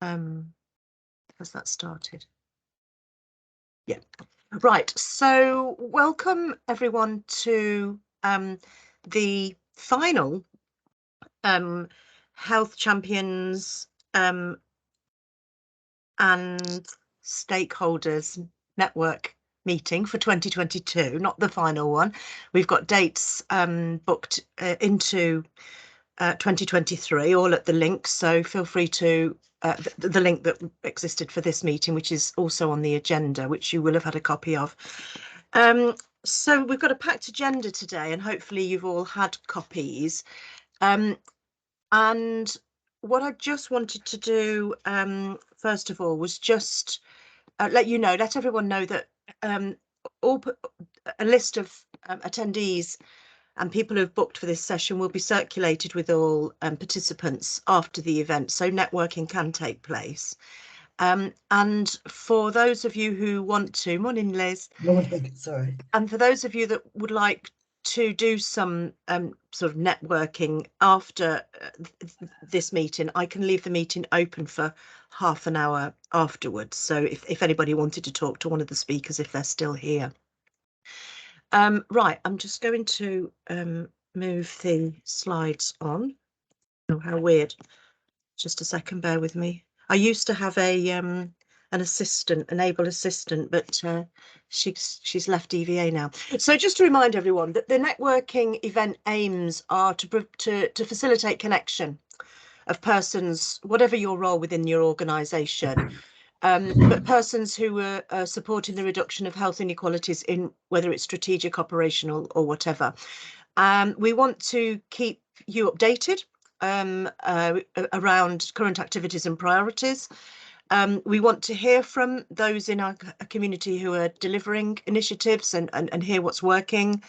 Has that started? Yeah. Right. So welcome everyone to the final Health Champions and Stakeholders Network meeting for 2022, not the final one. We've got dates booked into 2023, all at the link, so feel free to the link that existed for this meeting, which is also on the agenda, which you will have had a copy of. So we've got a packed agenda today, and hopefully you've all had copies. And what I just wanted to do, first of all, was just let everyone know that a list of attendees and people who've booked for this session will be circulated with all participants after the event, so networking can take place. And for those of you who want to, morning Liz. Morning, sorry. And for those of you that would like to do some sort of networking after this meeting, I can leave the meeting open for half an hour afterwards. So if anybody wanted to talk to one of the speakers, if they're still here. Right, I'm just going to move the slides on. Oh, how weird. Just a second, bear with me. I used to have a an assistant, an able assistant, but she's left EVA now. So just to remind everyone that the networking event aims are to facilitate connection of persons, whatever your role within your organisation, but persons who are supporting the reduction of health inequalities in whether it's strategic, operational or whatever. We want to keep you updated around current activities and priorities. We want to hear from those in our community who are delivering initiatives and hear what's working.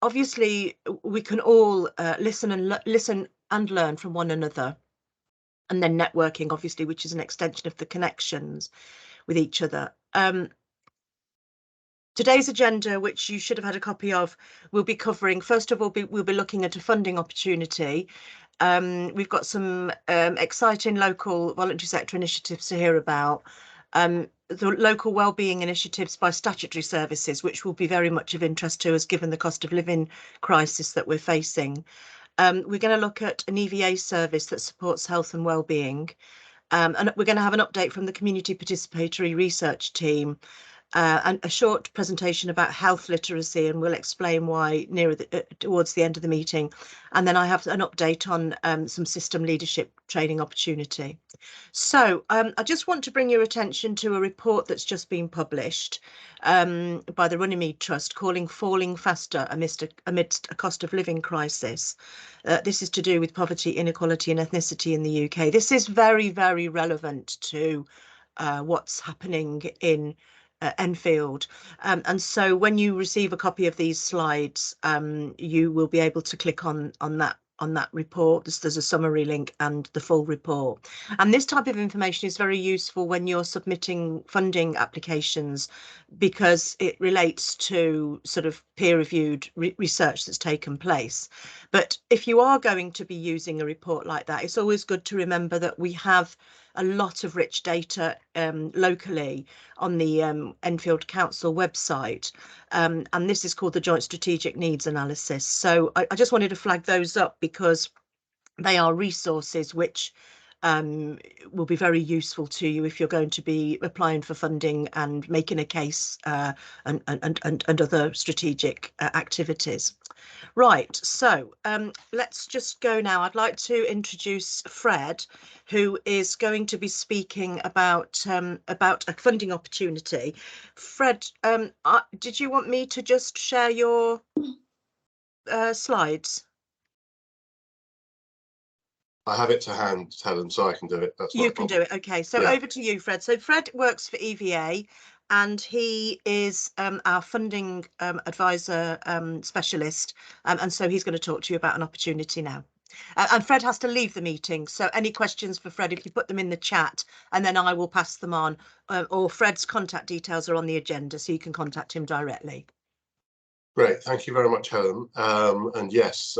Obviously, we can all listen and learn from one another. And then networking, obviously, which is an extension of the connections with each other. Today's agenda, which you should have had a copy of, will be covering, first of all, we'll be looking at a funding opportunity. We've got some exciting local voluntary sector initiatives to hear about. The local wellbeing initiatives by statutory services, which will be very much of interest to us given the cost of living crisis that we're facing. We're going to look at an EVA service that supports health and wellbeing. And we're going to have an update from the community participatory research team. And a short presentation about health literacy, and we'll explain why towards the end of the meeting. And then I have an update on some system leadership training opportunity. So I just want to bring your attention to a report that's just been published by the Runnymede Trust calling Falling Faster amidst a cost of living crisis. This is to do with poverty, inequality and ethnicity in the UK. This is very, very relevant to what's happening in Enfield, and so when you receive a copy of these slides, you will be able to click on that report. There's a summary link and the full report. And this type of information is very useful when you're submitting funding applications because it relates to sort of peer-reviewed research that's taken place. But if you are going to be using a report like that, it's always good to remember that we have a lot of rich data locally on the Enfield Council website, and this is called the Joint Strategic Needs Analysis. So I just wanted to flag those up because they are resources which will be very useful to you if you're going to be applying for funding and making a case and other strategic activities. Right, so let's just go now. I'd like to introduce Fred, who is going to be speaking about a funding opportunity. Fred, did you want me to just share your slides? I have it to hand, Helen, so I can do it. That's you can do it. Okay, so yeah. Over to you, Fred. So Fred works for EVA, and he is our funding advisor specialist, and so he's going to talk to you about an opportunity now. And Fred has to leave the meeting, so any questions for Fred, if you put them in the chat, and then I will pass them on, or Fred's contact details are on the agenda, so you can contact him directly. Great, thank you very much, Helen. And yes,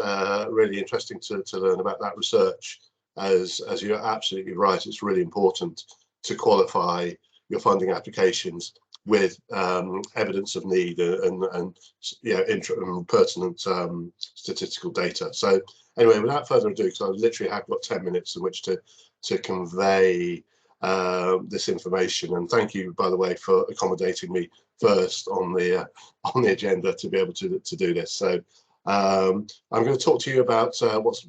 really interesting to learn about that research as you're absolutely right, it's really important to qualify your funding applications with evidence of need and pertinent statistical data. So anyway, without further ado, because I literally have got 10 minutes in which to convey this information, and thank you, by the way, for accommodating me first on the agenda to be able to do this. So I'm going to talk to you about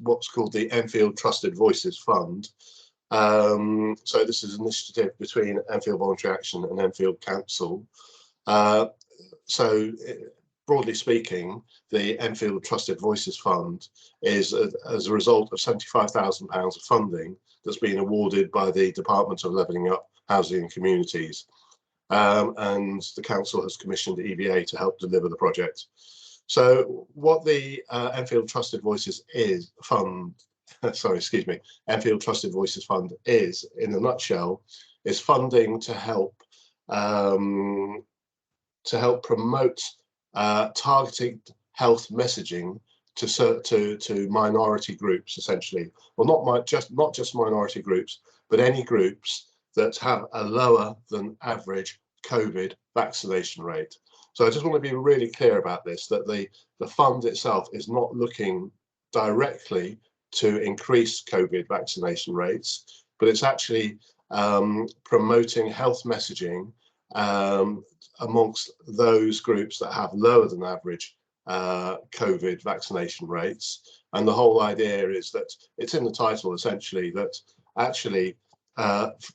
what's called the Enfield Trusted Voices Fund. So this is an initiative between Enfield Voluntary Action and Enfield Council. So broadly speaking, the Enfield Trusted Voices Fund is as a result of £75,000 of funding that's been awarded by the Department of Levelling Up, Housing and Communities. And the council has commissioned EVA to help deliver the project. So what the Enfield Trusted Voices Fund Enfield Trusted Voices Fund is, in a nutshell, is funding to help promote targeted health messaging to minority groups, essentially. Well, not just minority groups, but any groups that have a lower than average COVID vaccination rate. So I just want to be really clear about this, that the fund itself is not looking directly to increase COVID vaccination rates, but it's actually promoting health messaging amongst those groups that have lower than average COVID vaccination rates. And the whole idea is that it's in the title, essentially, that actually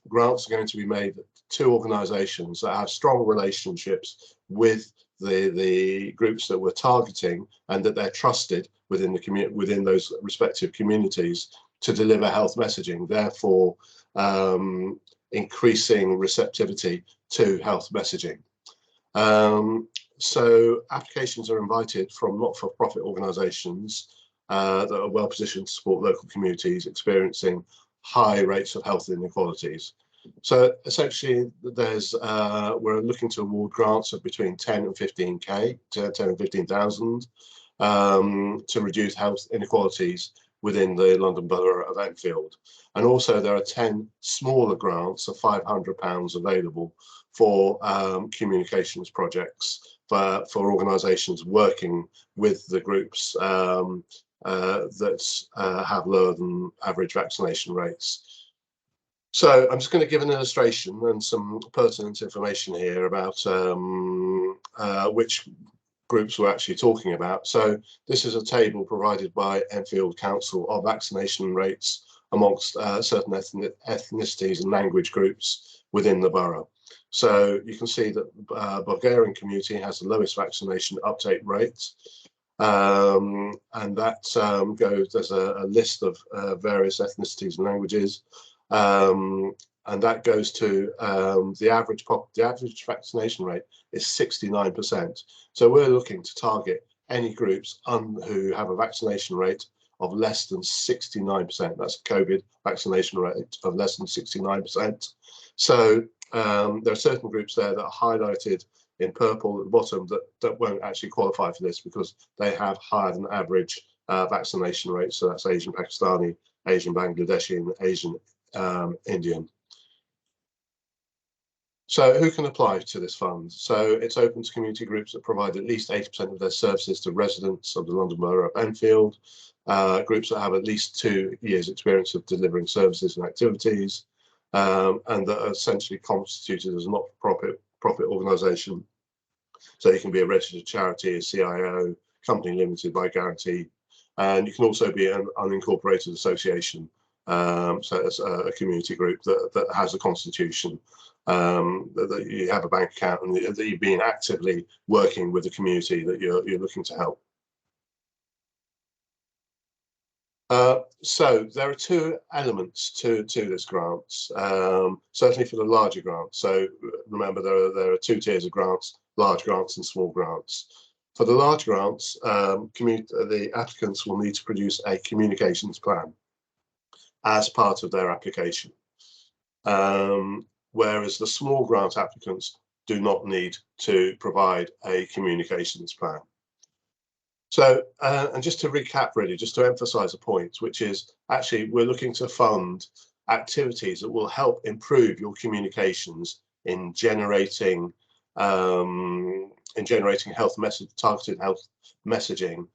grants are going to be made to organisations that have strong relationships with the groups that we're targeting, and that they're trusted within the within those respective communities to deliver health messaging, therefore increasing receptivity to health messaging. So applications are invited from not-for-profit organisations that are well positioned to support local communities experiencing high rates of health inequalities. So essentially, we're looking to award grants of between 10 and 15k, 10 and 15,000, to reduce health inequalities within the London Borough of Enfield. And also there are 10 smaller grants of £500 available for communications projects for organisations working with the groups that have lower than average vaccination rates. So I'm just going to give an illustration and some pertinent information here about which groups we're actually talking about. So this is a table provided by Enfield Council of vaccination rates amongst certain ethnicities and language groups within the borough. So you can see that Bulgarian community has the lowest vaccination uptake rate. And that there's a list of various ethnicities and languages. And that goes to the average vaccination rate is 69%. So we're looking to target any groups who have a vaccination rate of less than 69%. That's a COVID vaccination rate of less than 69%. So there are certain groups there that are highlighted in purple at the bottom that won't actually qualify for this because they have higher than average vaccination rates. So that's Asian Pakistani, Asian Bangladeshi, and Asian Indian. So who can apply to this fund? So it's open to community groups that provide at least 80% of their services to residents of the London Borough of Enfield, groups that have at least 2 years experience of delivering services and activities, and that are essentially constituted as a not-for-profit organisation. So you can be a registered charity, a CIO, company limited by guarantee, and you can also be an unincorporated association. So it's a community group that has a constitution, that you have a bank account, and that you've been actively working with the community that you're looking to help. So there are 2 elements to this grant, certainly for the larger grants. So remember, there are 2 tiers of grants: large grants and small grants. For the large grants, the applicants will need to produce a communications plan as part of their application, whereas the small grant applicants do not need to provide a communications plan. So, and just to recap, really, just to emphasize a point, which is actually we're looking to fund activities that will help improve your communications in generating targeted health messaging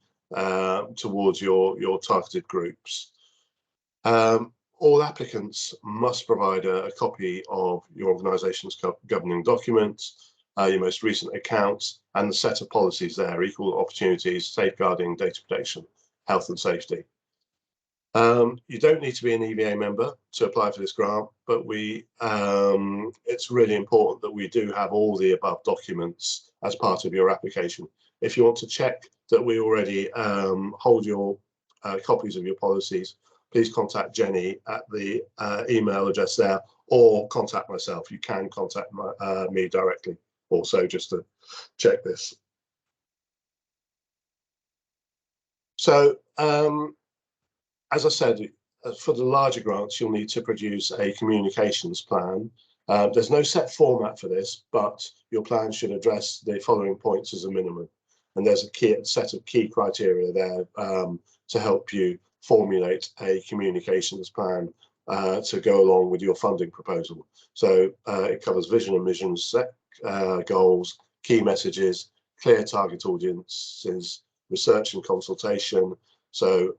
towards your targeted groups. All applicants must provide a copy of your organisation's governing documents, your most recent accounts, and the set of policies there: equal opportunities, safeguarding, data protection, health and safety. You don't need to be an EVA member to apply for this grant, but it's really important that we do have all the above documents as part of your application. If you want to check that we already hold your copies of your policies, please contact Jenny at the email address there, or contact myself. You can contact me directly also, just to check this. So, as I said, for the larger grants, you'll need to produce a communications plan. There's no set format for this, but your plan should address the following points as a minimum. And there's a set of key criteria there to help you formulate a communications plan to go along with your funding proposal. So it covers vision and mission, set goals, key messages, clear target audiences, research and consultation. So,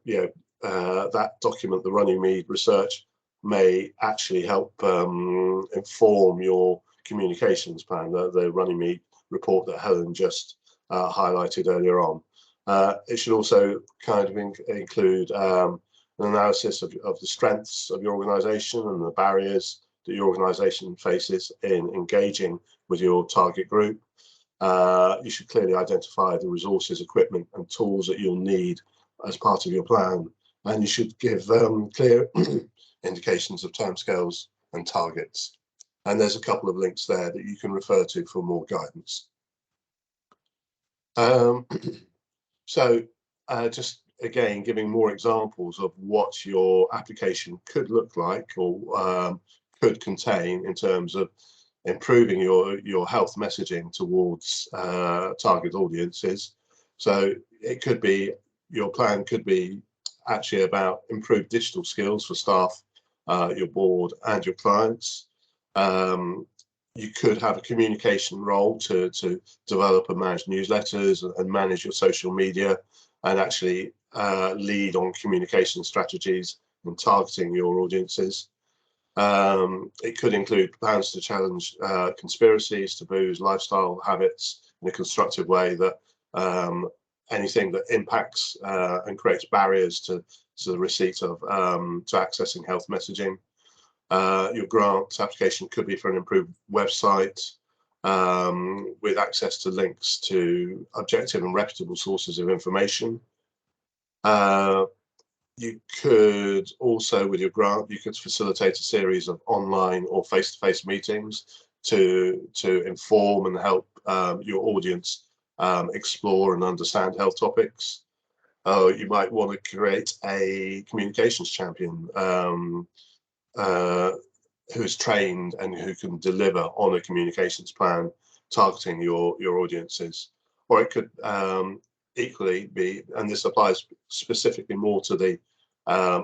that document, the Runnymede research, may actually help inform your communications plan, the Runnymede report that Helen just highlighted earlier on. It should also kind of include an analysis of the strengths of your organisation and the barriers that your organisation faces in engaging with your target group. You should clearly identify the resources, equipment and tools that you'll need as part of your plan, and you should give clear indications of timescales and targets. And there's a couple of links there that you can refer to for more guidance. So just again, giving more examples of what your application could look like or could contain in terms of improving your health messaging towards target audiences. So it could be, your plan could be actually about improved digital skills for staff, your board and your clients. You could have a communication role to develop and manage newsletters and manage your social media, and actually lead on communication strategies and targeting your audiences. It could include plans to challenge conspiracies, taboos, lifestyle habits in a constructive way, that anything that impacts and creates barriers to the receipt of to accessing health messaging. Your grant application could be for an improved website with access to links to objective and reputable sources of information. You could also, with your grant, you could facilitate a series of online or face-to-face meetings to inform and help your audience explore and understand health topics. You might want to create a communications champion who is trained and who can deliver on a communications plan targeting your audiences. Or it could equally be, and this applies specifically more to the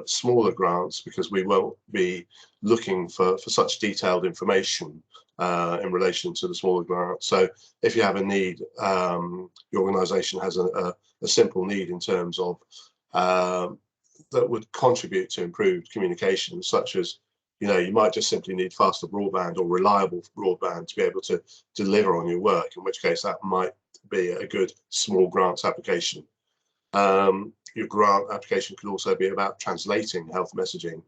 smaller grants, because we won't be looking for such detailed information in relation to the smaller grants. So if you have a need, your organisation has a simple need in terms of that would contribute to improved communication, such as, you might just simply need faster broadband or reliable broadband to be able to deliver on your work, in which case that might be a good small grants application. Your grant application could also be about translating health messaging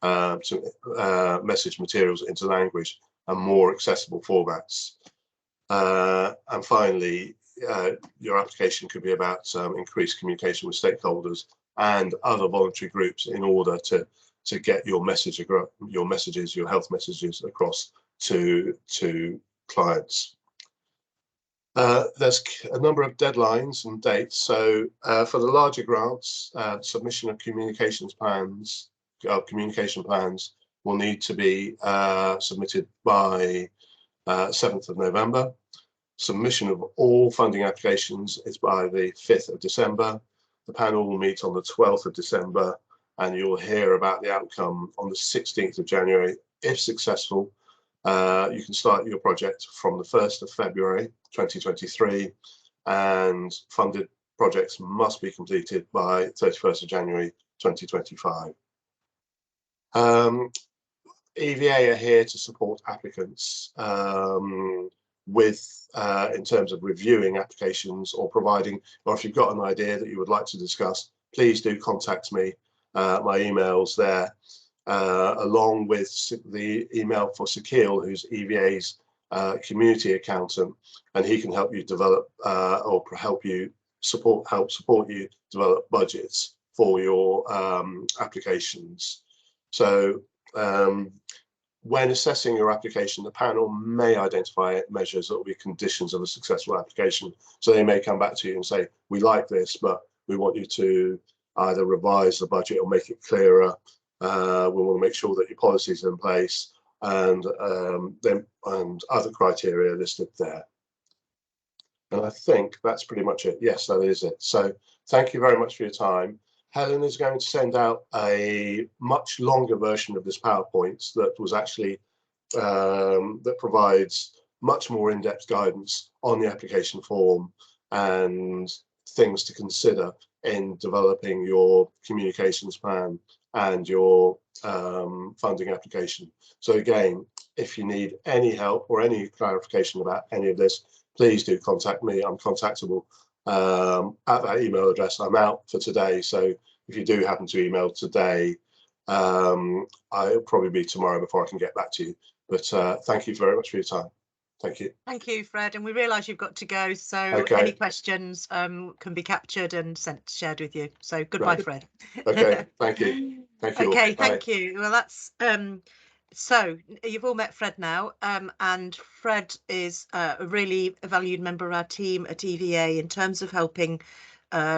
to message materials into language and more accessible formats. And finally, your application could be about increased communication with stakeholders and other voluntary groups in order to get your messages, your health messages across to clients. There's a number of deadlines and dates. So for the larger grants, submission of communication plans will need to be submitted by 7th of November. Submission of all funding applications is by the 5th of December. The panel will meet on the 12th of December, and you'll hear about the outcome on the 16th of January. If successful, you can start your project from the 1st of February 2023, and funded projects must be completed by 31st of January 2025. EVA are here to support applicants with in terms of reviewing applications or providing, or if you've got an idea that you would like to discuss, please do contact me. My email's there, along with the email for Sakil, who's EVA's community accountant, and he can help you develop or help support you develop budgets for your applications. So when assessing your application, the panel may identify measures that will be conditions of a successful application. So they may come back to you and say, we like this, but we want you to either revise the budget or make it clearer. We want to make sure that your policies are in place, and other criteria listed there. And I think that's pretty much it. Yes, that is it. So thank you very much for your time. Helen is going to send out a much longer version of this PowerPoint that was actually that provides much more in-depth guidance on the application form and things to consider in developing your communications plan and your funding application. So again, if you need any help or any clarification about any of this, please do contact me. I'm contactable at that email address. I'm out for today, so if you do happen to email today, I'll probably be tomorrow before I can get back to you. But thank you very much for your time. Thank you. Thank you, Fred. And we realise you've got to go, so okay. Any questions can be captured and shared with you. So goodbye, Right. Fred. Okay, thank you. Thank you. Okay, Bye. thank you. Well, that's so you've all met Fred now, and Fred is a really valued member of our team at EVA in terms of helping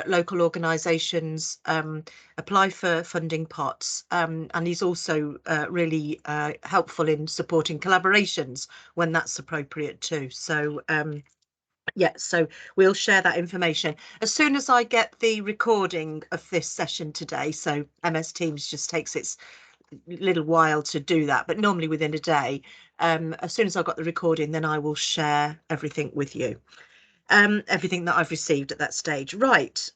local organisations apply for funding pots, and he's also really helpful in supporting collaborations when that's appropriate too. So yeah, so we'll share that information as soon as I get the recording of this session today. So MS Teams just takes its little while to do that, but normally within a day. As soon as I've got the recording, then I will share everything with you, everything that I've received at that stage. Right.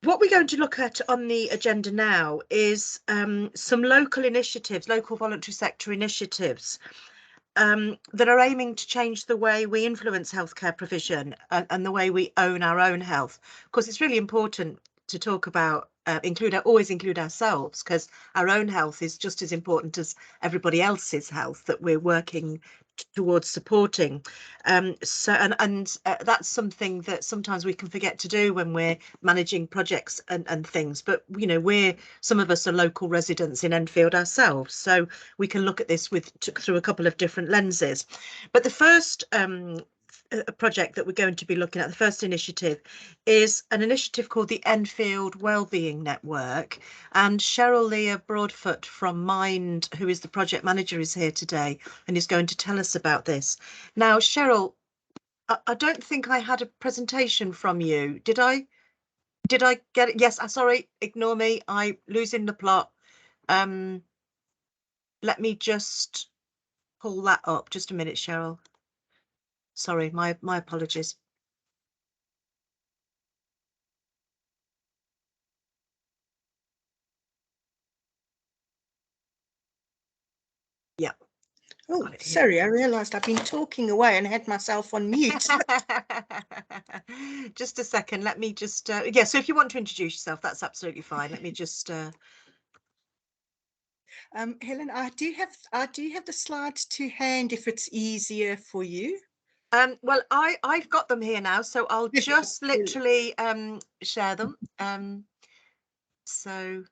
What we're going to look at on the agenda now is some local initiatives, local voluntary sector initiatives that are aiming to change the way we influence healthcare provision and the way we own our own health. Of course, it's really important to talk about, always include ourselves, because our own health is just as important as everybody else's health that we're working towards supporting. That's something that sometimes we can forget to do when we're managing projects and things. But you know, some of us are local residents in Enfield ourselves, so we can look at this through a couple of different lenses. But the first project that we're going to be looking at, the first initiative, is an initiative called the Enfield Wellbeing Network, and Cheryl Leah Broadfoot from Mind, who is the project manager, is here today and is going to tell us about this. Now, Cheryl, I don't think I had a presentation from you. Did I get it? Yes, sorry, ignore me, I'm losing the plot. Let me just pull that up. Just a minute, Cheryl. Sorry, my apologies. Yeah. Oh, sorry, I realised I've been talking away and had myself on mute. Just a second, let me just, yeah, so if you want to introduce yourself, that's absolutely fine. Let me just... Helen, I do have the slides to hand if it's easier for you. Well, I've got them here now, so I'll just literally share them. So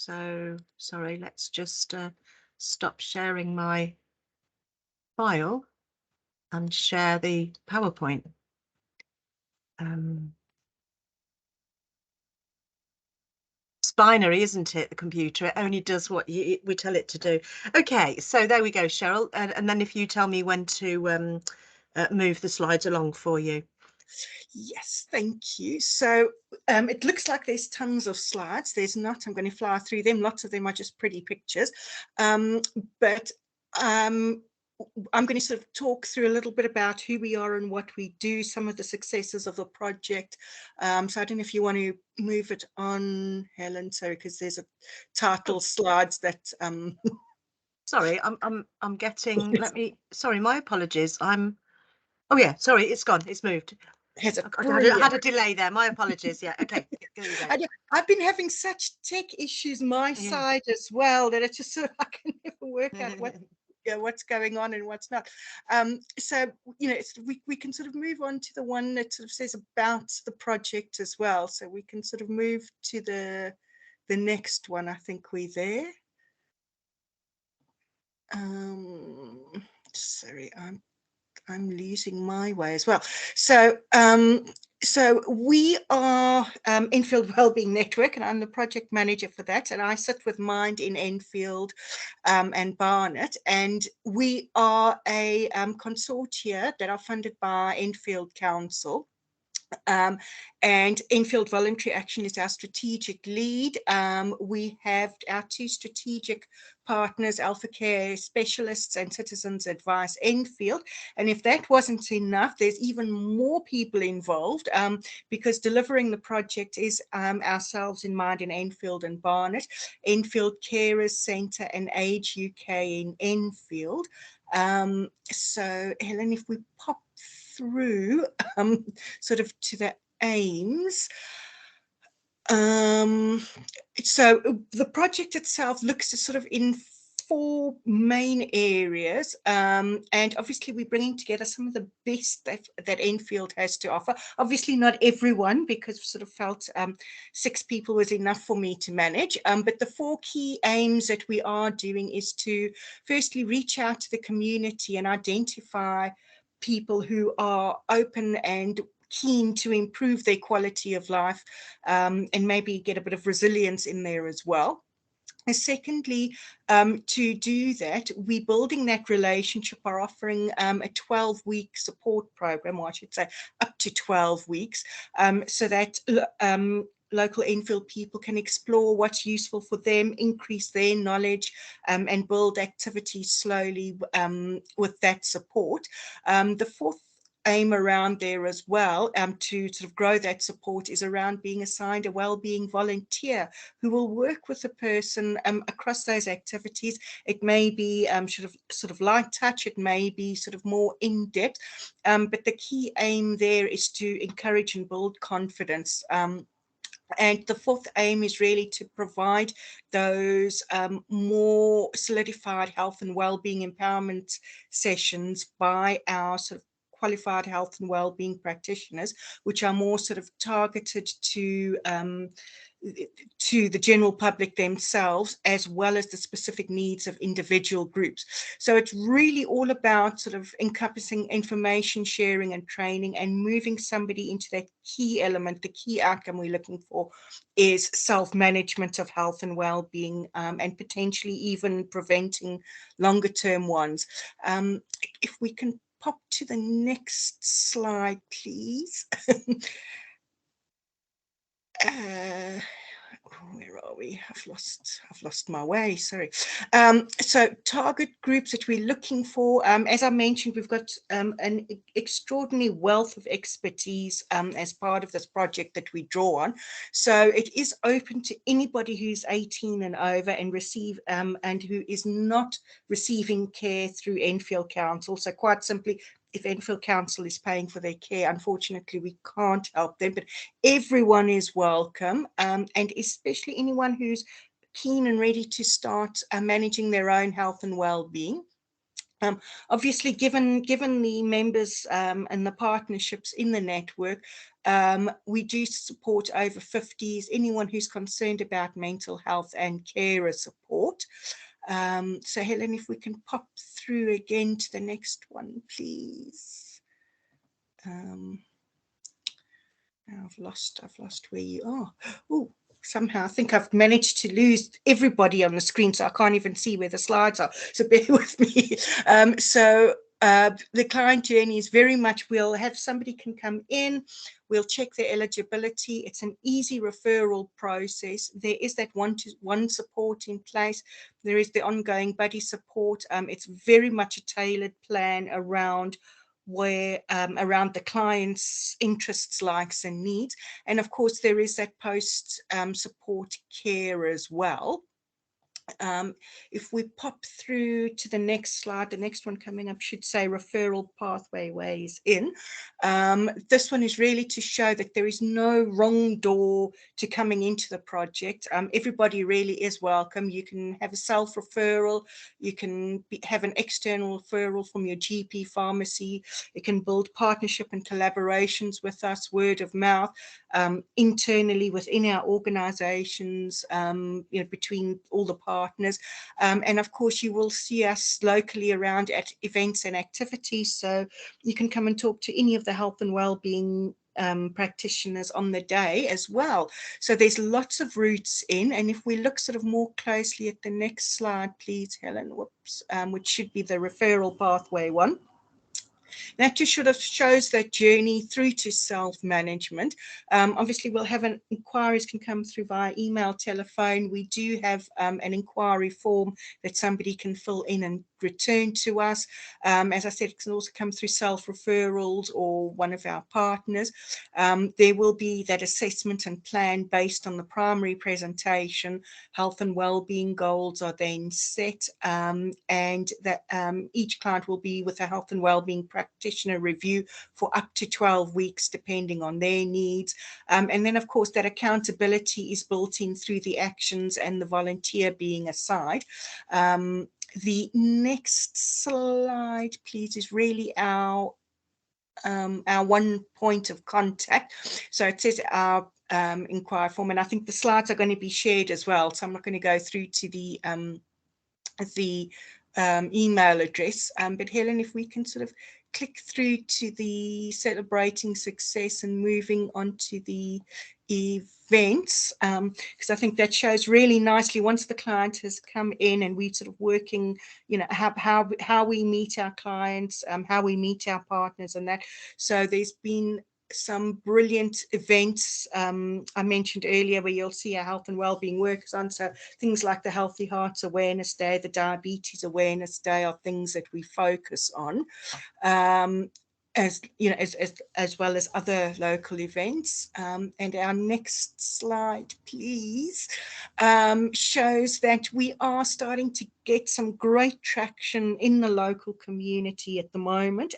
So sorry, let's just stop sharing my file and share the PowerPoint. It's binary, isn't it? The computer, it only does what we tell it to do. Okay, so there we go, Cheryl. And then if you tell me when to move the slides along for you. Yes, thank you. So it looks like there's tons of slides. There's not. I'm going to fly through them. Lots of them are just pretty pictures. But I'm going to sort of talk through a little bit about who we are and what we do, some of the successes of the project. So I don't know if you want to move it on, Helen. Sorry, because there's a title slides that. Sorry, I'm getting. Let me. Sorry, my apologies. Oh yeah, sorry, it's gone. It's moved. Has it? I had a delay there. My apologies. Yeah. Okay. There you go. I've been having such tech issues my side as well that it's just sort of I can never work out what's going on and what's not. So we can sort of move on to the one that sort of says about the project as well. So we can sort of move to the next one. I think we're there. Sorry, I'm losing my way as well. So we are Enfield Wellbeing Network, and I'm the project manager for that. And I sit with Mind in Enfield and Barnet. And we are a consortia that are funded by Enfield Council. And Enfield Voluntary Action is our strategic lead. We have our two strategic partners, Alpha Care Specialists and Citizens Advice Enfield. And if that wasn't enough, there's even more people involved because delivering the project is ourselves in Mind in Enfield and Barnet, Enfield Carers Centre and Age UK in Enfield. So Helen, if we pop through sort of to the aims. So the project itself looks sort of in 4 main areas, and obviously we're bringing together some of the best that Enfield has to offer. Obviously not everyone, because we sort of felt 6 people was enough for me to manage, but the 4 key aims that we are doing is to firstly reach out to the community and identify people who are open and keen to improve their quality of life, and maybe get a bit of resilience in there as well. And secondly, to do that, we're building that relationship by offering a 12-week support program, or I should say up to 12 weeks, so that local Enfield people can explore what's useful for them, increase their knowledge, and build activities slowly with that support. The fourth aim around there as well, to sort of grow that support, is around being assigned a wellbeing volunteer who will work with the person across those activities. It may be sort of light touch, it may be sort of more in depth, but the key aim there is to encourage and build confidence. And the fourth aim is really to provide those more solidified health and wellbeing empowerment sessions by our sort of qualified health and wellbeing practitioners, which are more sort of targeted to the general public themselves, as well as the specific needs of individual groups. So it's really all about sort of encompassing information sharing and training and moving somebody into that key element. The key outcome we're looking for is self-management of health and well-being, and potentially even preventing longer term ones. If we can pop to the next slide, please. Where are we? I've lost my way, sorry. So target groups that we're looking for, as I mentioned, we've got an extraordinary wealth of expertise as part of this project that we draw on. So it is open to anybody who's 18 and over and who is not receiving care through Enfield Council. So quite simply, if Enfield Council is paying for their care, unfortunately, we can't help them, but everyone is welcome, and especially anyone who's keen and ready to start managing their own health and well-being. Obviously, given the members and the partnerships in the network, we do support over 50s, anyone who's concerned about mental health and carer support. So Helen, if we can pop through again to the next one, please. I've lost where you are. Oh, somehow I think I've managed to lose everybody on the screen, so I can't even see where the slides are. So bear with me. The client journey is very much, we'll have somebody can come in, we'll check their eligibility. It's an easy referral process. There is that one-to-one support in place. There is the ongoing buddy support. It's very much a tailored plan around around the client's interests, likes and needs. And of course, there is that post support care as well. If we pop through to the next slide, the next one coming up should say referral pathway ways in. This one is really to show that there is no wrong door to coming into the project. Everybody really is welcome. You can have a self-referral, you can have an external referral from your GP pharmacy, you can build partnership and collaborations with us, word of mouth, internally within our organizations, between all the partners, and of course you will see us locally around at events and activities, so you can come and talk to any of the health and wellbeing practitioners on the day as well. So there's lots of routes in, and if we look sort of more closely at the next slide, please, Helen, which should be the referral pathway one. That just sort of shows that journey through to self-management. Obviously, we'll have inquiries can come through via email, telephone. We do have an inquiry form that somebody can fill in and return to us. As I said, it can also come through self-referrals or one of our partners. There will be that assessment and plan based on the primary presentation. Health and wellbeing goals are then set, and that each client will be with a health and wellbeing practitioner review for up to 12 weeks, depending on their needs. And then, of course, that accountability is built in through the actions and the volunteer being aside. The next slide, please, is really our one point of contact. So it says our inquiry form, and I think the slides are going to be shared as well. So I'm not going to go through to the email address. But Helen, if we can sort of click through to the celebrating success and moving on to the events, because I think that shows really nicely once the client has come in and we're sort of working, how we meet our clients, how we meet our partners and that. So there's been some brilliant events I mentioned earlier where you'll see our health and wellbeing workers on. So things like the Healthy Hearts Awareness Day, the Diabetes Awareness Day are things that we focus on. As you know, as well as other local events. And our next slide, please, shows that we are starting to get some great traction in the local community at the moment.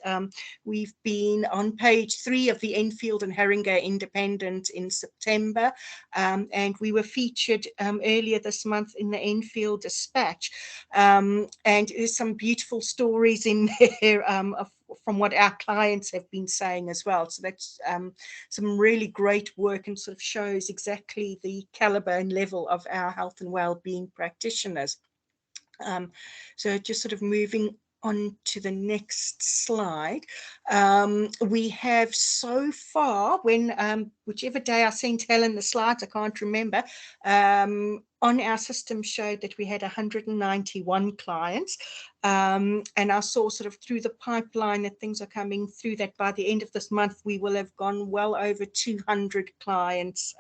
We've been on page 3 of the Enfield and Haringey Independent in September, and we were featured earlier this month in the Enfield Dispatch. And there's some beautiful stories in there from what our clients have been saying as well. So that's some really great work and sort of shows exactly the caliber and level of our health and wellbeing practitioners. So just sort of moving on to the next slide. We have so far, when whichever day I sent Helen the slides, I can't remember, on our system showed that we had 191 clients. And I saw sort of through the pipeline that things are coming through, that by the end of this month, we will have gone well over 200 clients,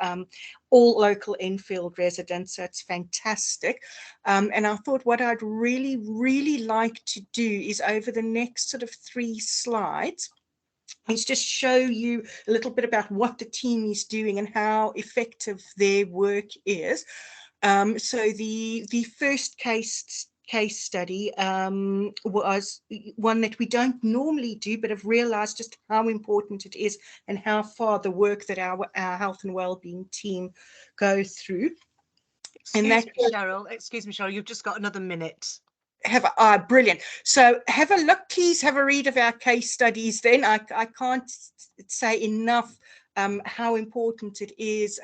all local Enfield residents. So it's fantastic. And I thought what I'd really, really like to do is over the next sort of 3 slides, is just show you a little bit about what the team is doing and how effective their work is. So the first case study was one that we don't normally do, but have realized just how important it is and how far the work that our health and wellbeing team go through. Excuse me, Cheryl, you've just got another minute. Brilliant. So have a look, please have a read of our case studies then. I can't say enough how important it is.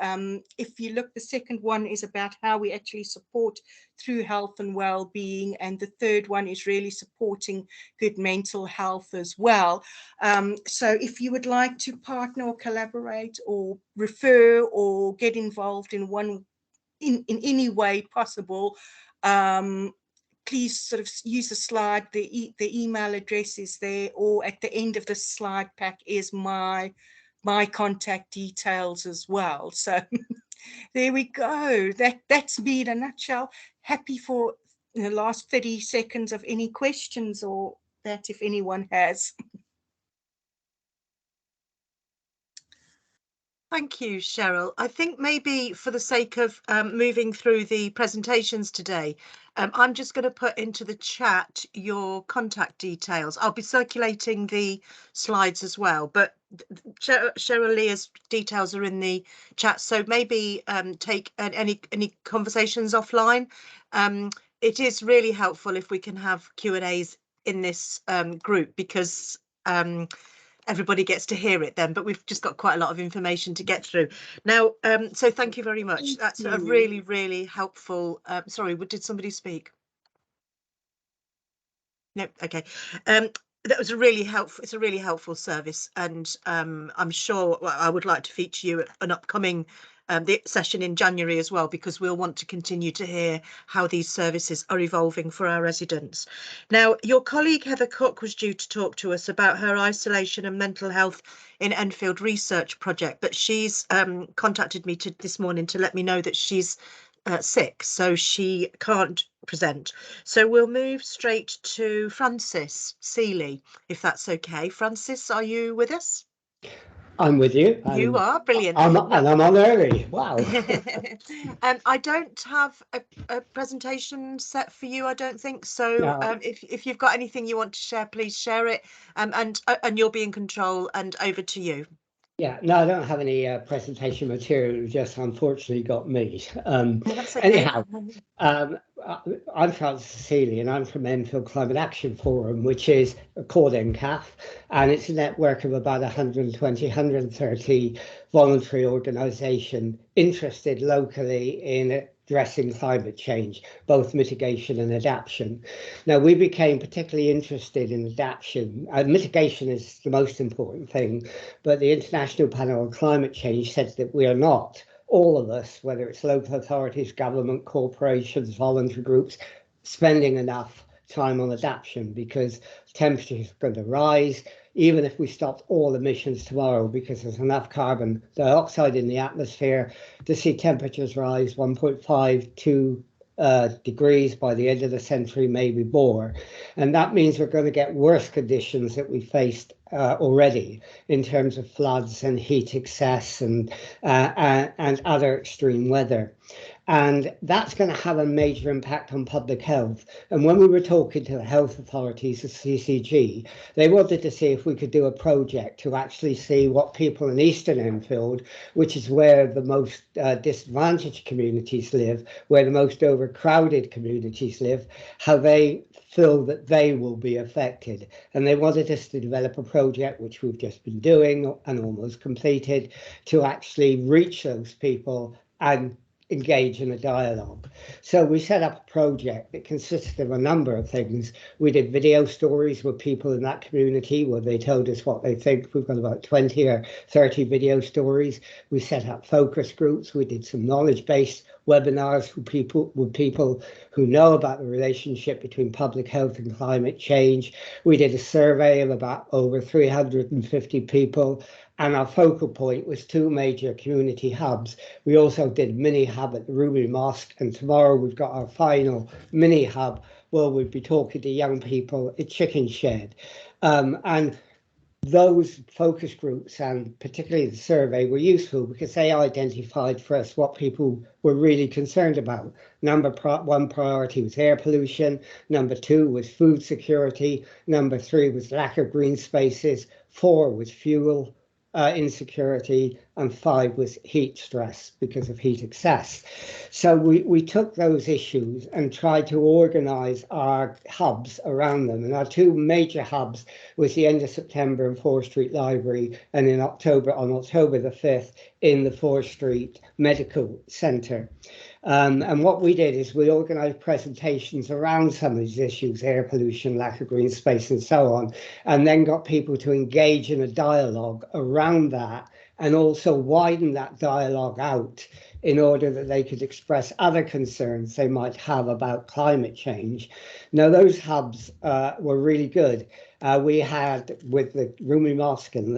If you look, the second one is about how we actually support through health and well-being, and the third one is really supporting good mental health as well. So if you would like to partner or collaborate or refer or get involved in any way possible, please sort of use the slide. The email address is there, or at the end of the slide pack is my contact details as well. So there we go. That's me in a nutshell. Happy for the last 30 seconds of any questions or that, if anyone has. Thank you, Cheryl. I think maybe for the sake of moving through the presentations today, I'm just going to put into the chat your contact details. I'll be circulating the slides as well, but Cheryl Leah's details are in the chat, so maybe take any conversations offline. It is really helpful if we can have Q&As in this group, because everybody gets to hear it then, but we've just got quite a lot of information to get through now. So thank you very much. That's a really, really helpful. Sorry, did somebody speak? No, okay. That was a really helpful. It's a really helpful service, and I'm sure I would like to feature you at an upcoming the session in January as well, because we'll want to continue to hear how these services are evolving for our residents. Now, your colleague Heather Cook was due to talk to us about her isolation and mental health in Enfield research project, but she's contacted me this morning to let me know that she's sick, so she can't present. So we'll move straight to Francis Seeley, if that's okay. Francis, are you with us? I'm with you. You are brilliant. And I'm on early. Wow. I don't have a presentation set for you, I don't think so. No. If you've got anything you want to share, please share it. And you'll be in control. And over to you. Yeah, no, I don't have any presentation material. Just unfortunately got me. That's okay. Anyhow, I'm Francis Seeley, and I'm from Enfield Climate Action Forum, which is a called NCAF, and it's a network of about 130 voluntary organisations interested locally in addressing climate change, both mitigation and adaptation. Now, we became particularly interested in adaptation. Mitigation is the most important thing, but the International Panel on Climate Change says that we are not, all of us, whether it's local authorities, government, corporations, voluntary groups, spending enough time on adaptation, because temperatures are going to rise, even if we stopped all emissions tomorrow, because there's enough carbon dioxide in the atmosphere to see temperatures rise 1.52 degrees by the end of the century, maybe more. And that means we're going to get worse conditions that we faced already in terms of floods and heat excess and other extreme weather. And that's going to have a major impact on public health. And when we were talking to the health authorities, the CCG, they wanted to see if we could do a project to actually see what people in Eastern Enfield, which is where the most disadvantaged communities live, where the most overcrowded communities live, how they feel that they will be affected. And they wanted us to develop a project, which we've just been doing and almost completed, to actually reach those people and engage in a dialogue. So we set up a project that consisted of a number of things. We did video stories with people in that community where they told us what they think. We've got about 20 or 30 video stories. We set up focus groups. We did some knowledge-based webinars with people who know about the relationship between public health and climate change. We did a survey of about over 350 people. And our focal point was 2 major community hubs. We also did a mini hub at the Ruby Mosque, and tomorrow we've got our final mini hub where we'll be talking to young people at Chicken Shed. And those focus groups, and particularly the survey, were useful because they identified for us what people were really concerned about. Number 1 priority was air pollution. Number 2 was food security. Number 3 was lack of green spaces. 4 was fuel. insecurity, and 5 was heat stress because of heat excess. So we took those issues and tried to organise our hubs around them. And our 2 major hubs was the end of September in Fore Street Library, and in October, on October the 5th, in the Fore Street Medical Centre. And what we did is we organised presentations around some of these issues, air pollution, lack of green space and so on, and then got people to engage in a dialogue around that, and also widen that dialogue out in order that they could express other concerns they might have about climate change. Now, those hubs were really good. We had, with the Rumi Mosque and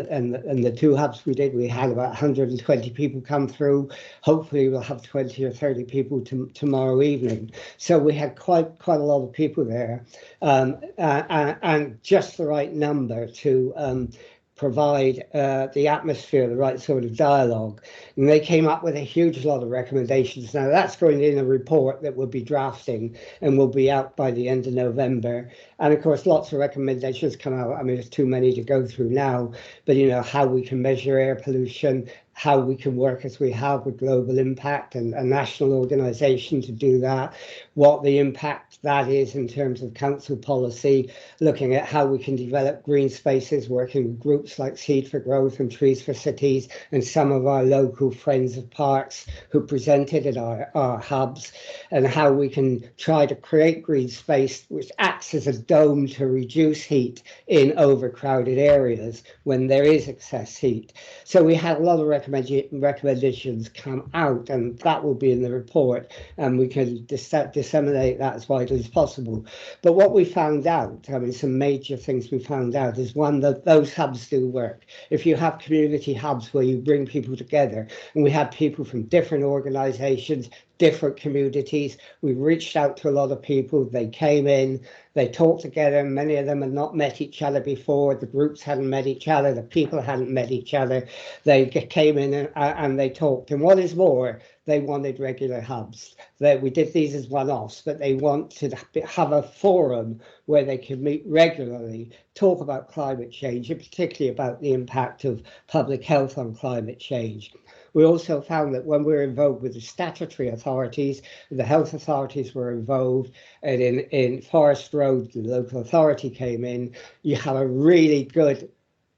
the 2 hubs we did, we had about 120 people come through. Hopefully we'll have 20 or 30 people tomorrow evening. So we had quite a lot of people there, and just the right number to provide the atmosphere, the right sort of dialogue. And they came up with a huge lot of recommendations. Now that's going in a report that we'll be drafting and will be out by the end of November. And of course, lots of recommendations come out. I mean, there's too many to go through now, but you know, how we can measure air pollution, how we can work as we have with Global Impact and a national organisation to do that, what the impact that is in terms of council policy, looking at how we can develop green spaces, working with groups like Seed for Growth and Trees for Cities and some of our local friends of parks who presented at our hubs, and how we can try to create green space which acts as a dome to reduce heat in overcrowded areas when there is excess heat. So we had a lot of recommendations come out, and that will be in the report, and we can disseminate that as widely as possible. But what we found out, I mean, some major things we found out is, one, that those hubs do work. If you have community hubs where you bring people together, and we had people from different organisations, different communities, we reached out to a lot of people, they came in, they talked together. Many of them had not met each other before, the groups hadn't met each other, the people hadn't met each other. They came in and they talked, and what is more, they wanted regular hubs. We did these as one-offs, but they want to have a forum where they can meet regularly, talk about climate change, and particularly about the impact of public health on climate change. We also found that when we were involved with the statutory authorities, the health authorities were involved, and in Forest Road, the local authority came in, you have a really good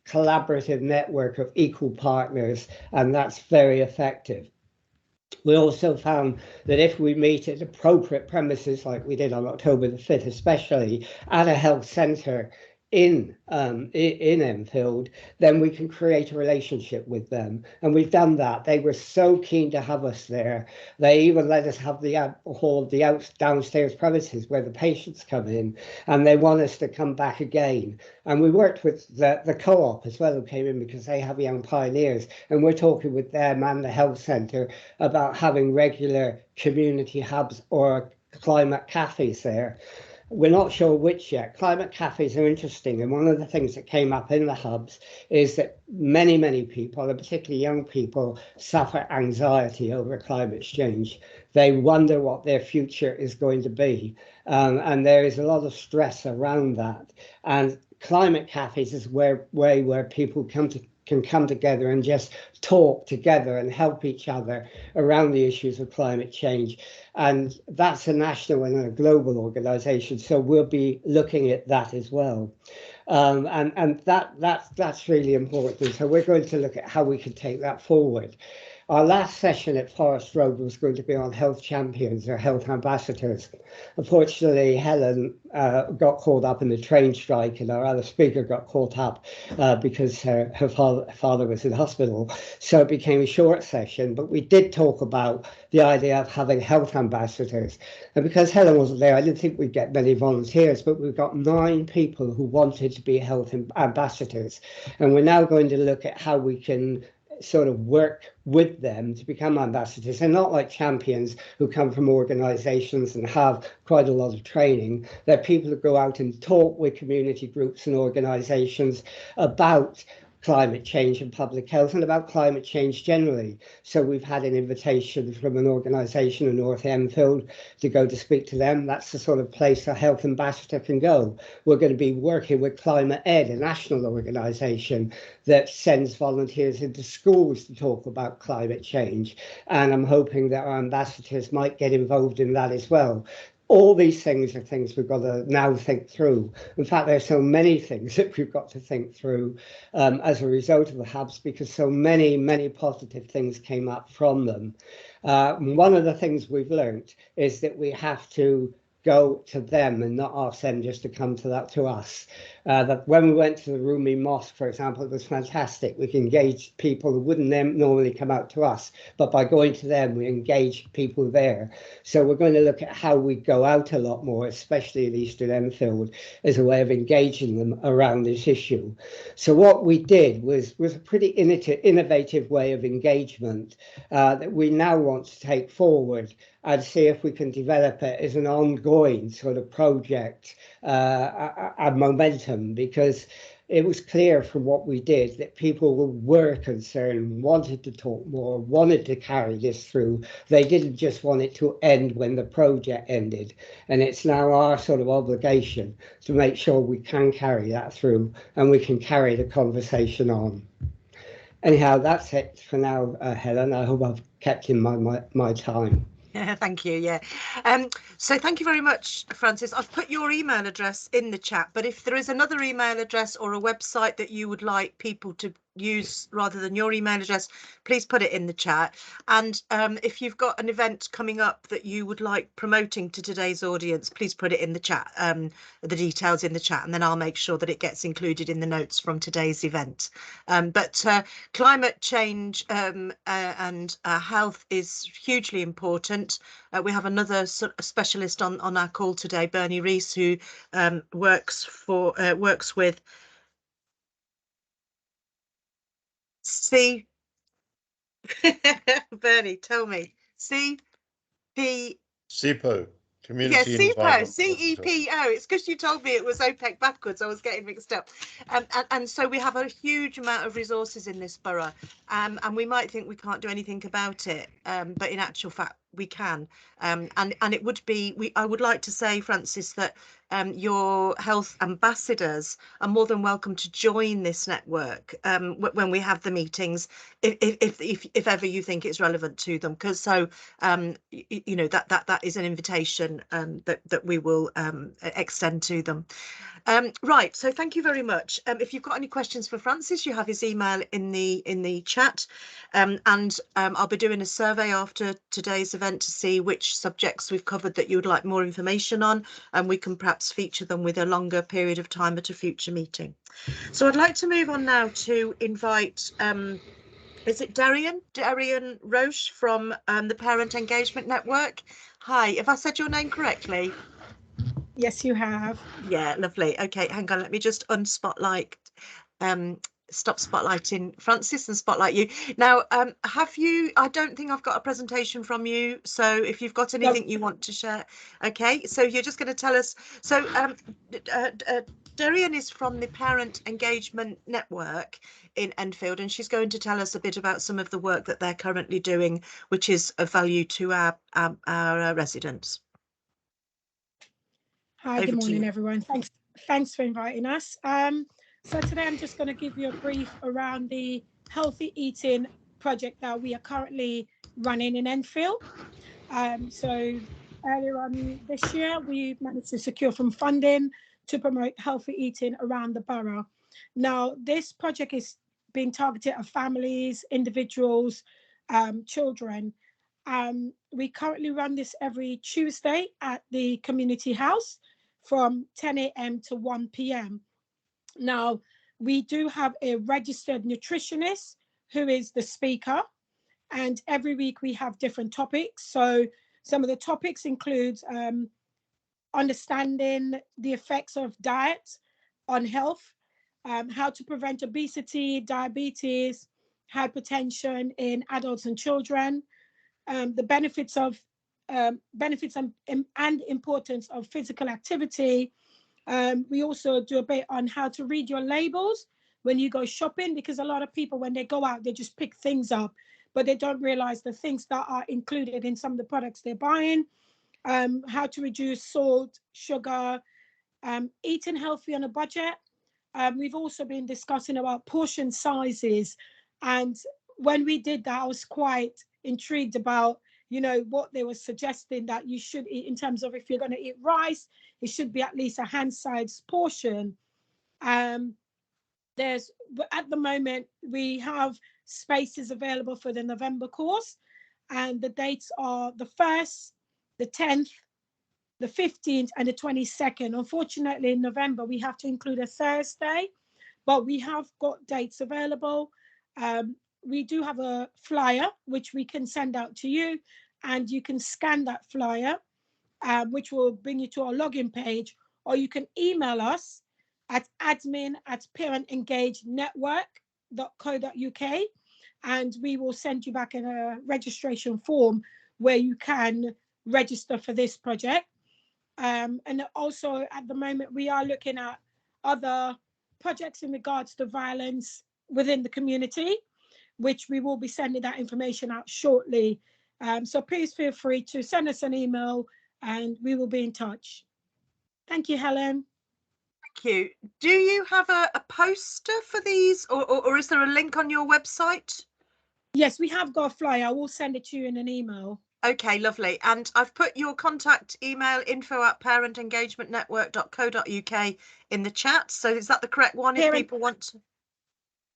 collaborative network of equal partners, and that's very effective. We also found that if we meet at appropriate premises, like we did on October the 5th, especially at a health centre in Enfield, then we can create a relationship with them. And we've done that. They were so keen to have us there. They even let us have the hall of the downstairs premises where the patients come in, and they want us to come back again. And we worked with the co-op as well, who came in because they have young pioneers, and we're talking with them and the health centre about having regular community hubs or climate cafes there. We're not sure which yet. Climate cafes are interesting, and one of the things that came up in the hubs is that many people, and particularly young people, suffer anxiety over climate change. They wonder what their future is going to be, and there is a lot of stress around that. And climate cafes is where people can come together and just talk together and help each other around the issues of climate change. And that's a national and a global organisation, so we'll be looking at that as well. And that's really important. So we're going to look at how we can take that forward. Our last session at Forest Road was going to be on health champions or health ambassadors. Unfortunately, Helen got caught up in the train strike, and our other speaker got caught up because her father was in hospital. So it became a short session, but we did talk about the idea of having health ambassadors. And because Helen wasn't there, I didn't think we'd get many volunteers, but we've got 9 people who wanted to be health ambassadors. And we're now going to look at how we can sort of work with them to become ambassadors. They're not like champions who come from organisations and have quite a lot of training. They're people who go out and talk with community groups and organisations about climate change and public health and about climate change generally. So we've had an invitation from an organisation in North Enfield to go to speak to them. That's the sort of place a health ambassador can go. We're going to be working with Climate Ed, a national organisation that sends volunteers into schools to talk about climate change. And I'm hoping that our ambassadors might get involved in that as well. All these things are things we've got to now think through. In fact, there's so many things that we've got to think through as a result of the hubs, because so many positive things came up from them. One of the things we've learned is that we have to go to them and not ask them just to come to us. That when we went to the Rumi Mosque, for example, it was fantastic. We engaged people who wouldn't normally come out to us, but by going to them, we engaged people there. So we're going to look at how we go out a lot more, especially at Eastern Enfield, as a way of engaging them around this issue. So what we did was a pretty innovative way of engagement that we now want to take forward and see if we can develop it as an ongoing sort of project and momentum, because it was clear from what we did that people were concerned, wanted to talk more, wanted to carry this through. They didn't just want it to end when the project ended. And it's now our sort of obligation to make sure we can carry that through and we can carry the conversation on. Anyhow, that's it for now, Helen. I hope I've kept in my time. Yeah, thank you. Yeah. So thank you very much, Francis. I've put your email address in the chat, but if there is another email address or a website that you would like people to use rather than your email address, please put it in the chat. And if you've got an event coming up that you would like promoting to today's audience, please put it in the chat, the details in the chat, and then I'll make sure that it gets included in the notes from today's event. But climate change and health is hugely important. We have another specialist on our call today, Bernie Rees, who works with Bernie, tell me. CEPO. Yeah, CEPO, CEPO. It's because you told me it was OPEC backwards. I was getting mixed up. And so we have a huge amount of resources in this borough, and we might think we can't do anything about it, but in actual fact we can. And it would be, I would like to say, Francis, that your health ambassadors are more than welcome to join this network when we have the meetings, if ever you think it's relevant to them. Because so you know, that is an invitation that we will extend to them. Right, so thank you very much. If you've got any questions for Francis, you have his email in the chat, and I'll be doing a survey after today's event to see which subjects we've covered that you would like more information on, and we can perhaps feature them with a longer period of time at a future meeting. So I'd like to move on now to invite is it Darian Roche from the Parent Engagement Network? Hi, have I said your name correctly? Yes, you have. Yeah, lovely. Okay, hang on, let me just unspotlight, stop spotlighting Francis and spotlight you. Now, have you, I don't think I've got a presentation from you, so if you've got anything you want to share. Okay, so you're just going to tell us, so Darian is from the Parent Engagement Network in Enfield, and she's going to tell us a bit about some of the work that they're currently doing, which is of value to our residents. Hi, good morning, everyone. Thanks for inviting us. So today I'm just going to give you a brief around the healthy eating project that we are currently running in Enfield. So earlier on this year, we managed to secure some funding to promote healthy eating around the borough. Now, this project is being targeted at families, individuals, children. We currently run this every Tuesday at the community house from 10 a.m. to 1 p.m. Now, we do have a registered nutritionist who is the speaker, and every week we have different topics. So some of the topics include understanding the effects of diet on health, how to prevent obesity, diabetes, hypertension in adults and children, the benefits and importance of physical activity. We also do a bit on how to read your labels when you go shopping, because a lot of people, when they go out, they just pick things up, but they don't realize the things that are included in some of the products they're buying. How to reduce salt, sugar, eating healthy on a budget. We've also been discussing about portion sizes. And when we did that, I was quite intrigued about, you know, what they were suggesting that you should eat in terms of, if you're going to eat rice, it should be at least a hand-sized portion. There's, at the moment, we have spaces available for the November course, and the dates are the 1st, the 10th, the 15th, and the 22nd. Unfortunately, in November, we have to include a Thursday, but we have got dates available. We do have a flyer, which we can send out to you, and you can scan that flyer, which will bring you to our login page, or you can email us at admin@parentengagenetwork.co.uk, and we will send you back a registration form where you can register for this project. And also at the moment, we are looking at other projects in regards to violence within the community, which we will be sending that information out shortly. So please feel free to send us an email and we will be in touch. Thank you, Helen. Thank you. Do you have a poster for these, or is there a link on your website? Yes, we have got a flyer. I will send it to you in an email. Okay, lovely. And I've put your contact email, info@parentengagementnetwork.co.uk, in the chat. So is that the correct one if people want to?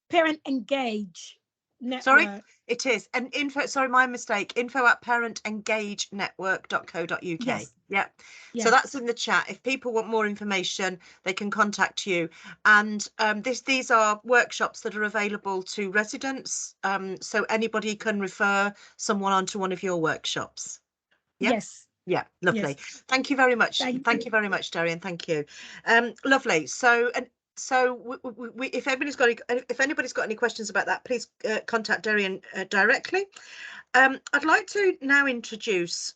Parent Engage Network. Sorry, it is. And info, sorry, my mistake, info@parentengagenetwork.co.uk. Yes. Yeah. Yes. So that's in the chat. If people want more information, they can contact you. And these are workshops that are available to residents. So anybody can refer someone onto one of your workshops. Yeah? Yes. Yeah, lovely. Yes. Thank you very much. Thank you very much, Darian. Thank you. Lovely. So, if anybody's got any questions about that, please contact Darian directly. I'd like to now introduce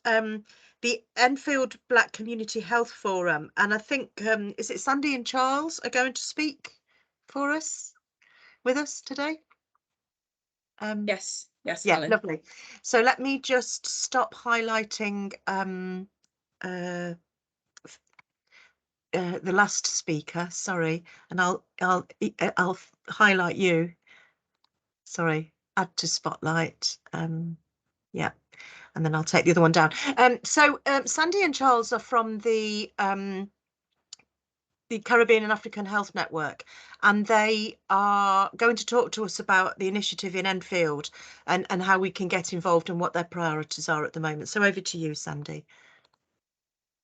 the Enfield Black Community Health Forum, and I think is it Sandy and Charles are going to speak with us today? Yes, yeah, Helen. Lovely. So let me just stop highlighting the last speaker, sorry, and I'll highlight you. Sorry, add to spotlight. Yeah, and then I'll take the other one down. So Sandy and Charles are from the Caribbean and African Health Network, and they are going to talk to us about the initiative in Enfield and how we can get involved and what their priorities are at the moment. So over to you, Sandy.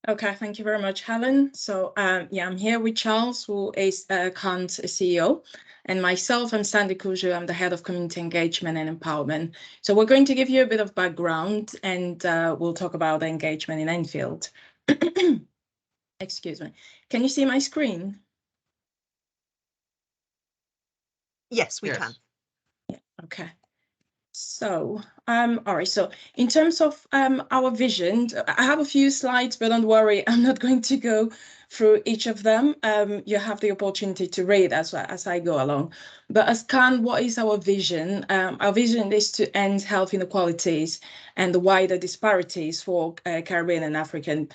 Okay, thank you very much, Helen. So yeah, I'm here with Charles, who is CAN's CEO, and myself, I'm Sandy Kuju. I'm the head of community engagement and empowerment. So we're going to give you a bit of background, and we'll talk about the engagement in Enfield. Excuse me. Can you see my screen? Yes, we can. Yeah, okay. So, all right, so in terms of our vision, I have a few slides, but don't worry, I'm not going to go through each of them. You have the opportunity to read as I go along. But as CAN, what is our vision? Our vision is to end health inequalities and the wider disparities for Caribbean and African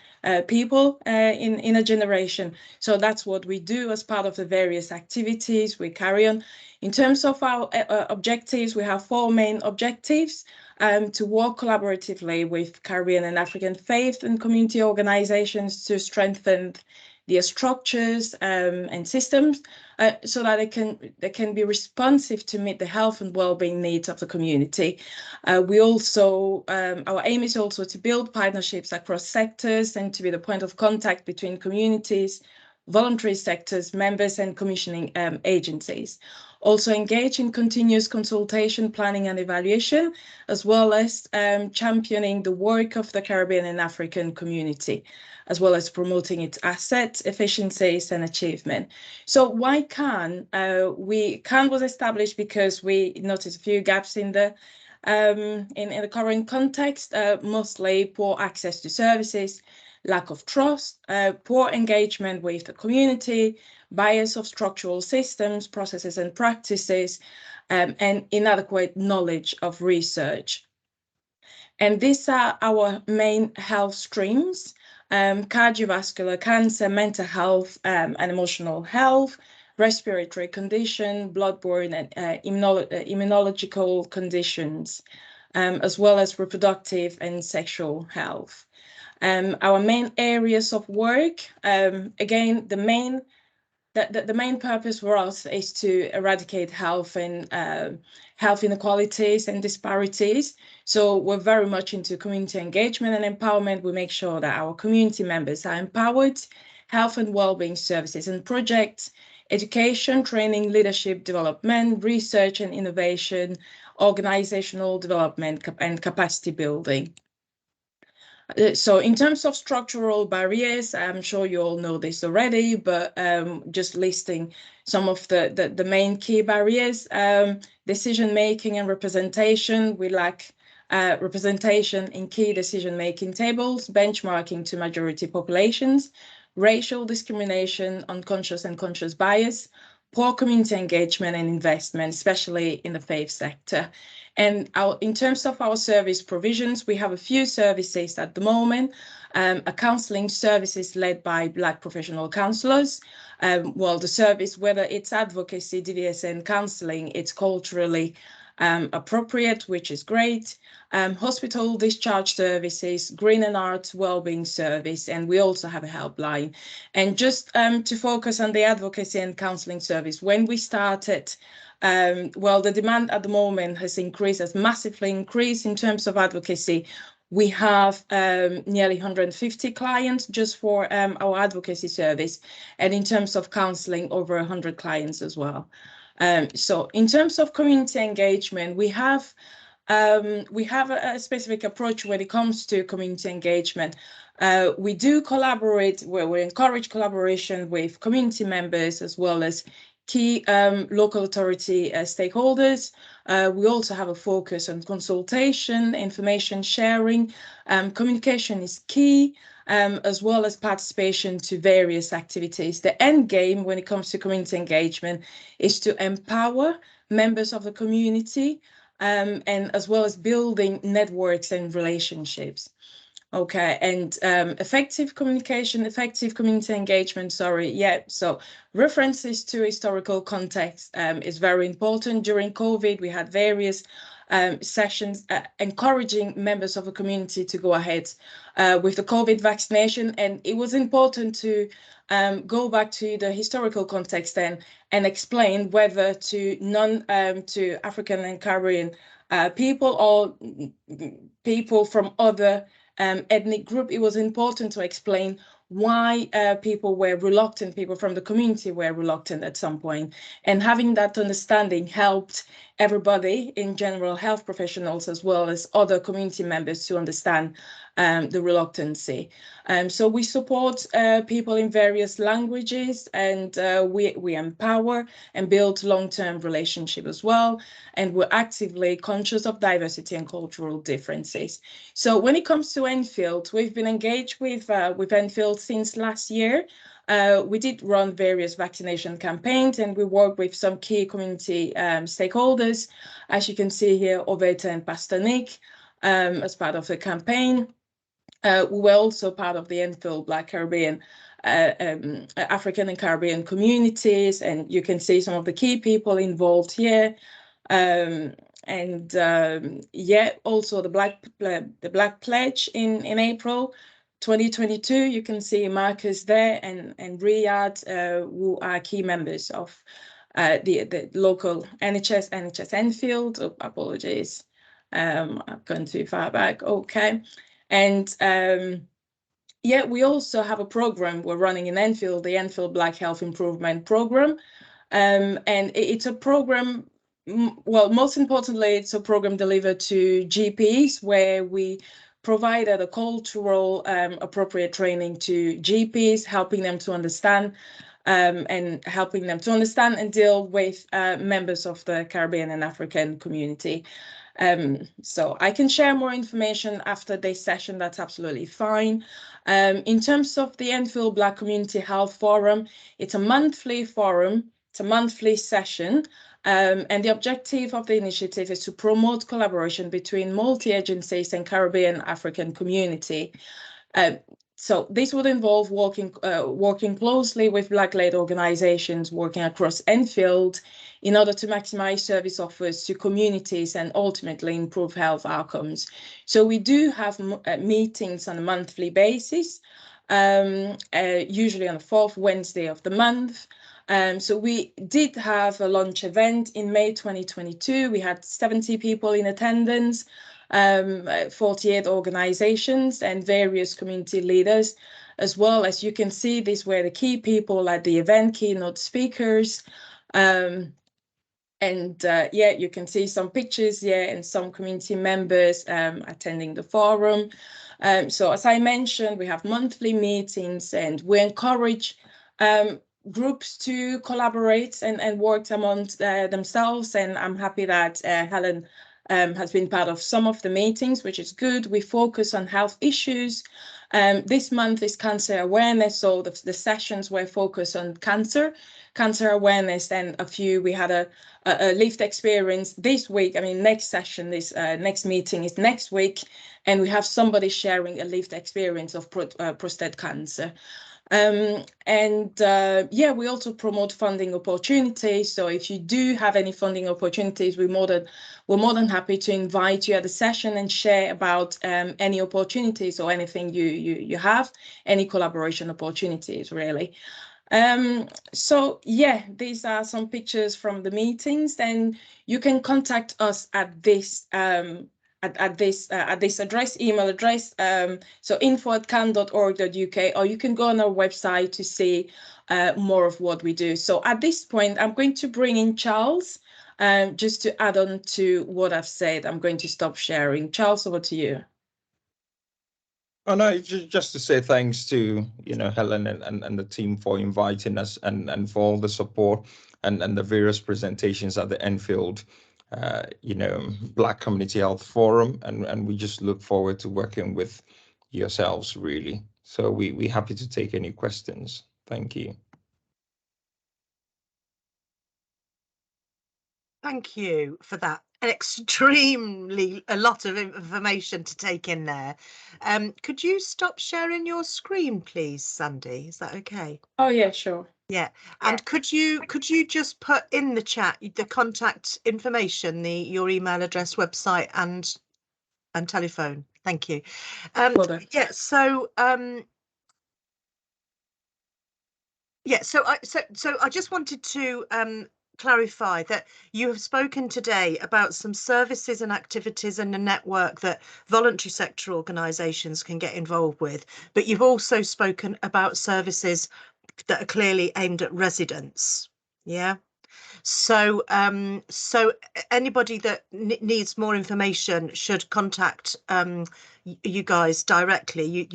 people in a generation. So that's what we do as part of the various activities we carry on. In terms of our objectives, we have 4 main objectives: to work collaboratively with Caribbean and African faith and community organizations to strengthen their structures and systems so that they can be responsive to meet the health and well-being needs of the community. We also, our aim is also to build partnerships across sectors and to be the point of contact between communities, voluntary sectors, members, and commissioning agencies. Also engage in continuous consultation, planning, and evaluation, as well as championing the work of the Caribbean and African community, as well as promoting its assets, efficiencies, and achievement. So why CAN? CAN was established because we noticed a few gaps in the current context, mostly poor access to services, lack of trust, poor engagement with the community, bias of structural systems, processes and practices, and inadequate knowledge of research. And these are our main health streams: cardiovascular, cancer, mental health, and emotional health, respiratory condition, bloodborne and immunological conditions, as well as reproductive and sexual health. Our main areas of work, again, the main purpose for us is to eradicate health and health inequalities and disparities. So we're very much into community engagement and empowerment. We make sure that our community members are empowered, health and wellbeing services and projects, education, training, leadership development, research and innovation, organizational development and capacity building. So in terms of structural barriers, I'm sure you all know this already, but just listing some of the main key barriers: decision-making and representation. We lack representation in key decision-making tables, benchmarking to majority populations, racial discrimination, unconscious and conscious bias, poor community engagement and investment, especially in the faith sector. And in terms of our service provisions, we have a few services at the moment. A counselling services led by Black professional counsellors. Well, the service, whether it's advocacy, DVSN counselling, it's culturally appropriate, which is great. Hospital discharge services, green and arts wellbeing service, and we also have a helpline. And just to focus on the advocacy and counselling service, when we started, well, the demand at the moment has massively increased in terms of advocacy. We have nearly 150 clients just for our advocacy service, and in terms of counselling, over 100 clients as well. So in terms of community engagement, we have a specific approach when it comes to community engagement. We do collaborate, where we encourage collaboration with community members as well as key local authority stakeholders. We also have a focus on consultation, information sharing. Communication is key, as well as participation to various activities. The end game when it comes to community engagement is to empower members of the community, and as well as building networks and relationships. Okay, and effective communication, effective community engagement, so references to historical context is very important. During COVID, we had various sessions encouraging members of the community to go ahead with the COVID vaccination, and it was important to go back to the historical context and explain whether to African and Caribbean people or people from other ethnic group, it was important to explain why people from the community were reluctant at some point. And having that understanding helped everybody in general, health professionals as well as other community members, to understand the reluctancy. So we support people in various languages, and we empower and build long-term relationship as well. And we're actively conscious of diversity and cultural differences. So when it comes to Enfield, we've been engaged with Enfield since last year. We did run various vaccination campaigns, and we work with some key community stakeholders, as you can see here, Oveta and Pastor Nick, as part of the campaign. We were also part of the Enfield Black Caribbean, African and Caribbean communities, and you can see some of the key people involved here. Yeah, also the Black Pledge in April 2022. You can see Marcus there and Riyadh, who are key members of the local NHS Enfield. Oh, apologies, I've gone too far back. Okay, and yeah, we also have a program we're running in Enfield, the Enfield Black Health Improvement Program, and it's a program. Well, most importantly, it's a program delivered to GPs, where we provided a cultural appropriate training to GPs, helping them to understand and deal with members of the Caribbean and African community. So I can share more information after this session, that's absolutely fine. In terms of the Enfield Black Community Health Forum, it's a monthly forum, it's a monthly session, and the objective of the initiative is to promote collaboration between multi-agencies and Caribbean African community. So this would involve working closely with Black-led organizations working across Enfield in order to maximize service offers to communities and ultimately improve health outcomes. So we do have meetings on a monthly basis, usually on the fourth Wednesday of the month. So we did have a launch event in May 2022. We had 70 people in attendance. 48 organizations and various community leaders, as well as you can see these were the key people at the event, keynote speakers. Yeah, you can see some pictures here and some community members attending the forum. So as I mentioned, we have monthly meetings and we encourage groups to collaborate and work amongst themselves. And I'm happy that Helen has been part of some of the meetings, which is good. We focus on health issues. This month is cancer awareness, so the sessions were focused on cancer awareness, and we had a lived experience this week. I mean, next session, this next meeting is next week, and we have somebody sharing a lived experience of prostate cancer. Yeah, we also promote funding opportunities. So if you do have any funding opportunities, we're more than happy to invite you at the session and share about any opportunities or anything you have, any collaboration opportunities, really. So yeah, these are some pictures from the meetings. Then you can contact us at this address, email address, so info@can.org.uk, or you can go on our website to see more of what we do. So at this point, I'm going to bring in Charles, just to add on to what I've said. I'm going to stop sharing. Charles, over to you. Oh no, just to say thanks to Helen and the team for inviting us and for all the support and the various presentations at the Enfield Black Community Health Forum, and we just look forward to working with yourselves, really. So we're happy to take any questions. Thank you. Thank you for that. A lot of information to take in there. Could you stop sharing your screen, please, Sandy? Is that okay? Oh yeah, sure. Yeah, and could you just put in the chat the contact information, your email address, website, and telephone? Thank you. Yeah. So yeah. So I just wanted to clarify that you have spoken today about some services and activities and a network that voluntary sector organisations can get involved with, but you've also spoken about services that are clearly aimed at residents. Yeah. So so anybody that needs more information should contact you guys directly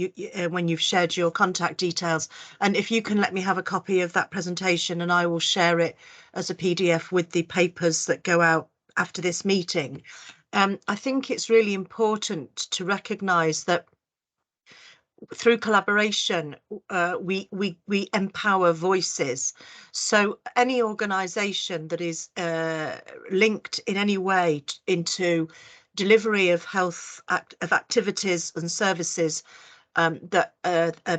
when you've shared your contact details. And if you can let me have a copy of that presentation, and I will share it as a PDF with the papers that go out after this meeting. I think it's really important to recognise that through collaboration, we empower voices. So any organisation that is linked in any way into delivery of activities and services that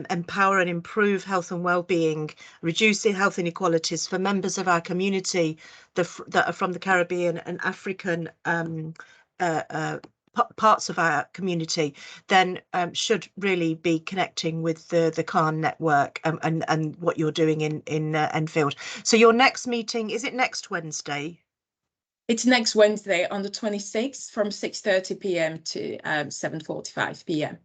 empower and improve health and well-being, reducing health inequalities for members of our community that are from the Caribbean and African parts of our community, then should really be connecting with the CAN network and what you're doing in Enfield. So your next meeting, is it next Wednesday? It's next Wednesday on the 26th from 6:30 p.m. to 7:45 p.m.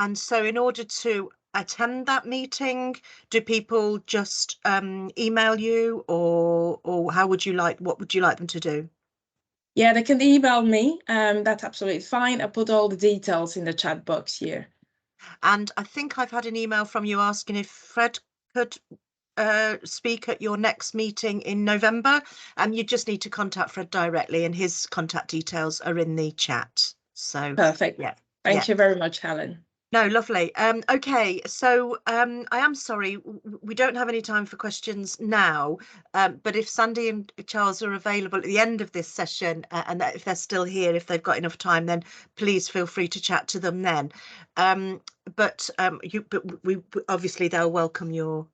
And so in order to attend that meeting, do people just email you, or what would you like them to do? Yeah, they can email me. That's absolutely fine. I put all the details in the chat box here. And I think I've had an email from you asking if Fred could speak at your next meeting in November. You just need to contact Fred directly, and his contact details are in the chat. So perfect. Yeah. Thank you very much, Helen. No, lovely. Okay, so I am sorry, we don't have any time for questions now, but if Sandy and Charles are available at the end of this session, and if they're still here, if they've got enough time, then please feel free to chat to them then. But we obviously they'll welcome your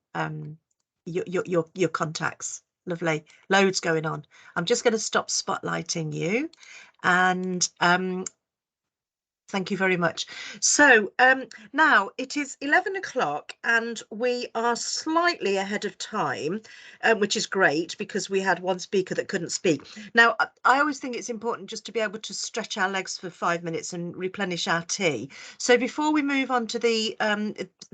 contacts. Lovely, loads going on. I'm just going to stop spotlighting you, and thank you very much. So now it is 11 o'clock and we are slightly ahead of time, which is great because we had one speaker that couldn't speak. Now, I always think it's important just to be able to stretch our legs for 5 minutes and replenish our tea. So before we move on to the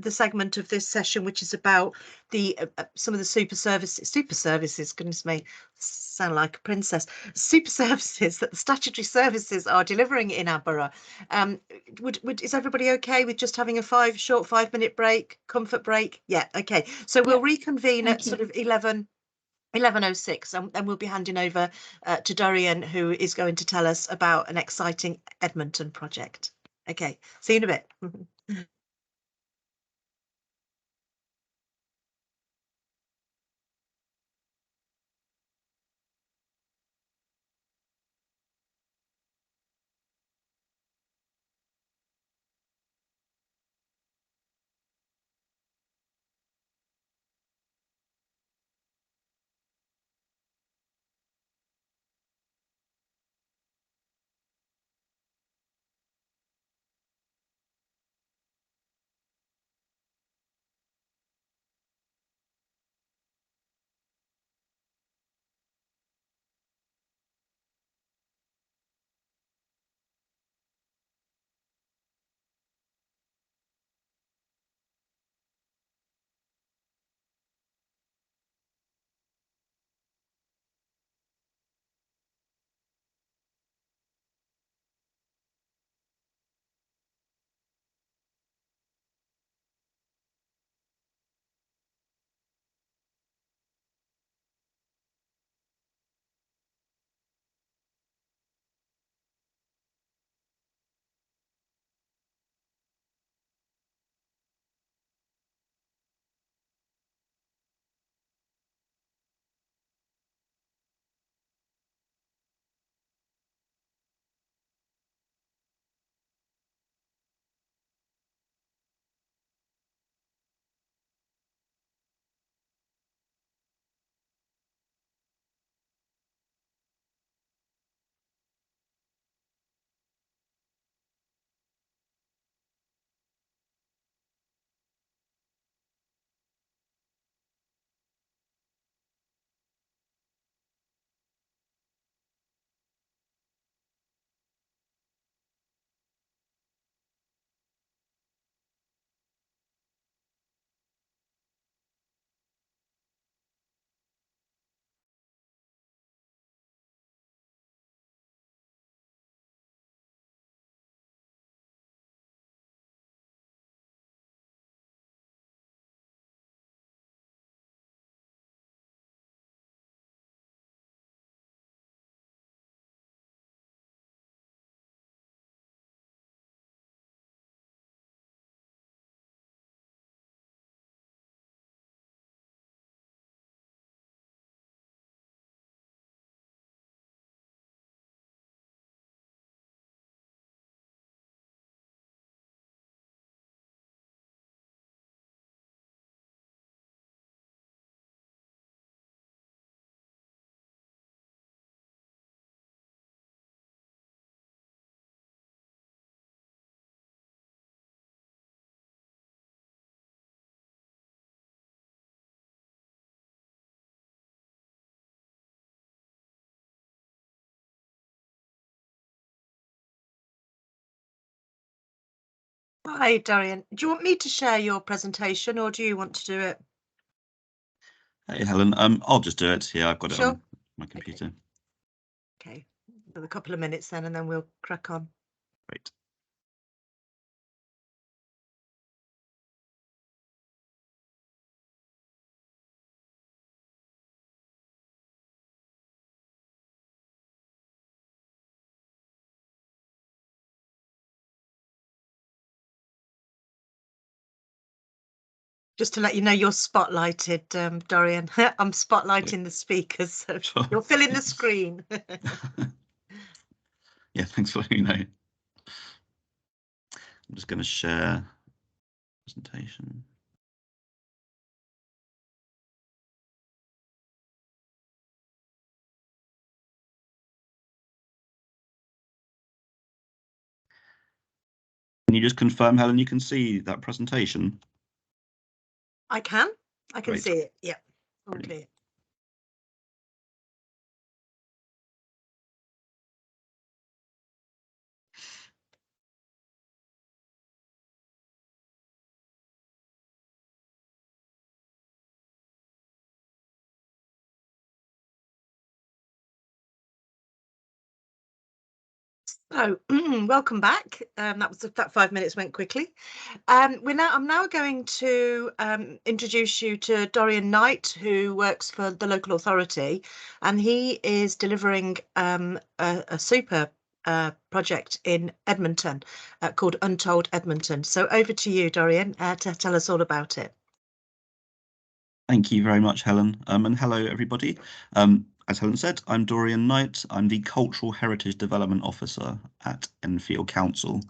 segment of this session, which is about the some of the super services, goodness me, sound like a princess, super services that the statutory services are delivering in our borough. Is everybody okay with just having a short 5-minute break, comfort break? Yeah, okay. So we'll reconvene at sort of 11:06, and we'll be handing over to Dorian, who is going to tell us about an exciting Edmonton project. Okay, see you in a bit. Hi, Dorian. Do you want me to share your presentation or do you want to do it? Hey, Helen. I'll just do it. Yeah, I've got it on my computer. Okay, for a couple of minutes then, and then we'll crack on. Great. Just to let you know, you're spotlighted, Dorian. I'm spotlighting the speakers, so Sure. you're filling the screen. Yeah, thanks for letting me know. I'm just going to share presentation. Can you just confirm, Helen, you can see that presentation? I can Great. see it. Yeah, all Brilliant. clear. So, welcome back. That 5 minutes went quickly. I'm now going to introduce you to Dorian Knight, who works for the local authority, and he is delivering a super project in Edmonton called Untold Edmonton. So over to you, Dorian, to tell us all about it. Thank you very much, Helen, and hello, everybody. As Helen said, I'm Dorian Knight. I'm the Cultural Heritage Development Officer at Enfield Council,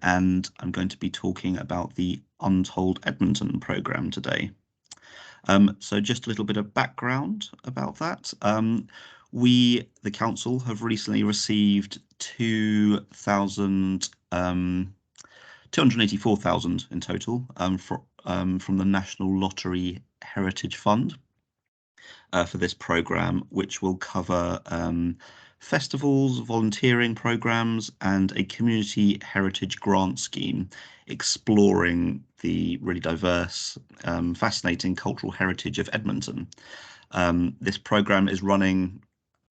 and I'm going to be talking about the Untold Edmonton programme today. So just a little bit of background about that. We, the council, have recently received 284,000 in total from the National Lottery Heritage Fund for this programme, which will cover festivals, volunteering programmes, and a community heritage grant scheme exploring the really diverse, fascinating cultural heritage of Edmonton. This programme is running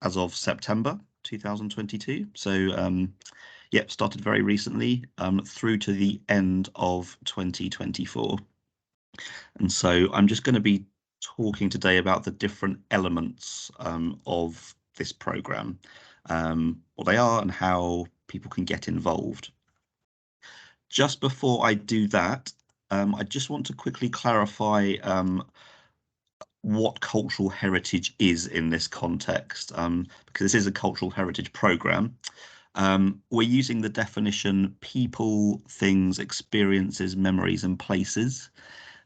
as of September 2022. So, yep, started very recently through to the end of 2024. And so I'm just going to be talking today about the different elements of this programme, what they are and how people can get involved. Just before I do that, I just want to quickly clarify what cultural heritage is in this context, because this is a cultural heritage programme. We're using the definition people, things, experiences, memories and places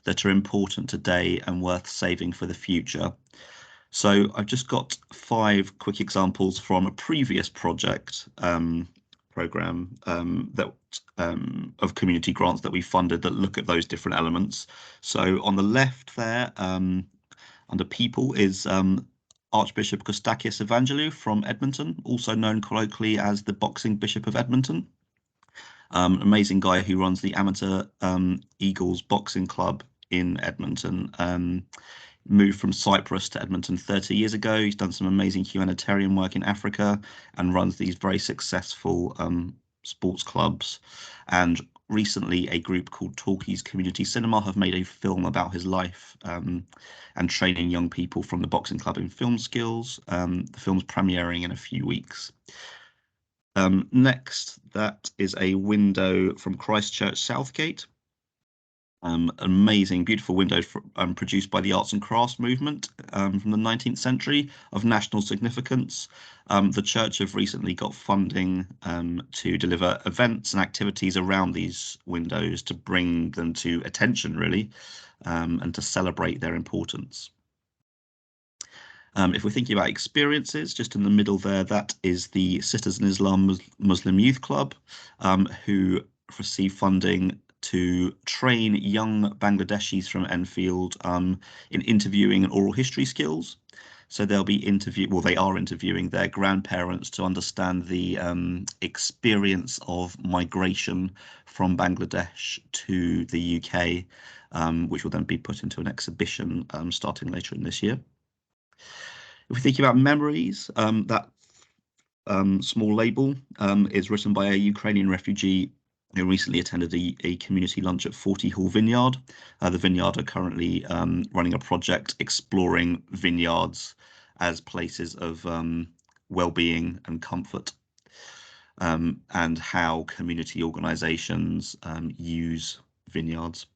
that are important today and worth saving for the future. So I've just got 5 quick examples from a previous project programme of community grants that we funded that look at those different elements. So on the left there, under people is Archbishop Kostakis Evangelou from Edmonton, also known colloquially as the Boxing Bishop of Edmonton. Amazing guy who runs the amateur Eagles Boxing Club in Edmonton. Moved from Cyprus to Edmonton 30 years ago. He's done some amazing humanitarian work in Africa and runs these very successful sports clubs. And recently a group called Talkies Community Cinema have made a film about his life and training young people from the boxing club in film skills. The film's premiering in a few weeks. Next, that is a window from Christchurch Southgate. Amazing, beautiful window produced by the arts and crafts movement from the 19th century of national significance. The church have recently got funding to deliver events and activities around these windows to bring them to attention, really, and to celebrate their importance. If we're thinking about experiences, just in the middle there, that is the Sisters in Islam Muslim Youth Club, who receive funding to train young Bangladeshis from Enfield in interviewing and oral history skills. So they'll be they are interviewing their grandparents to understand the experience of migration from Bangladesh to the UK, which will then be put into an exhibition starting later in this year. If we think about memories, that small label is written by a Ukrainian refugee who recently attended a community lunch at 40 Hall Vineyard. The Vineyard are currently running a project exploring vineyards as places of well-being and comfort, and how community organisations use vineyards.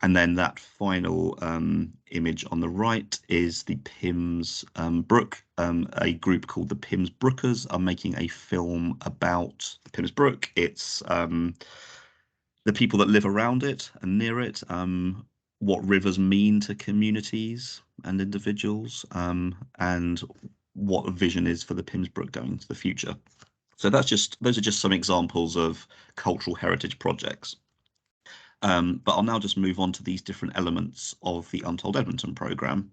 And then that final image on the right is the Pims Brook. A group called the Pims Brookers are making a film about the Pims Brook. It's the people that live around it and near it, what rivers mean to communities and individuals, and what the vision is for the Pims Brook going into the future. So those are just some examples of cultural heritage projects. But I'll now just move on to these different elements of the Untold Edmonton programme.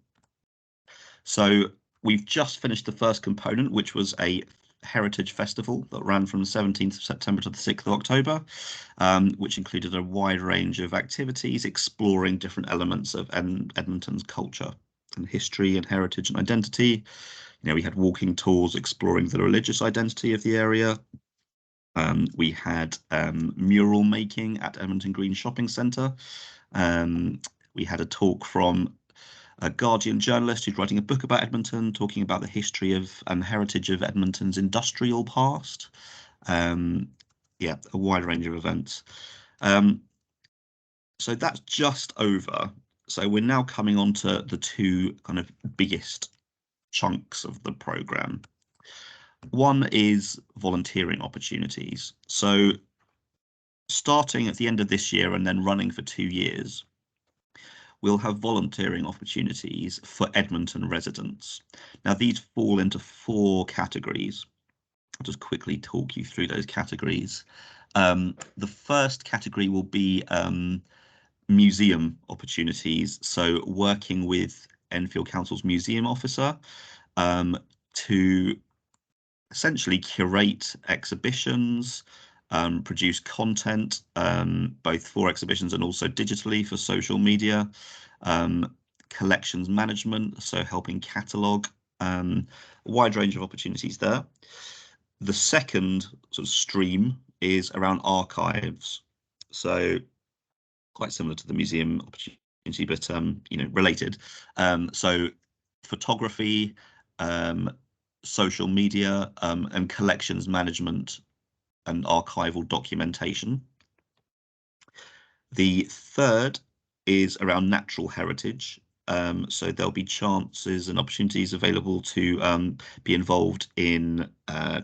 So we've just finished the first component, which was a heritage festival that ran from the 17th of September to the 6th of October, which included a wide range of activities exploring different elements of Edmonton's culture and history and heritage and identity. You know, we had walking tours exploring the religious identity of the area. We had mural making at Edmonton Green Shopping Centre. We had a talk from a Guardian journalist who's writing a book about Edmonton, talking about the history of and heritage of Edmonton's industrial past. Yeah, a wide range of events. So that's just over. So we're now coming on to the two kind of biggest chunks of the programme. One is volunteering opportunities. So starting at the end of this year and then running for 2 years, we'll have volunteering opportunities for Edmonton residents. Now, these fall into 4 categories. I'll just quickly talk you through those categories. The first category will be museum opportunities. So working with Enfield Council's museum officer to essentially curate exhibitions, produce content, both for exhibitions and also digitally for social media, collections management, so helping catalogue, a wide range of opportunities there. The second sort of stream is around archives, so quite similar to the museum opportunity, but you know, related. So photography, social media, and collections management and archival documentation. The third is around natural heritage. So there'll be chances and opportunities available to be involved in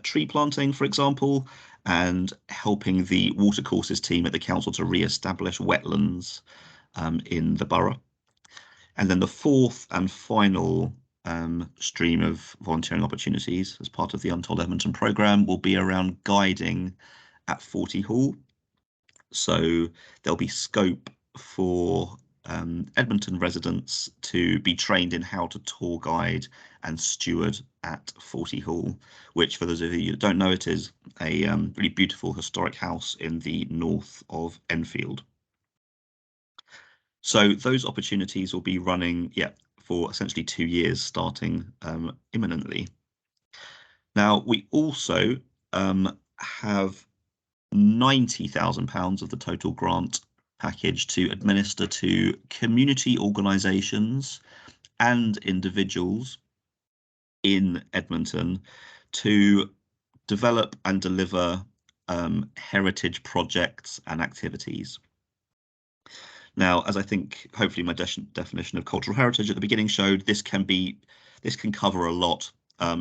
tree planting, for example, and helping the watercourses team at the council to re-establish wetlands in the borough. And then the fourth and final stream of volunteering opportunities as part of the Untold Edmonton programme will be around guiding at 40 Hall. So there'll be scope for Edmonton residents to be trained in how to tour guide and steward at 40 Hall, which, for those of you that don't know, it is a really beautiful historic house in the north of Enfield. So those opportunities will be running, for essentially 2 years, starting imminently. Now, we also have £90,000 of the total grant package to administer to community organisations and individuals in Edmonton to develop and deliver heritage projects and activities. Now, as I think hopefully my definition of cultural heritage at the beginning showed, this can cover a lot.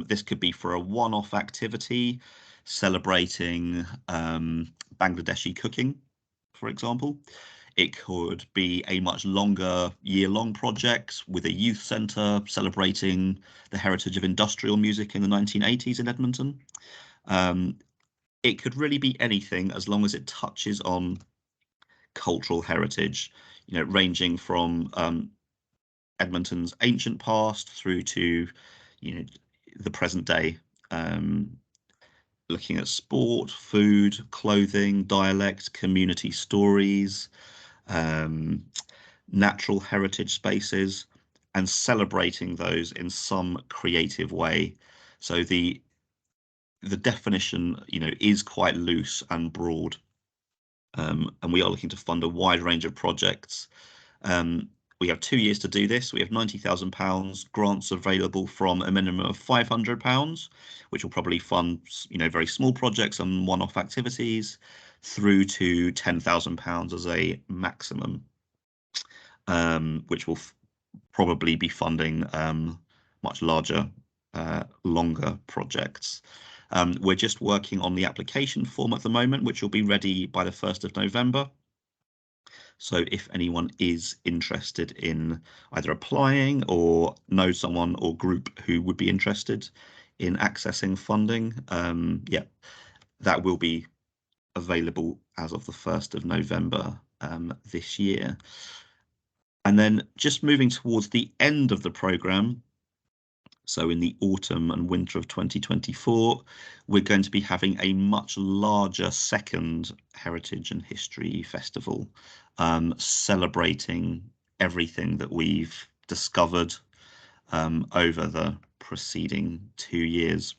This could be for a one-off activity, celebrating Bangladeshi cooking, for example. It could be a much longer year-long project with a youth centre celebrating the heritage of industrial music in the 1980s in Edmonton. It could really be anything as long as it touches on cultural heritage, you know, ranging from Edmonton's ancient past through to, you know, the present day, looking at sport, food, clothing, dialect, community stories, natural heritage spaces, and celebrating those in some creative way. So the definition, you know, is quite loose and broad. And we are looking to fund a wide range of projects. We have 2 years to do this. We have £90,000 grants available from a minimum of £500, which will probably fund, you know, very small projects and one-off activities, through to £10,000 as a maximum. which will probably be funding much larger, longer projects. We're just working on the application form at the moment, which will be ready by the 1st of November. So if anyone is interested in either applying or knows someone or group who would be interested in accessing funding, yeah, that will be available as of the 1st of November this year. And then just moving towards the end of the programme, so in the autumn and winter of 2024, we're going to be having a much larger second Heritage and History Festival, celebrating everything that we've discovered over the preceding 2 years.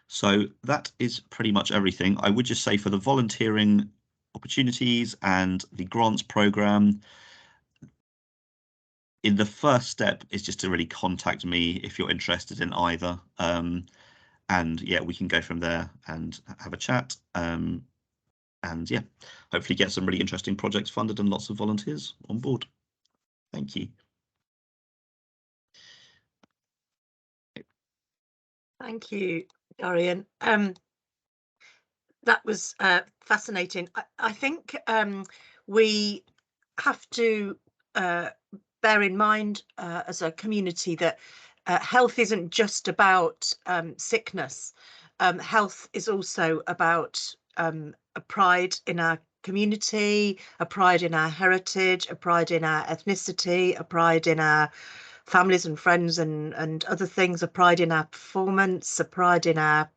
So that is pretty much everything. I would just say for the volunteering opportunities and the grants programme, in the first step is just to really contact me if you're interested in either. And yeah, we can go from there and have a chat. And yeah, hopefully get some really interesting projects funded and lots of volunteers on board. Thank you. Thank you, Dorian. That was fascinating. I think we have to bear in mind as a community that health isn't just about sickness. Health is also about a pride in our community, a pride in our heritage, a pride in our ethnicity, a pride in our families and friends and other things, a pride in our performance, a pride in our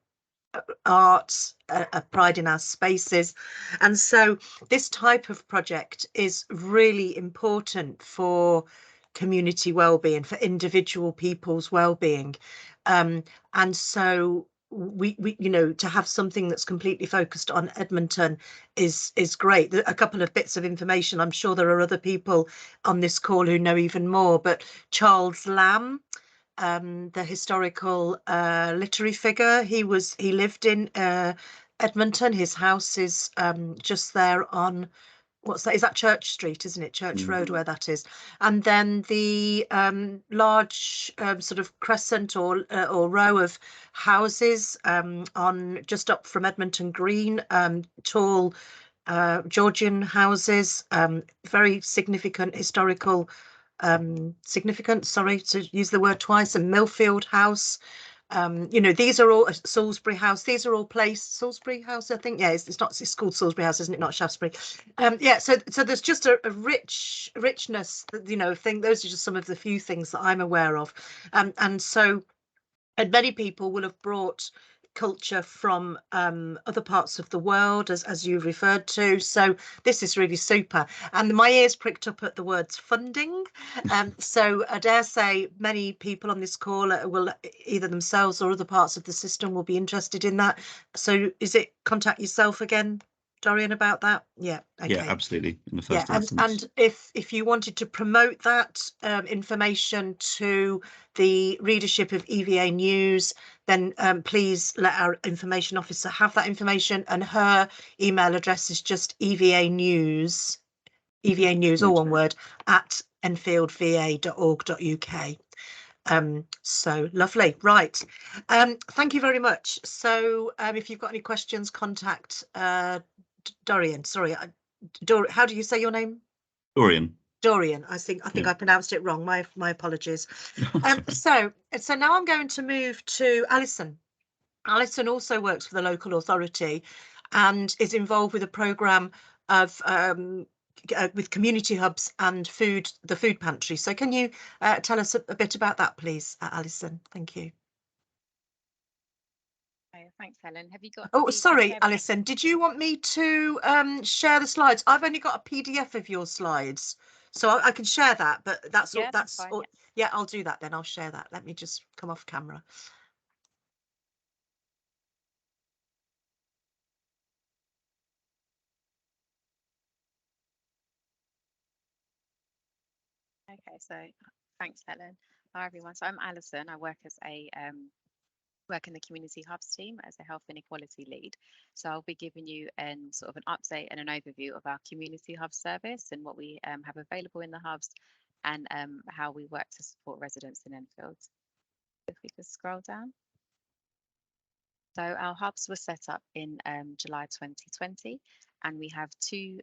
art, a pride in our spaces. And so this type of project is really important for community well-being, for individual people's well-being. And so we you know, to have something that's completely focused on Edmonton is great. A couple of bits of information, I'm sure there are other people on this call who know even more, but Charles Lamb, the historical literary figure, he lived in Edmonton. His house is just there on, what's that? Is that Church Street, isn't it? Church Road, where that is. And then the large sort of crescent or row of houses on just up from Edmonton Green, tall Georgian houses, very significant historical significant, sorry to use the word twice, and Millfield House. You know, these are all Salisbury House. These are all placed. Salisbury House, I think. Yeah, it's called Salisbury House, isn't it? Not Shaftesbury. Yeah. So there's just a richness. You know, thing. Those are just some of the few things that I'm aware of. And so, and many people will have brought culture from other parts of the world, as you referred to. So this is really super. And my ears pricked up at the words funding. So I dare say many people on this call will either themselves or other parts of the system will be interested in that. So is it contact yourself again, Dorian, about that? Yeah. Okay. Yeah, absolutely. In the first instance. And if you wanted to promote that information to the readership of EVA News, then please let our information officer have that information, and her email address is just EVA News, all one word, at enfieldva.org.uk. So lovely. Right. Thank you very much. So if you've got any questions, contact Dorian. Sorry, how do you say your name? Dorian. Dorian. I think I pronounced it wrong. My apologies. So now I'm going to move to Alison. Alison also works for the local authority and is involved with a programme of with community hubs and the food pantry. So can you tell us a bit about that, please, Alison? Thank you. Thanks, Helen. Have you got? Oh, sorry, Alison. Did you want me to share the slides? I've only got a PDF of your slides, so I can share that. But that's all. That's fine, all. Yeah, I'll do that then. I'll share that. Let me just come off camera. Okay, so thanks, Helen. Hi, everyone. So I'm Alison. I work as a work in the community hubs team as a health inequality lead. So I'll be giving you sort of an update and an overview of our community hub service and what we have available in the hubs, and how we work to support residents in Enfield. If we could scroll down. So our hubs were set up in July 2020, and we have two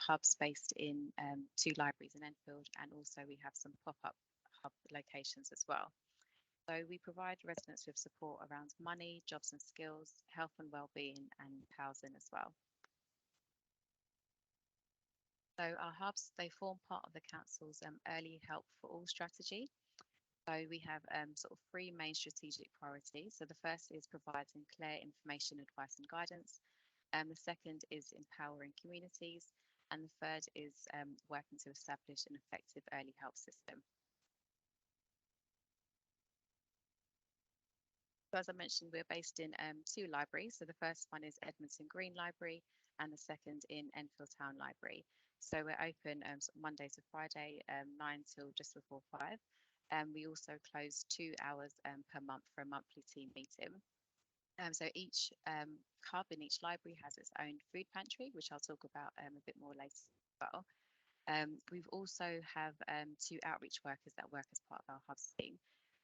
hubs based in two libraries in Enfield, and also we have some pop-up hub locations as well. So we provide residents with support around money, jobs and skills, health and wellbeing, and housing as well. So our hubs, they form part of the council's early help for all strategy. So we have sort of three main strategic priorities. So the first is providing clear information, advice and guidance. The second is empowering communities. And the third is working to establish an effective early help system. So as I mentioned, we're based in two libraries. So the first one is Edmonton Green Library, and the second in Enfield Town Library. So we're open sort of Monday to Friday, 9 till just before 5. We also close 2 hours per month for a monthly team meeting. So each hub in each library has its own food pantry, which I'll talk about a bit more later as well. We've also have 2 outreach workers that work as part of our hubs team.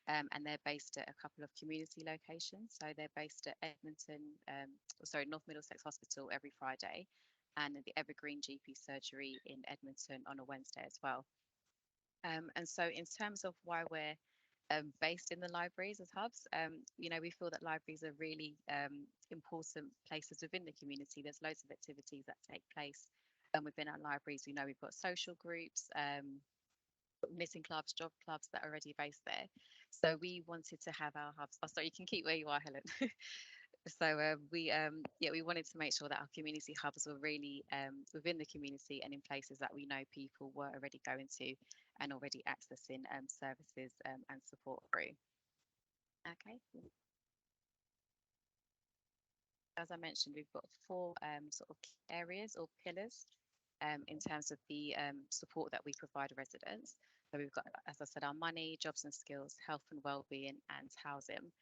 And they're based at a couple of community locations. So they're based at North Middlesex Hospital every Friday, and at the Evergreen GP Surgery in Edmonton on a Wednesday as well. And so in terms of why we're based in the libraries as hubs, we feel that libraries are really important places within the community. There's loads of activities that take place within our libraries. We've got social groups, knitting clubs, job clubs that are already based there. So we wanted to have our hubs. Oh, sorry, you can keep where you are, Helen. So we wanted to make sure that our community hubs were really within the community and in places that we know people were already going to and already accessing services and support through. Okay. As I mentioned, we've got 4 sort of areas or pillars in terms of the support that we provide residents. So we've got, as I said, our money, jobs and skills, health and wellbeing, and housing.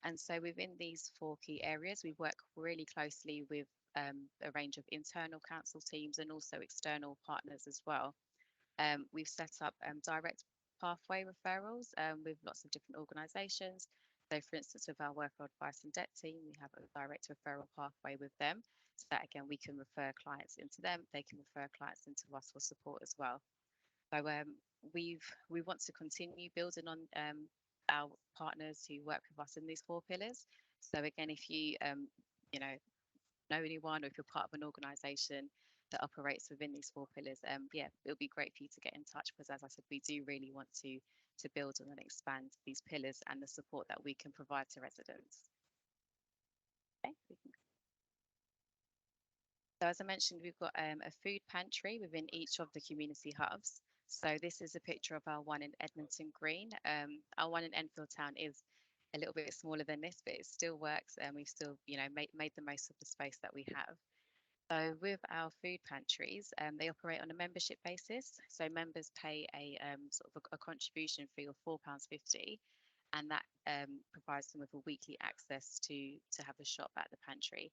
And so within these 4 key areas, we work really closely with a range of internal council teams and also external partners as well. We've set up direct pathway referrals with lots of different organisations. So for instance, with our worker advice and debt team, we have a direct referral pathway with them. So that again, we can refer clients into them, they can refer clients into us for support as well. So we want to continue building on our partners who work with us in these 4 pillars. So again, if you know anyone, or if you're part of an organisation that operates within these 4 pillars, it'll be great for you to get in touch, because as I said, we do really want to build on and expand these pillars and the support that we can provide to residents. Okay, so as I mentioned, we've got a food pantry within each of the community hubs. So this is a picture of our one in Edmonton Green. Our one in Enfield Town is a little bit smaller than this, but it still works, and we've still, made the most of the space that we have. So with our food pantries, they operate on a membership basis. So members pay a sort of a contribution fee of £4.50, and that provides them with a weekly access to have a shop at the pantry.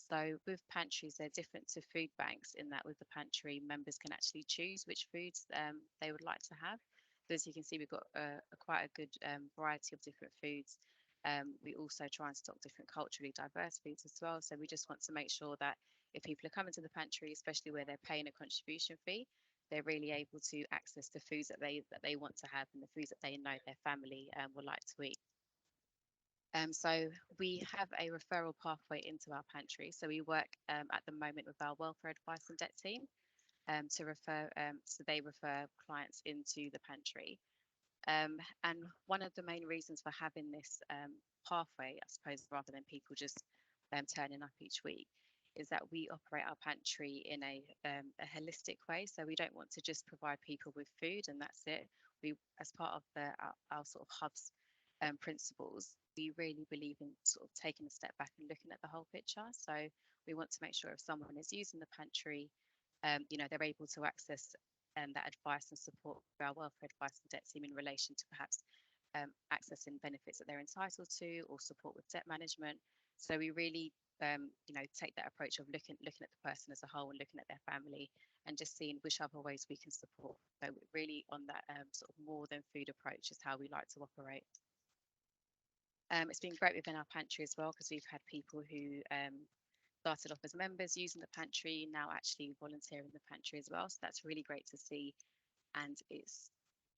So with pantries, they're different to food banks in that with the pantry, members can actually choose which foods they would like to have. So as you can see, we've got quite a good variety of different foods. We also try and stock different culturally diverse foods as well. So we just want to make sure that if people are coming to the pantry, especially where they're paying a contribution fee, they're really able to access the foods that they want to have and the foods that they know their family would like to eat. So we have a referral pathway into our pantry. So we work at the moment with our welfare advice and debt team to refer. So they refer clients into the pantry. And one of the main reasons for having this pathway, I suppose, rather than people just turning up each week, is that we operate our pantry in a holistic way. So we don't want to just provide people with food and that's it. We, as part of our sort of hubs principles, we really believe in sort of taking a step back and looking at the whole picture. So we want to make sure if someone is using the pantry, they're able to access that advice and support for our welfare advice and debt team in relation to perhaps accessing benefits that they're entitled to or support with debt management. So we really take that approach of looking at the person as a whole and looking at their family and just seeing which other ways we can support. So really on that sort of more than food approach is how we like to operate. It's been great within our pantry as well, because we've had people who started off as members using the pantry, now actually volunteering the pantry as well. So that's really great to see, and it's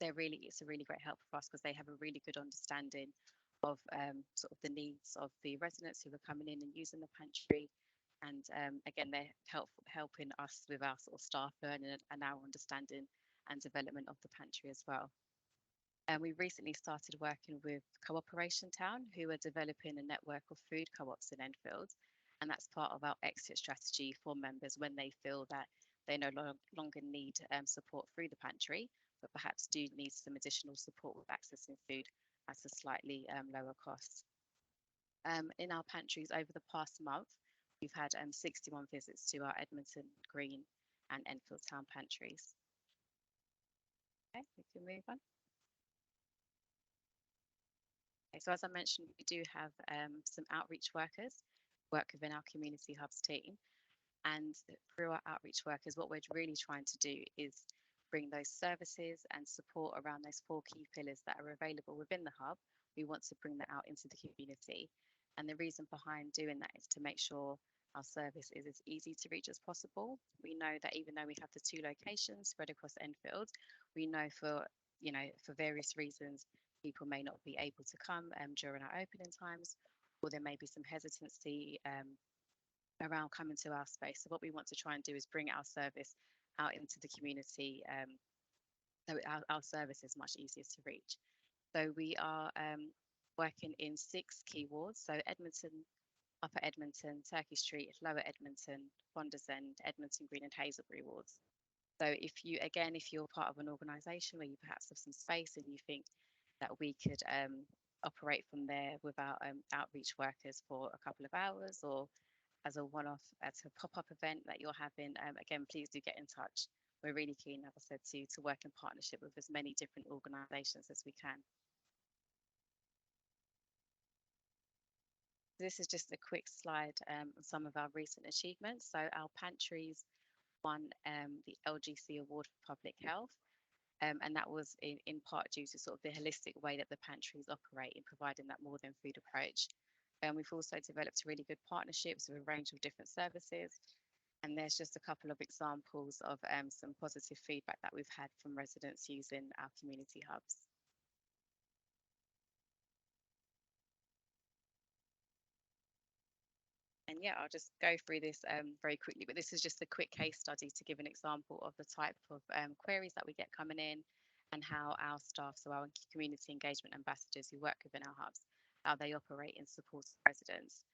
a really great help for us because they have a really good understanding of sort of the needs of the residents who are coming in and using the pantry. And again, they're helping us with our sort of staff learning and our understanding and development of the pantry as well. And we recently started working with Cooperation Town, who are developing a network of food co-ops in Enfield. And that's part of our exit strategy for members when they feel that they no longer need support through the pantry, but perhaps do need some additional support with accessing food at a slightly lower cost. In our pantries over the past month, we've had 61 visits to our Edmonton Green and Enfield Town pantries. Okay, we can move on. Okay, so as I mentioned, we do have some outreach workers work within our community hubs team. And through our outreach workers, what we're really trying to do is bring those services and support around those 4 key pillars that are available within the hub. We want to bring that out into the community. And the reason behind doing that is to make sure our service is as easy to reach as possible. We know that even though we have the 2 locations spread across Enfield, we know for various reasons, people may not be able to come during our opening times, or there may be some hesitancy around coming to our space. So what we want to try and do is bring our service out into the community, so our service is much easier to reach. So we are working in 6 key wards, so Edmonton, Upper Edmonton, Turkey Street, Lower Edmonton, Bonders End, Edmonton Green and Hazelbury wards. So if you're part of an organisation where you perhaps have some space and you think that we could operate from there with our outreach workers for a couple of hours, or as a one-off, at a pop-up event that you're having, again, please do get in touch. We're really keen, as I said, to work in partnership with as many different organisations as we can. This is just a quick slide on some of our recent achievements. So our pantries won the LGC Award for Public Health, and that was in part due to sort of the holistic way that the pantries operate in providing that more than food approach. And we've also developed really good partnerships with a range of different services. And there's just a couple of examples of some positive feedback that we've had from residents using our community hubs. And yeah, I'll just go through this very quickly, but this is just a quick case study to give an example of the type of queries that we get coming in and how our staff, so our community engagement ambassadors who work within our hubs, how they operate in support of residents.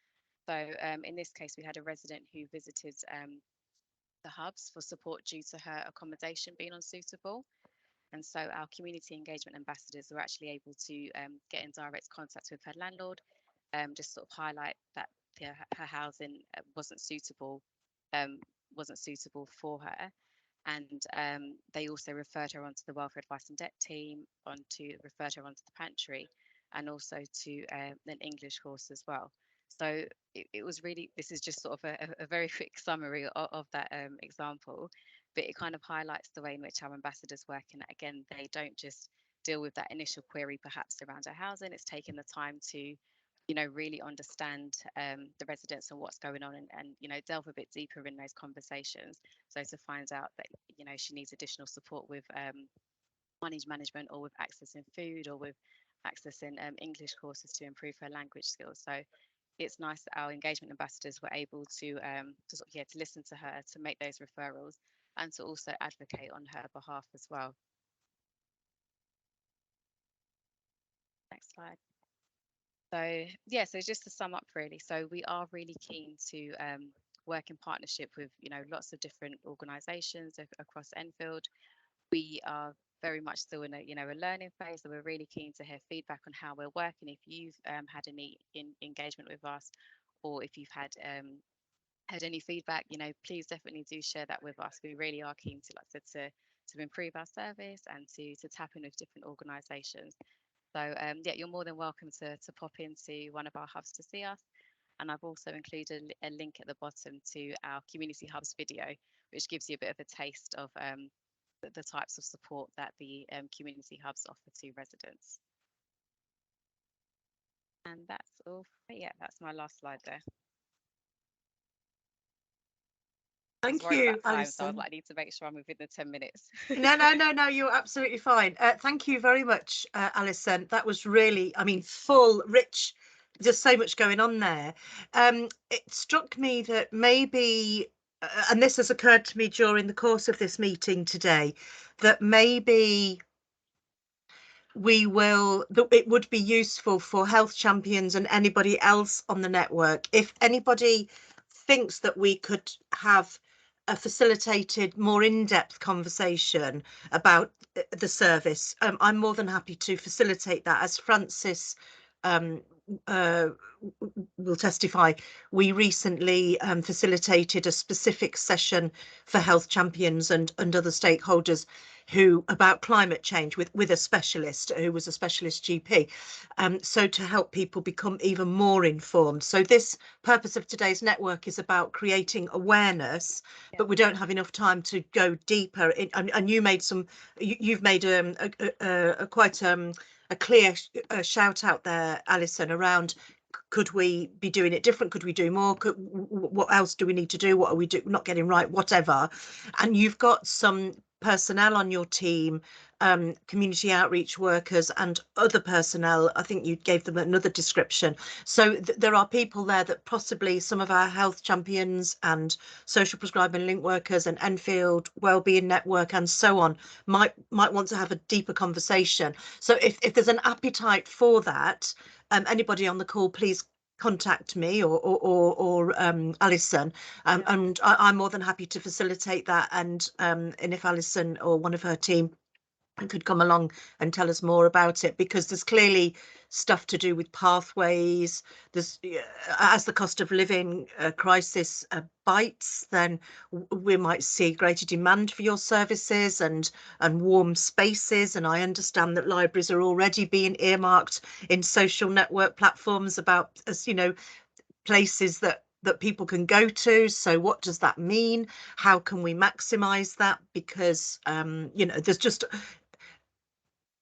So in this case, we had a resident who visited the hubs for support due to her accommodation being unsuitable. And so our community engagement ambassadors were actually able to get in direct contact with her landlord, just sort of highlight that her housing wasn't suitable for her. And they also referred her onto the welfare advice and debt team, referred her onto the pantry, and also to an English course as well. So it was really, this is just sort of a very quick summary of that example, but it kind of highlights the way in which our ambassadors work. And again, they don't just deal with that initial query perhaps around our housing. It's taken the time to really understand the residents and what's going on, and delve a bit deeper in those conversations. So to find out that she needs additional support with money management, or with accessing food, or with accessing English courses to improve her language skills. So it's nice that our engagement ambassadors were able to listen to her, to make those referrals, and to also advocate on her behalf as well. Next slide. So yeah, so just to sum up really, so we are really keen to work in partnership with lots of different organisations across Enfield. We are very much still in a learning phase, so we're really keen to hear feedback on how we're working. If you've had any engagement with us, or if you've had any feedback, please definitely do share that with us. We really are keen to, like I said, to improve our service and to tap in with different organisations. So yeah, you're more than welcome to pop into one of our hubs to see us. And I've also included a link at the bottom to our Community Hubs video, which gives you a bit of a taste of the types of support that the Community Hubs offer to residents. And that's all. Yeah, that's my last slide there. Thank you, Alison. So I was Alison. like, I need to make sure I'm within the 10 minutes. No, you're absolutely fine. Thank you very much, Alison. That was really, I mean, full, rich, there's so much going on there. It struck me that maybe, and this has occurred to me during the course of this meeting today, that maybe it would be useful for health champions and anybody else on the network, if anybody thinks that we could have a facilitated, more in-depth conversation about the service. I'm more than happy to facilitate that. As Francis will testify, we recently facilitated a specific session for health champions and other stakeholders about climate change with a specialist who was a specialist GP, so to help people become even more informed. So this purpose of today's network is about creating awareness, but we don't have enough time to go deeper in, and you've made quite a clear shout out there, Alison, around could we be doing it different? Could we do more? What else do we need to do? What are we not getting right? Whatever. And you've got some personnel on your team, community outreach workers and other personnel. I think you gave them another description. So there are people there that possibly some of our health champions and social prescribing link workers and Enfield wellbeing network and so on might want to have a deeper conversation. So if there's an appetite for that, anybody on the call, please contact me or Alison, and I'm more than happy to facilitate that. And if Alison or one of her team could come along and tell us more about it, because there's clearly stuff to do with pathways. There's, as the cost of living crisis bites, then we might see greater demand for your services and warm spaces. And I understand that libraries are already being earmarked in social network platforms about, as you know, places that people can go to. So what does that mean? How can we maximize that? Because you know, there's just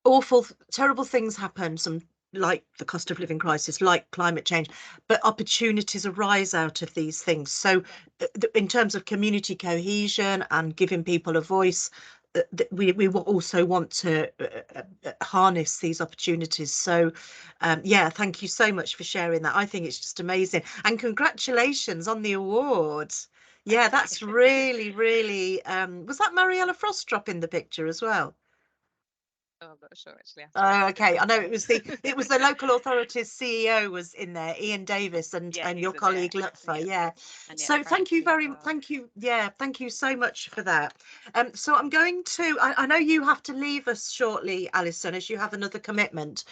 awful, terrible things happen, some like the cost of living crisis, like climate change, but opportunities arise out of these things. So in terms of community cohesion and giving people a voice, we also want to harness these opportunities. So yeah, thank you so much for sharing that. I think it's just amazing, and congratulations on the awards. Yeah, that's really was that Mariella Frostrop in the picture as well? Oh, I'm not sure actually. Oh, okay. I know it was the local authorities CEO was in there, Ian Davis, and your colleague Lutfer. Yeah. So thank you thank you so much for that. So I'm going to, I know you have to leave us shortly, Alison, as you have another commitment.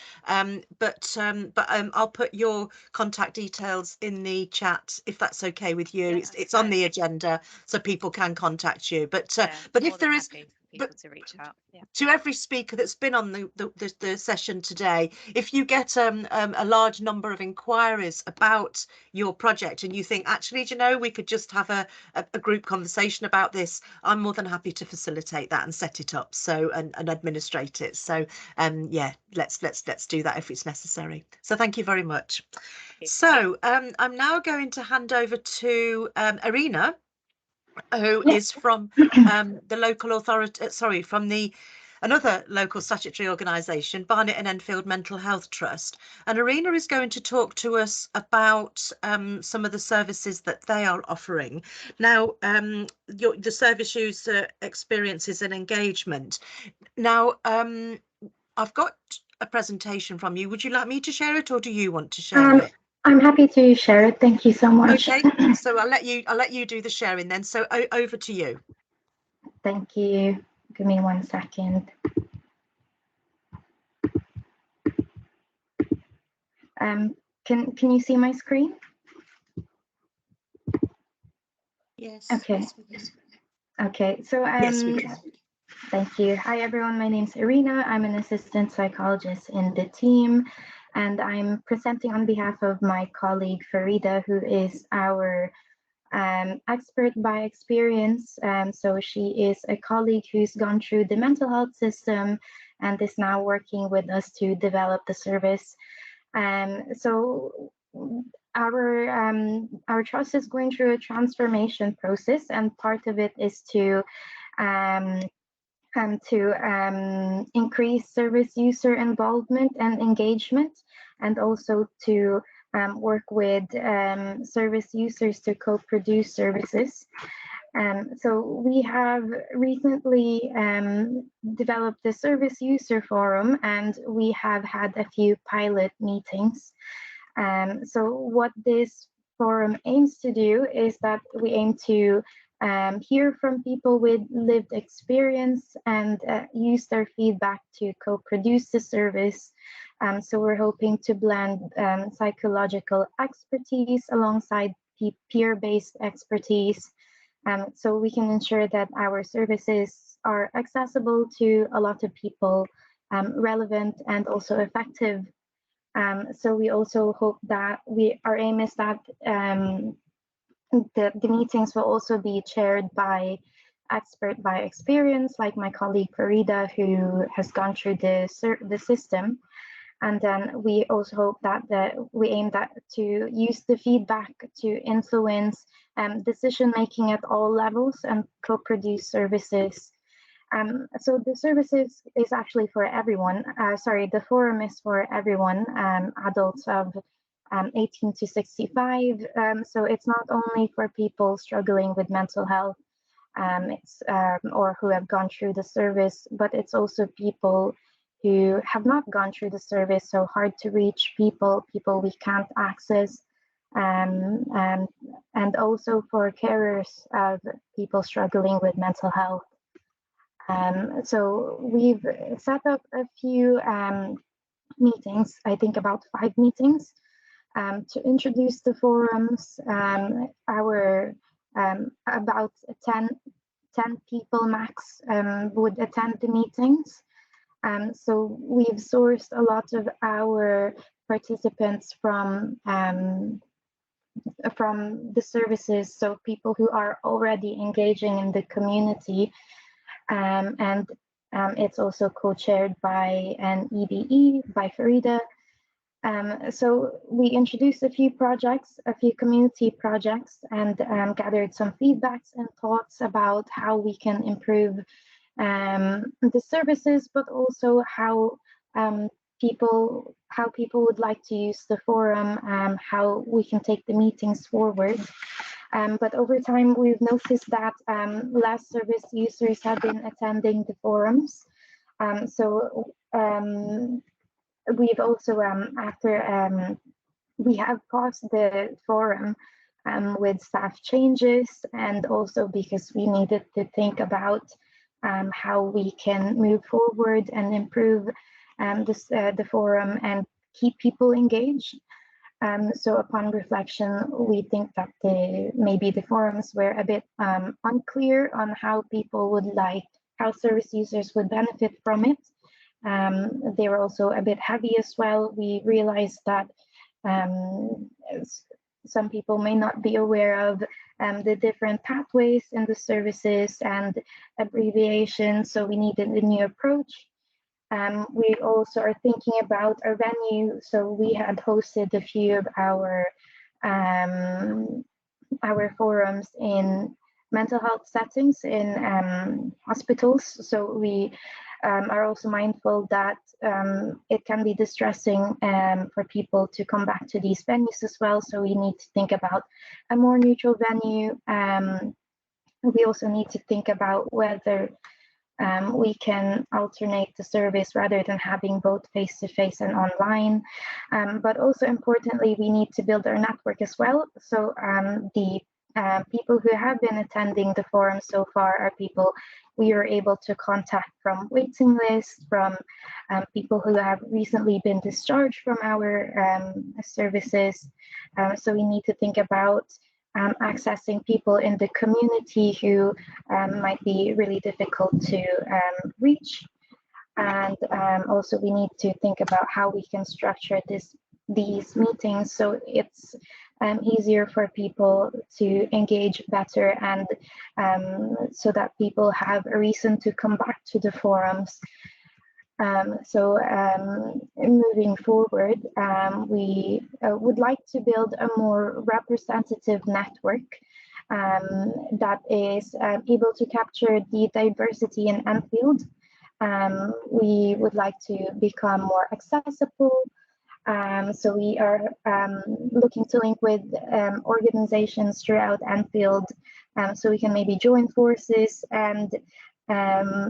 But I'll put your contact details in the chat if that's okay with you. Yeah, it's on the agenda, so people can contact you. But if there is, people to reach out. To every speaker that's been on the session today, if you get a large number of inquiries about your project and you think, actually, do you know, we could just have a group conversation about this, I'm more than happy to facilitate that and set it up, so and administrate it. So yeah, let's do that if it's necessary. So thank you very much. So I'm now going to hand over to Irina, who is from the local authority, from another local statutory organisation, Barnet and Enfield Mental Health Trust. And Irina is going to talk to us about some of the services that they are offering. Now, the service user experiences and engagement. Now, I've got a presentation from you. Would you like me to share it, or do you want to share it? I'm happy to share it. Thank you so much. Okay, so I'll let you do the sharing then. So over to you. Thank you. Give me 1 second. Can you see my screen? Yes. Okay. Yes, okay. So yes, we can. Thank you. Hi, everyone. My name's Irina. I'm an assistant psychologist in the team, and I'm presenting on behalf of my colleague Farida, who is our expert by experience. So she is a colleague who's gone through the mental health system and is now working with us to develop the service. So our trust is going through a transformation process, and part of it is to increase service user involvement and engagement, and also to work with service users to co-produce services. So we have recently developed the service user forum, and we have had a few pilot meetings. So what this forum aims to do is that we aim to hear from people with lived experience and use their feedback to co-produce the service. So we're hoping to blend psychological expertise alongside peer-based expertise, so we can ensure that our services are accessible to a lot of people, relevant and also effective. So we also hope that our aim is that the meetings will also be chaired by expert by experience, like my colleague Farida, who has gone through the system. And then we also hope that we aim to use the feedback to influence decision making at all levels and co-produce services. So the services is actually for everyone. The forum is for everyone, adults of 18 to 65. So it's not only for people struggling with mental health, or who have gone through the service, but it's also people who have not gone through the service, so hard to reach people we can't access, and also for carers of people struggling with mental health. So we've set up a few meetings, I think about 5 meetings, to introduce the forums. About 10 people max would attend the meetings. So we've sourced a lot of our participants from the services, so people who are already engaging in the community, and it's also co-chaired by an EBE, by Farida. So we introduced a few community projects, and gathered some feedbacks and thoughts about how we can improve the services, but also how people would like to use the forum, how we can take the meetings forward. But over time, we've noticed that less service users have been attending the forums. We've also, after we have paused the forum with staff changes, and also because we needed to think about how we can move forward and improve the forum and keep people engaged. So upon reflection, we think that maybe the forums were a bit unclear on how service users would benefit from it. They were also a bit heavy as well. We realized that some people may not be aware of the different pathways in the services and abbreviations, so we needed a new approach. We also are thinking about our venue, so we had hosted a few of our forums in mental health settings in hospitals. So we are also mindful that it can be distressing for people to come back to these venues as well. So we need to think about a more neutral venue. We also need to think about whether we can alternate the service rather than having both face-to-face and online. But also importantly, we need to build our network as well. So the people who have been attending the forum so far are people we were able to contact from waiting lists, from people who have recently been discharged from our services. So we need to think about accessing people in the community who might be really difficult to reach. And also we need to think about how we can structure these meetings so it's easier for people to engage better, and so that people have a reason to come back to the forums. Moving forward, we would like to build a more representative network that is able to capture the diversity in Enfield. We would like to become more accessible. So we are looking to link with organizations throughout Enfield, so we can maybe join forces and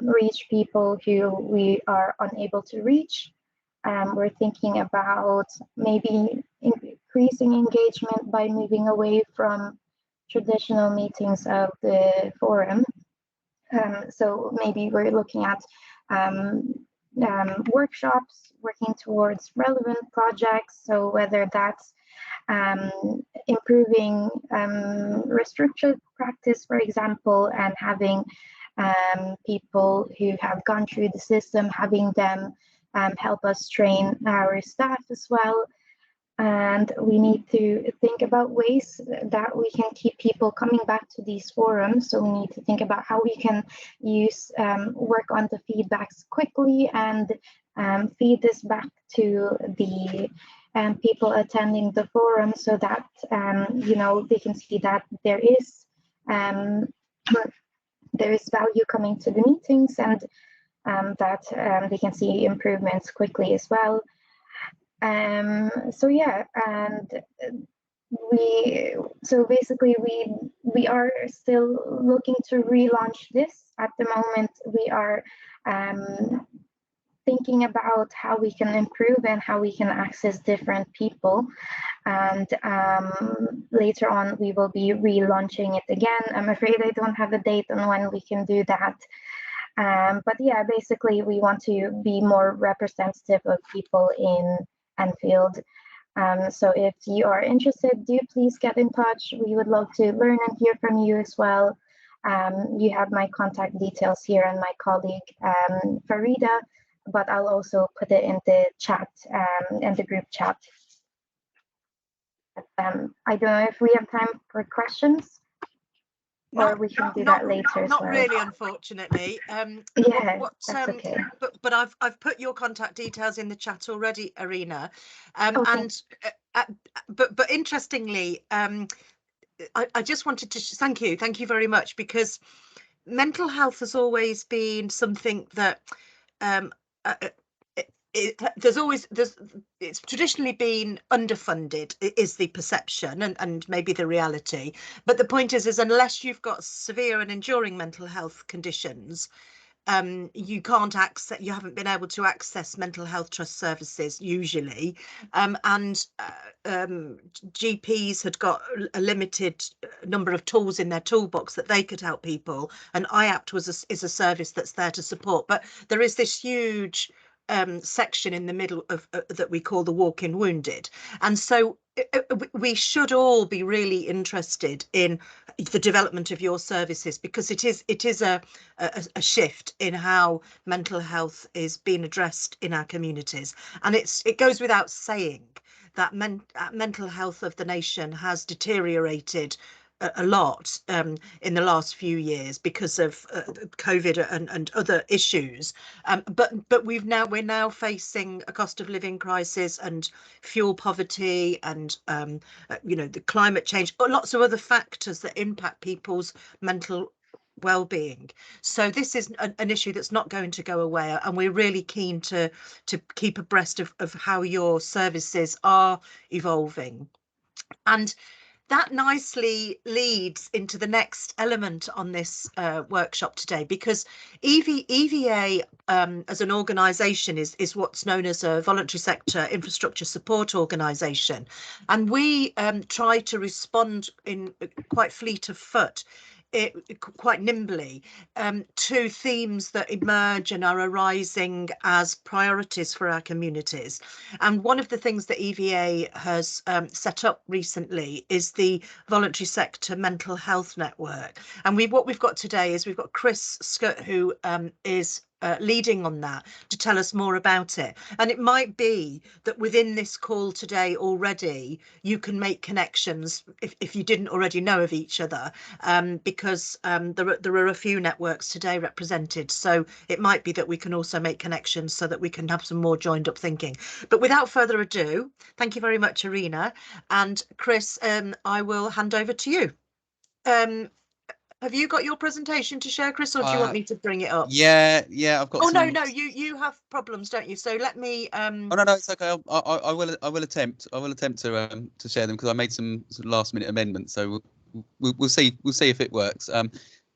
reach people who we are unable to reach. We're thinking about maybe increasing engagement by moving away from traditional meetings of the forum. So maybe we're looking at workshops, working towards relevant projects. So whether that's improving restricted practice, for example, and having people who have gone through the system, having them help us train our staff as well. And we need to think about ways that we can keep people coming back to these forums. So we need to think about how we can use work on the feedbacks quickly and feed this back to the people attending the forum, so that they can see that there is value coming to the meetings, and that they can see improvements quickly as well. So yeah, and basically we are still looking to relaunch this. At the moment, we are thinking about how we can improve and how we can access different people. And later on, we will be relaunching it again. I'm afraid I don't have a date on when we can do that. But yeah, basically, we want to be more representative of people in Enfield. So if you are interested, do please get in touch. We would love to learn and hear from you as well. You have my contact details here and my colleague Farida, but I'll also put it in the chat, in the group chat. I don't know if we have time for questions. Or we can do that later as well. Not really, unfortunately. Yeah, that's okay. But I've put your contact details in the chat already, Irina. Okay. But interestingly, I just wanted to thank you very much, because mental health has always been something that it's traditionally been underfunded, is the perception and maybe the reality. But the point is unless you've got severe and enduring mental health conditions, you haven't been able to access mental health trust services usually, and GPs had got a limited number of tools in their toolbox that they could help people, and IAPT is a service that's there to support. But there is this huge section in the middle of that we call the walk-in wounded, and so we should all be really interested in the development of your services, because it is a shift in how mental health is being addressed in our communities. And it goes without saying that mental health of the nation has deteriorated a lot in the last few years because of COVID and other issues, but we're now facing a cost of living crisis and fuel poverty and the climate change, lots of other factors that impact people's mental well-being. So this is an issue that's not going to go away, and we're really keen to keep abreast of how your services are evolving. And that nicely leads into the next element on this workshop today, because EVA as an organisation is what's known as a voluntary sector infrastructure support organisation, and we try to respond in quite fleet of foot it quite nimbly to themes that emerge and are arising as priorities for our communities. And one of the things that EVA has set up recently is the Voluntary Sector Mental Health Network. And what we've got today is we've got Chris Scott, who is leading on that, to tell us more about it. And it might be that within this call today already you can make connections if you didn't already know of each other, because there are a few networks today represented, so it might be that we can also make connections so that we can have some more joined up thinking. But without further ado, thank you very much, Irina. And Chris, I will hand over to you. Have you got your presentation to share, Chris, or do you want me to bring it up? Yeah, I've got. Oh no, you have problems, don't you? So let me. Oh no, it's okay. I will attempt. I will attempt to share them because I made some sort of last minute amendments. So we'll see if it works.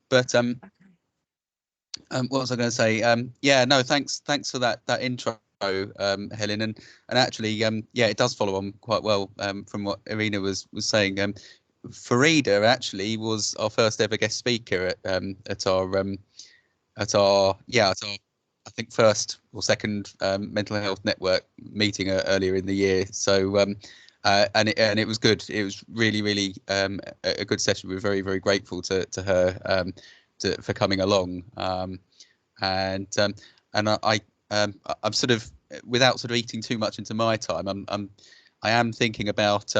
But what was I going to say? Yeah, no, thanks for that intro, Helen, and actually, yeah, it does follow on quite well from what Irina was saying. Farida actually was our first ever guest speaker at our I think first or second mental health network meeting earlier in the year. So and it was good. It was really a good session. We're very grateful to her for coming along. And I'm sort of, without sort of eating too much into my time, I am thinking about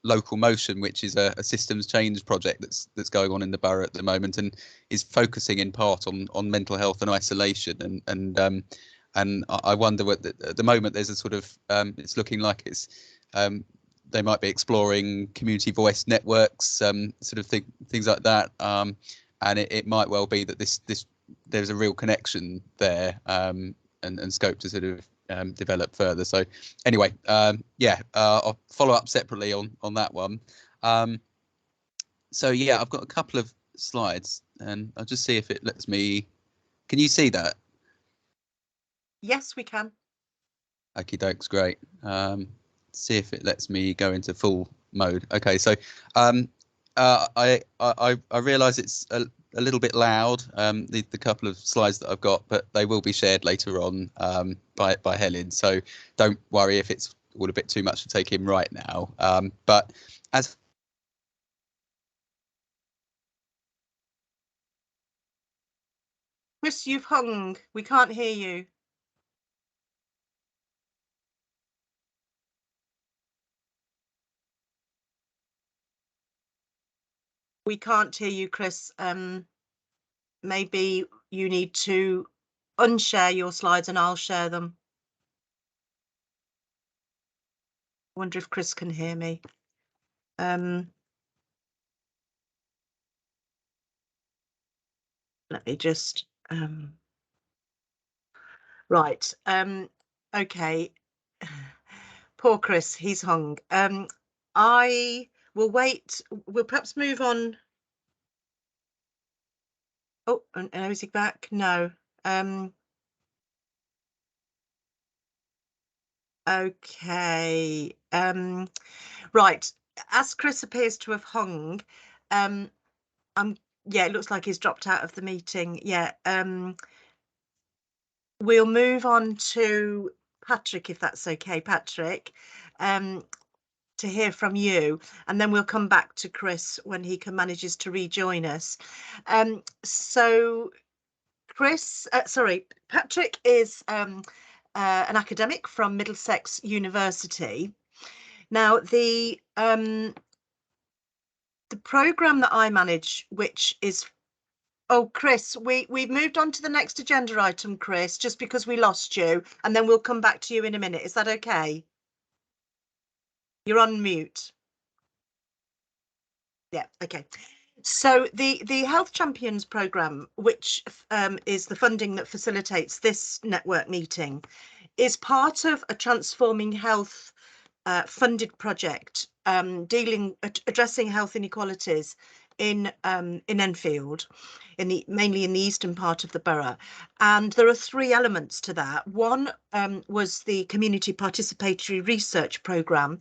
Local Motion, which is a systems change project that's going on in the borough at the moment, and is focusing in part on mental health and isolation. And I wonder what at the moment there's a sort of it's looking like it's they might be exploring community voice networks, sort of things like that. And it might well be that there's a real connection there, and scope to sort of develop further. So anyway, yeah, I'll follow up separately on that one. So yeah, I've got a couple of slides and I'll just see if it lets me. Can you see that? Yes, we can. Okie dokes, great. See if it lets me go into full mode. Okay, so I realise it's a little bit loud, the couple of slides that I've got, but they will be shared later on by Helen. So don't worry if it's all a bit too much to take in right now. But as Chris, you've hung. We can't hear you. We can't hear you, Chris. Maybe you need to unshare your slides and I'll share them. I wonder if Chris can hear me. Let me just right. Okay. Poor Chris, he's hung. I will wait. We'll perhaps move on. Oh, and is he back? No. Okay. Right. As Chris appears to have hung, yeah, it looks like he's dropped out of the meeting. Yeah. We'll move on to Patrick, if that's okay, Patrick, to hear from you, and then we'll come back to Chris when he manages to rejoin us. So Chris, sorry, Patrick is an academic from Middlesex University. Now, the programme that I manage, which is, oh, Chris, we've moved on to the next agenda item, Chris, just because we lost you, and then we'll come back to you in a minute. Is that okay? You're on mute. Yeah, okay. So the Health Champions programme, which is the funding that facilitates this network meeting, is part of a Transforming Health funded project addressing health inequalities in Enfield, mainly in the eastern part of the borough, and there are three elements to that. One was the community participatory research programme,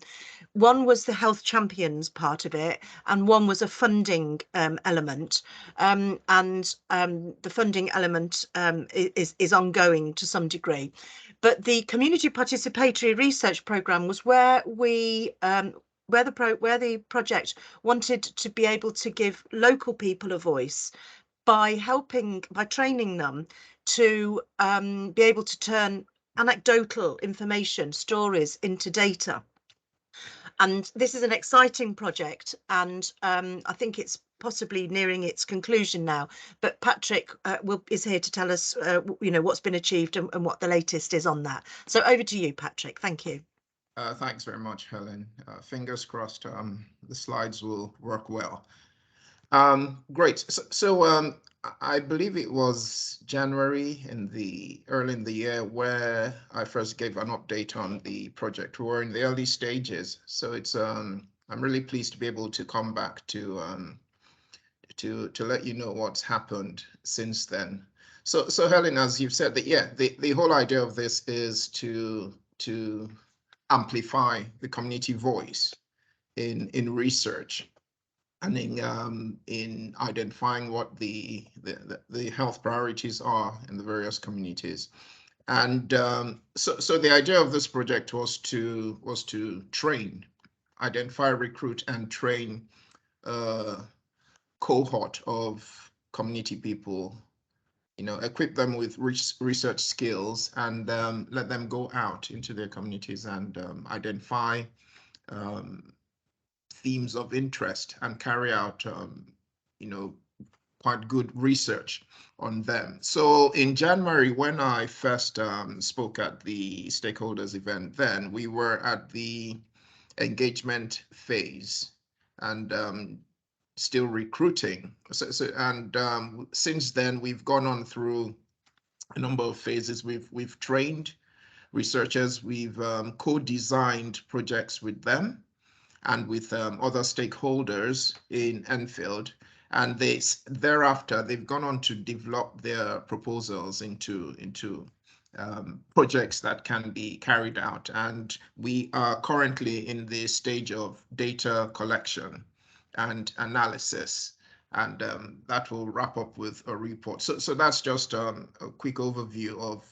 one was the health champions part of it, and one was a funding element, and the funding element is ongoing to some degree. But the community participatory research programme was where we where the project wanted to be able to give local people a voice by training them to be able to turn anecdotal information, stories, into data. And this is an exciting project, and I think it's possibly nearing its conclusion now. But Patrick is here to tell us, what's been achieved and what the latest is on that. So over to you, Patrick. Thank you. Thanks very much, Helen. Fingers crossed the slides will work well. Great. So I believe it was January early in the year where I first gave an update on the project. We were in the early stages, so it's I'm really pleased to be able to come back to let you know what's happened since then. So Helen, as you've said, that the whole idea of this is to amplify the community voice in research and in identifying what the health priorities are in the various communities. And so the idea of this project was to train, identify, recruit, and train a cohort of community people, equip them with research skills, and let them go out into their communities and identify themes of interest and carry out, quite good research on them. So in January, when I first spoke at the stakeholders event, then we were at the engagement phase and still recruiting. Since then, we've gone on through a number of phases. We've trained researchers, we've co-designed projects with them and with other stakeholders in Enfield. And thereafter, they've gone on to develop their proposals into projects that can be carried out. And we are currently in the stage of data collection and analysis. And that will wrap up with a report. So that's just a quick overview of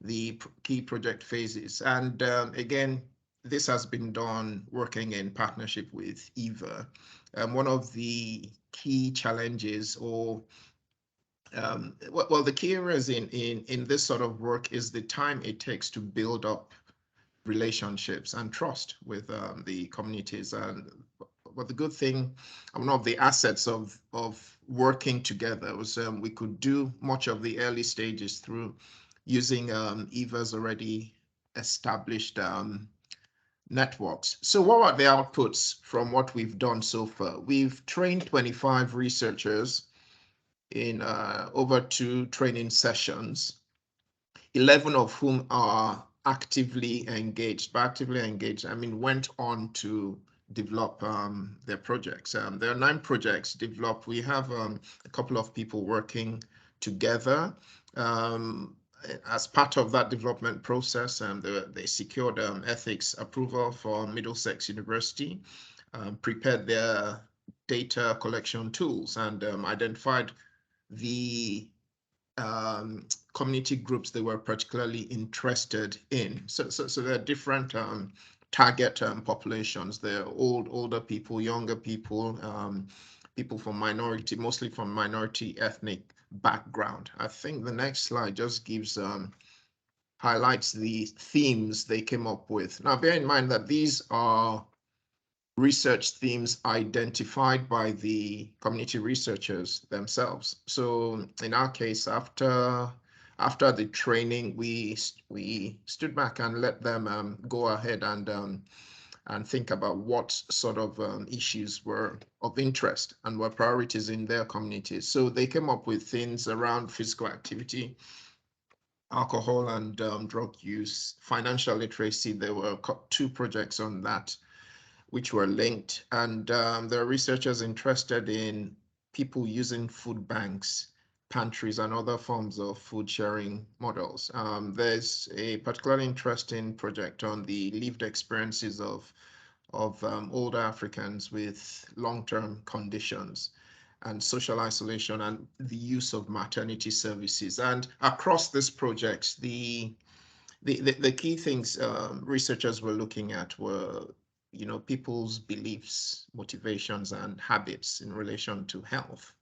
the key project phases. And again, this has been done working in partnership with EVA. One of the key challenges, or the key areas in this sort of work is the time it takes to build up relationships and trust with the communities. But the good thing, one of the assets of working together was we could do much of the early stages through using EVA's already established networks. So what are the outputs from what we've done so far? We've trained 25 researchers in over 2 training sessions, 11 of whom are actively engaged. By actively engaged, I mean went on to develop their projects. There are 9 projects developed. We have a couple of people working together. As part of that development process, they secured ethics approval for Middlesex University, prepared their data collection tools, and identified the community groups they were particularly interested in. So there are different target populations. There are older people, younger people, people from mostly from minority ethnic background. I think the next slide just gives highlights the themes they came up with. Now, bear in mind that these are research themes identified by the community researchers themselves. So in our case, after the training, we stood back and let them go ahead and think about what sort of issues were of interest and were priorities in their communities. So they came up with things around physical activity, alcohol and drug use, financial literacy. There were 2 projects on that. which were linked. And there are researchers interested in people using food banks, pantries, and other forms of food sharing models. There's a particularly interesting project on the lived experiences of older Africans with long-term conditions and social isolation and the use of maternity services. And across this project, the key things researchers were looking at were, people's beliefs, motivations, and habits in relation to health,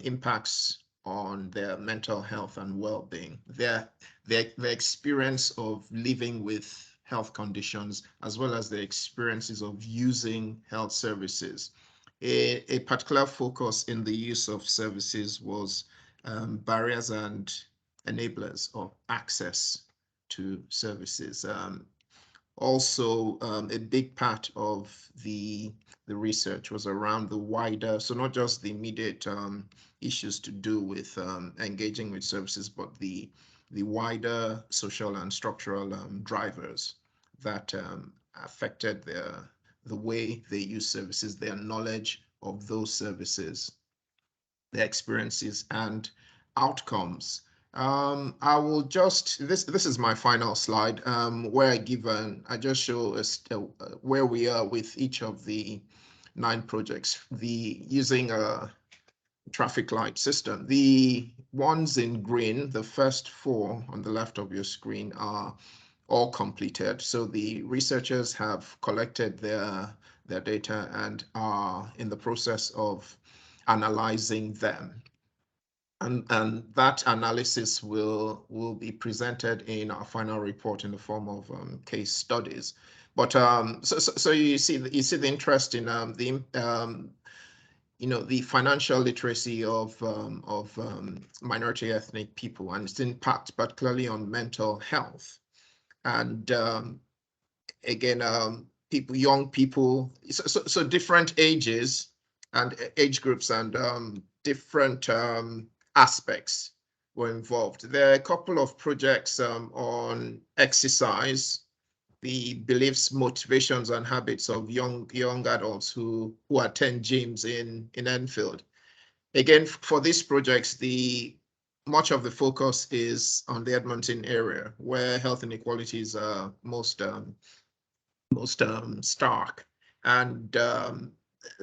impacts on their mental health and well-being, their experience of living with health conditions, as well as the experiences of using health services. A particular focus in the use of services was barriers and enablers of access to services. Also, a big part of the research was around the wider, so not just the immediate issues to do with engaging with services, but the wider social and structural drivers that affected the way they use services, their knowledge of those services, their experiences and outcomes. I will just, this is my final slide, where I just show us where we are with each of the 9 projects, using a traffic light system. The ones in green, the first 4 on the left of your screen, are all completed. So the researchers have collected their data and are in the process of analyzing them. And that analysis will be presented in our final report in the form of case studies. But so you see the interest in the financial literacy of minority ethnic people and its impact, particularly on mental health. And again, young people, so different ages and age groups and different aspects were involved. There are a couple of projects on exercise, the beliefs, motivations, and habits of young adults who attend gyms in Enfield. Again, for these projects, much of the focus is on the Edmonton area, where health inequalities are most stark. And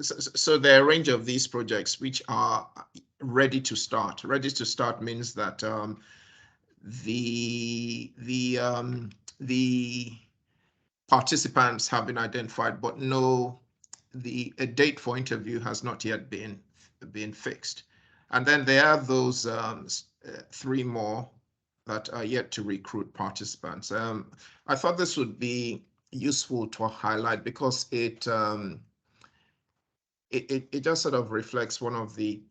so there are a range of these projects which are ready to start. Ready to start means that the participants have been identified, but a date for interview has not yet been fixed. And then there are those 3 more that are yet to recruit participants. I thought this would be useful to highlight because it just sort of reflects one of the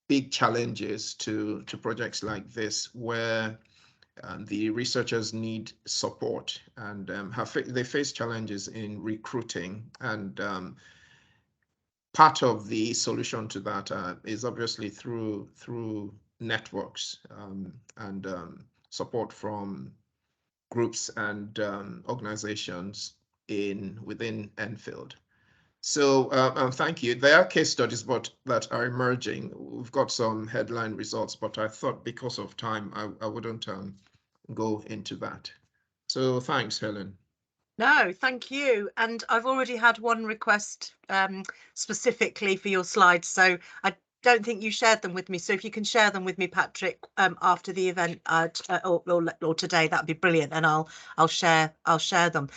big challenges to projects like this, where the researchers need support and they face challenges in recruiting. And part of the solution to that is obviously through networks and support from groups and organizations within Enfield. So thank you. There are case studies that are emerging. We've got some headline results, but I thought because of time, I wouldn't go into that. So thanks, Helen. No, thank you. And I've already had one request specifically for your slides, so I don't think you shared them with me. So if you can share them with me, Patrick, after the event or today, that'd be brilliant, and I'll share them.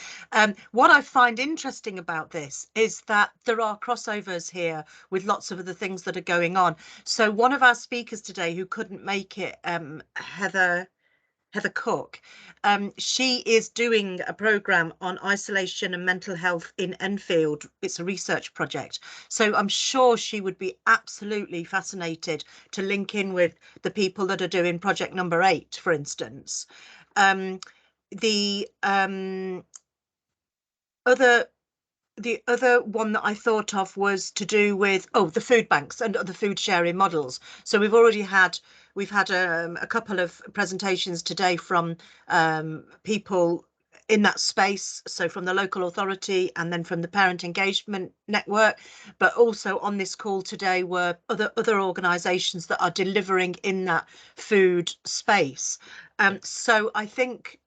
What I find interesting about this is that there are crossovers here with lots of other things that are going on. So one of our speakers today who couldn't make it, Heather Cook, she is doing a programme on isolation and mental health in Enfield. It's a research project. So I'm sure she would be absolutely fascinated to link in with the people that are doing project number 8, for instance. The other one that I thought of was to do with the food banks and other food sharing models. So we've had a couple of presentations today from people in that space, so from the local authority and then from the parent engagement network, but also on this call today were other organisations that are delivering in that food space. So I think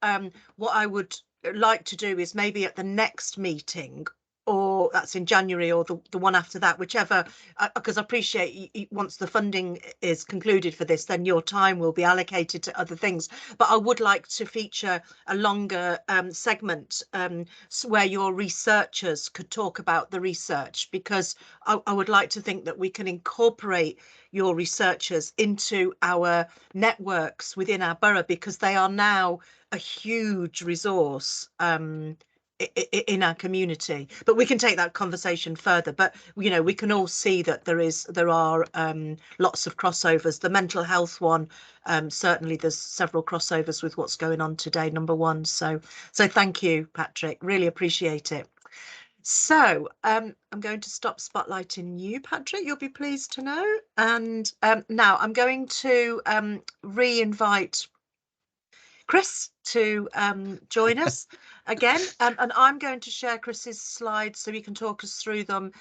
what I would like to do is maybe at the next meeting, or that's in January, or the one after that, whichever, because I appreciate once the funding is concluded for this, then your time will be allocated to other things. But I would like to feature a longer segment where your researchers could talk about the research, because I would like to think that we can incorporate your researchers into our networks within our borough, because they are now a huge resource in our community. But we can take that conversation further. But you know, we can all see that there are lots of crossovers. The mental health one, certainly there's several crossovers with what's going on today, number one. So thank you, Patrick, really appreciate it. So I'm going to stop spotlighting you, Patrick, you'll be pleased to know. And now I'm going to re-invite Chris to join us again, and I'm going to share Chris's slides so he can talk us through them,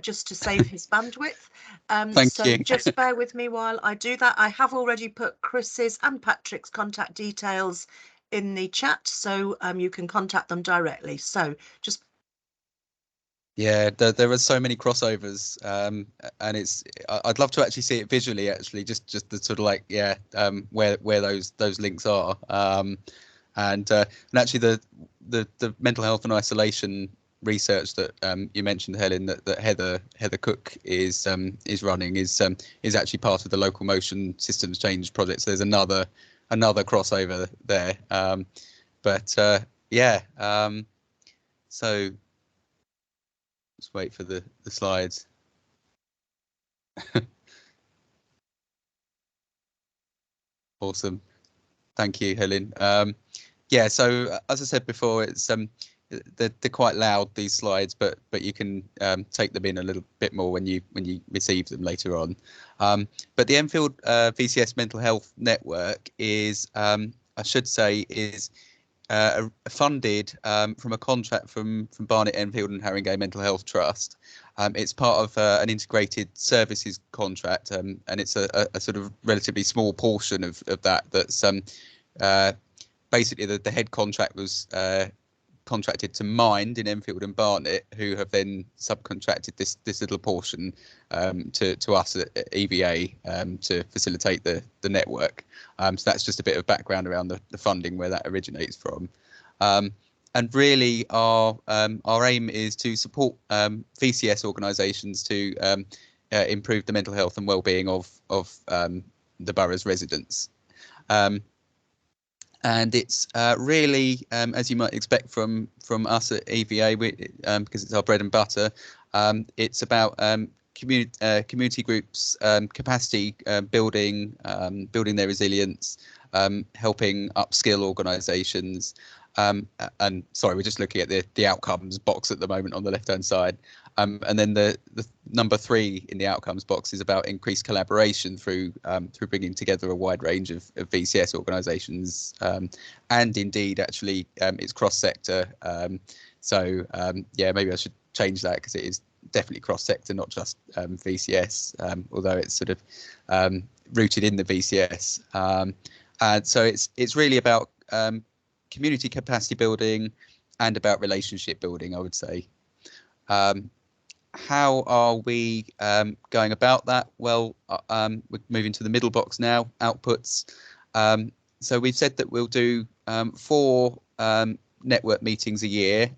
just to save his bandwidth. Thank you. Just bear with me while I do that. I have already put Chris's and Patrick's contact details in the chat, so you can contact them directly. So just Yeah, there are so many crossovers, and I'd love to actually see it visually, actually, just the sort of like, yeah, where those links are, and actually the mental health and isolation research that you mentioned, Helen, that Heather Cook is running is actually part of the Local Motion Systems Change project. So there's another crossover there, yeah, so. Let's wait for the slides. Awesome. Thank you, Helen. Yeah, so as I said before, it's they're quite loud, these slides, but you can take them in a little bit more when you receive them later on. But the Enfield VCS Mental Health Network is, I should say, is funded from a contract from Barnet, Enfield and Haringey Mental Health Trust. It's part of an integrated services contract, and it's a sort of relatively small portion of that that's basically the head contract was contracted to Mind in Enfield and Barnet, who have then subcontracted this little portion to us at EVA to facilitate the network. So that's just a bit of background around the funding, where that originates from. And really our aim is to support VCS organisations to improve the mental health and well-being of the borough's residents. And it's really, as you might expect from us at EVA, because it's our bread and butter, it's about community groups, capacity building, building their resilience, helping upskill organisations. And sorry, we're just looking at the outcomes box at the moment on the left-hand side. And then the number 3 in the outcomes box is about increased collaboration through bringing together a wide range of VCS organisations, and indeed actually it's cross-sector. Yeah, maybe I should change that, because it is definitely cross-sector, not just VCS, although it's sort of rooted in the VCS. And so it's really about community capacity building and about relationship building, I would say. How are we going about that? Well, we're moving to the middle box now, outputs. So we've said that we'll do 4 network meetings a year.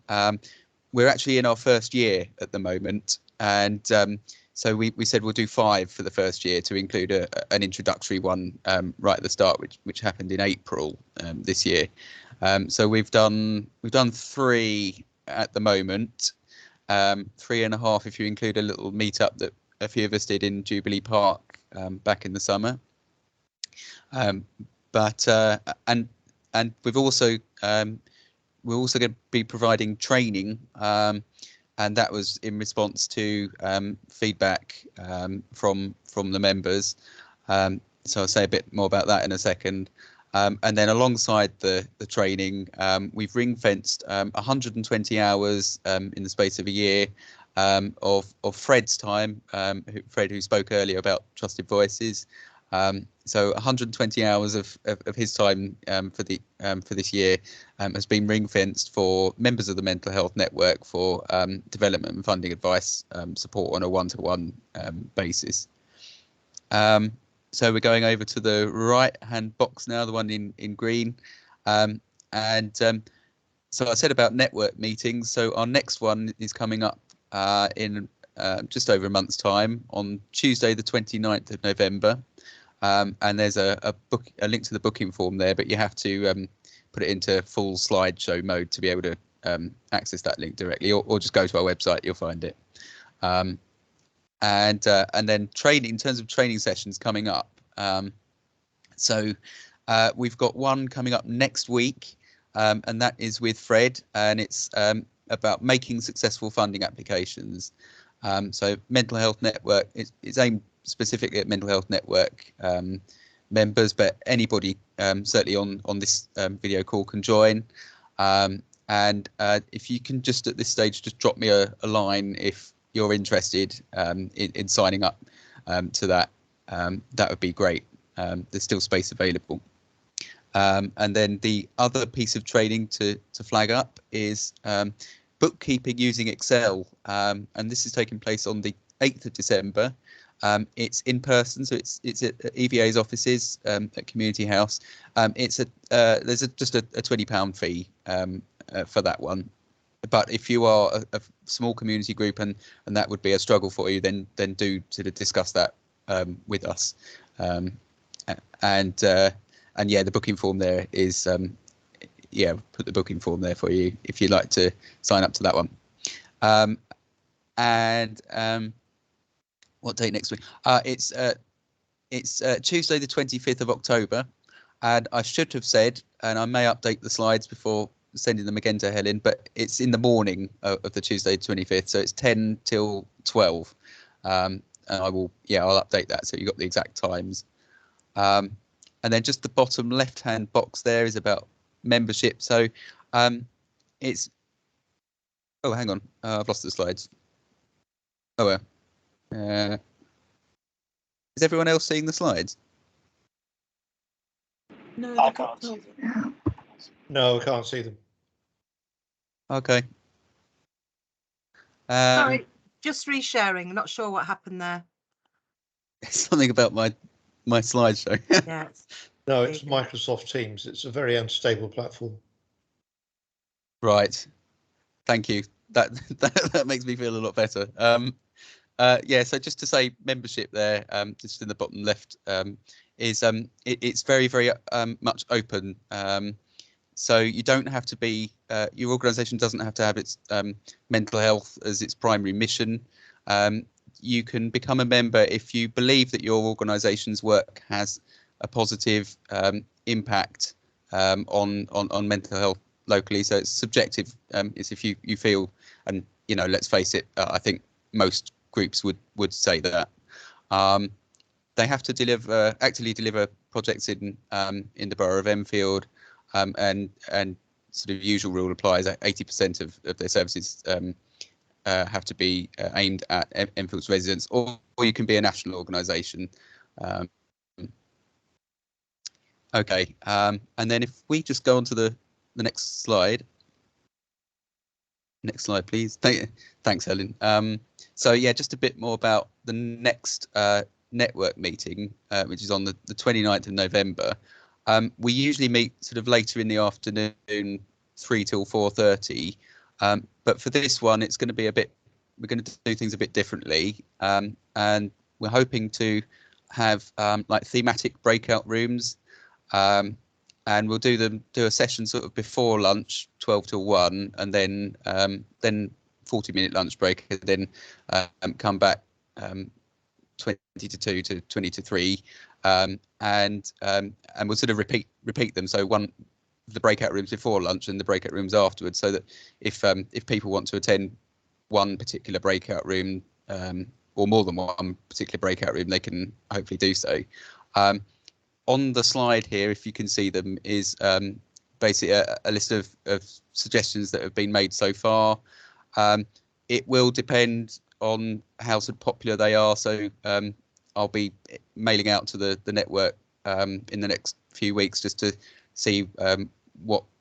We're actually in our first year at the moment, and so we said we'll do 5 for the first year, to include an introductory one right at the start, which happened in April this year. So we've done 3 at the moment. 3.5 if you include a little meetup that a few of us did in Jubilee Park back in the summer. But we're also going to be providing training, and that was in response to feedback from the members. So I'll say a bit more about that in a second. And then alongside the training, we've ring-fenced 120 hours in the space of a year of Fred's time, Fred who spoke earlier about trusted voices. So 120 hours of his time for this year has been ring-fenced for members of the mental health network for development and funding advice support on a one-to-one basis. So we're going over to the right-hand box now, the one in green. So I said about network meetings. So our next one is coming up in just over a month's time on Tuesday, the 29th of November. And there's a link to the booking form there, but you have to put it into full slideshow mode to be able to access that link directly, or just go to our website, you'll find it. And then training, in terms of training sessions coming up. So we've got one coming up next week, and that is with Fred, and it's about making successful funding applications. So mental health network is aimed specifically at mental health network members, but anybody certainly on this video call can join. And if you can just at this stage just drop me a line if you're interested in signing up to that, that would be great. There's still space available. And then the other piece of training to flag up is bookkeeping using Excel, and this is taking place on the 8th of December. It's in person, so it's at EVA's offices at Community House. There's just a £20 fee for that one. But if you are a small community group and that would be a struggle for you, then do sort of discuss that with us. And yeah, the booking form there is put the booking form there for you if you'd like to sign up to that one. What date next week? It's Tuesday the 25th of October, and I should have said, and I may update the slides before sending them again to Helen, but it's in the morning of the Tuesday 25th, so it's 10 till 12. And I'll update that so you got the exact times. And then just the bottom left hand box there is about membership. So it's hang on, I've lost the slides. Is everyone else seeing the slides? No, I can't see them. No, I can't see them. Okay. Sorry, just resharing. Not sure what happened there. Something about my slideshow. Yeah. No, it's Microsoft Teams. It's a very unstable platform. Right. Thank you. That makes me feel a lot better. Yeah, so just to say membership there, just in the bottom left, is it's very, very much open. So you don't have to be, your organisation doesn't have to have its mental health as its primary mission. You can become a member if you believe that your organisation's work has a positive impact on mental health locally. So it's subjective. It's if you feel, and let's face it, I think most groups would say that. They have to actively deliver projects in the borough of Enfield, and sort of usual rule applies. 80% of their services have to be aimed at Enfield's residents, or you can be a national organisation. Okay, and then if we just go on to the next slide. Next slide, please. Thanks, Helen. So yeah, just a bit more about the next network meeting, which is on the 29th of November. We usually meet sort of later in the afternoon, 3 till 4:30. But for this one, it's going to be we're going to do things a bit differently. And we're hoping to have like thematic breakout rooms. And we'll do a session sort of before lunch, 12 till 1, and then 40-minute lunch break, and then come back 20 to 2 to 20 to 3, and we'll sort of repeat them. So the breakout rooms before lunch and the breakout rooms afterwards, so that if people want to attend one particular breakout room or more than one particular breakout room, they can hopefully do so. on the slide here, if you can see them, is basically a list of suggestions that have been made so far. It will depend on how sort of popular they are. So I'll be mailing out to the network in the next few weeks just to see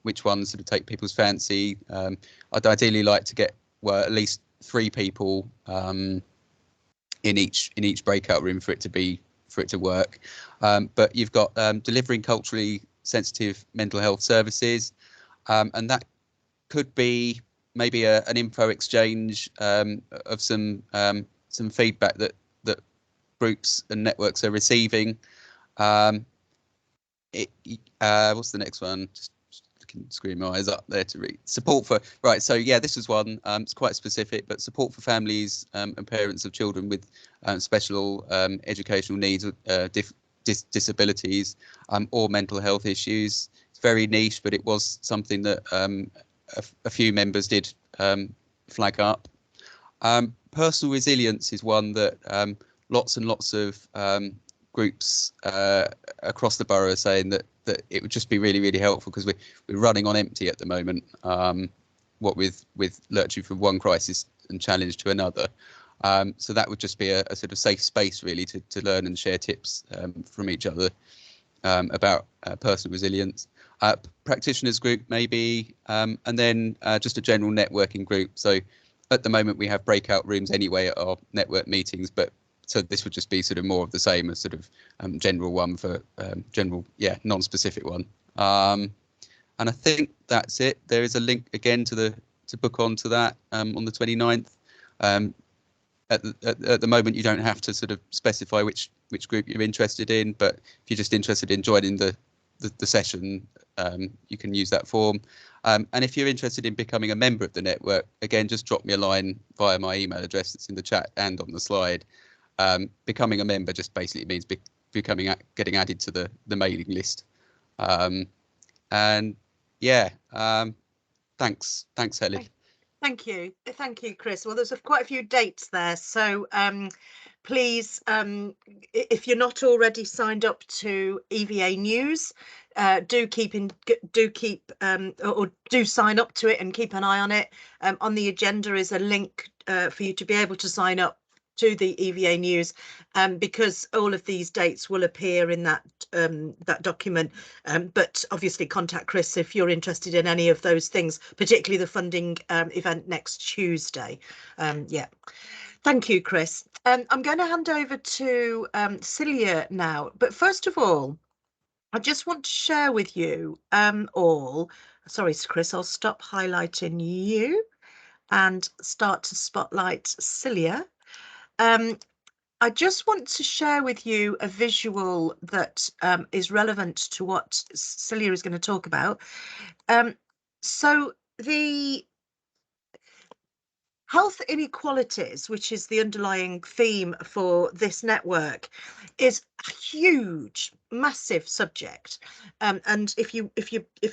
which ones sort of take people's fancy. I'd ideally like to get at least 3 people in each breakout room for it to work. But you've got delivering culturally sensitive mental health services, and that could be maybe an info exchange of some feedback that groups and networks are receiving. What's the next one? Just screwing my eyes up there to read. Support for, right, so yeah, this is one, it's quite specific, but support for families and parents of children with special educational needs, disabilities, or mental health issues. It's very niche, but it was something that a few members did flag up. Personal resilience is one that lots and lots of groups across the borough are saying that it would just be really, really helpful, because we're running on empty at the moment, what with lurching from one crisis and challenge to another. So that would just be a sort of safe space really to learn and share tips from each other about personal resilience. Practitioners group maybe, and then just a general networking group. So at the moment we have breakout rooms anyway at our network meetings, but so this would just be sort of more of the same as sort of general one for general, non-specific one. And I think that's it. There is a link again to book onto that on the 29th. At the moment, you don't have to sort of specify which group you're interested in, but if you're just interested in joining the session, you can use that form. And if you're interested in becoming a member of the network, again, just drop me a line via my email address that's in the chat and on the slide. Becoming a member just basically means getting added to the mailing list. And yeah, thanks Helen. Thank you, Chris. Well, there's quite a few dates there, so please, if you're not already signed up to EVA News, do sign up to it and keep an eye on it. On the agenda is a link for you to be able to sign up to the EVA News, because all of these dates will appear in that document, but obviously contact Chris if you're interested in any of those things, particularly the funding event next Tuesday. Thank you, Chris. I'm going to hand over to Celia now, but first of all I just want to share with you all, sorry Chris, I'll stop highlighting you and start to spotlight Celia. I just want to share with you a visual that is relevant to what Celia is going to talk about. So the Health Inequalities, which is the underlying theme for this network, is a huge, massive subject. And if you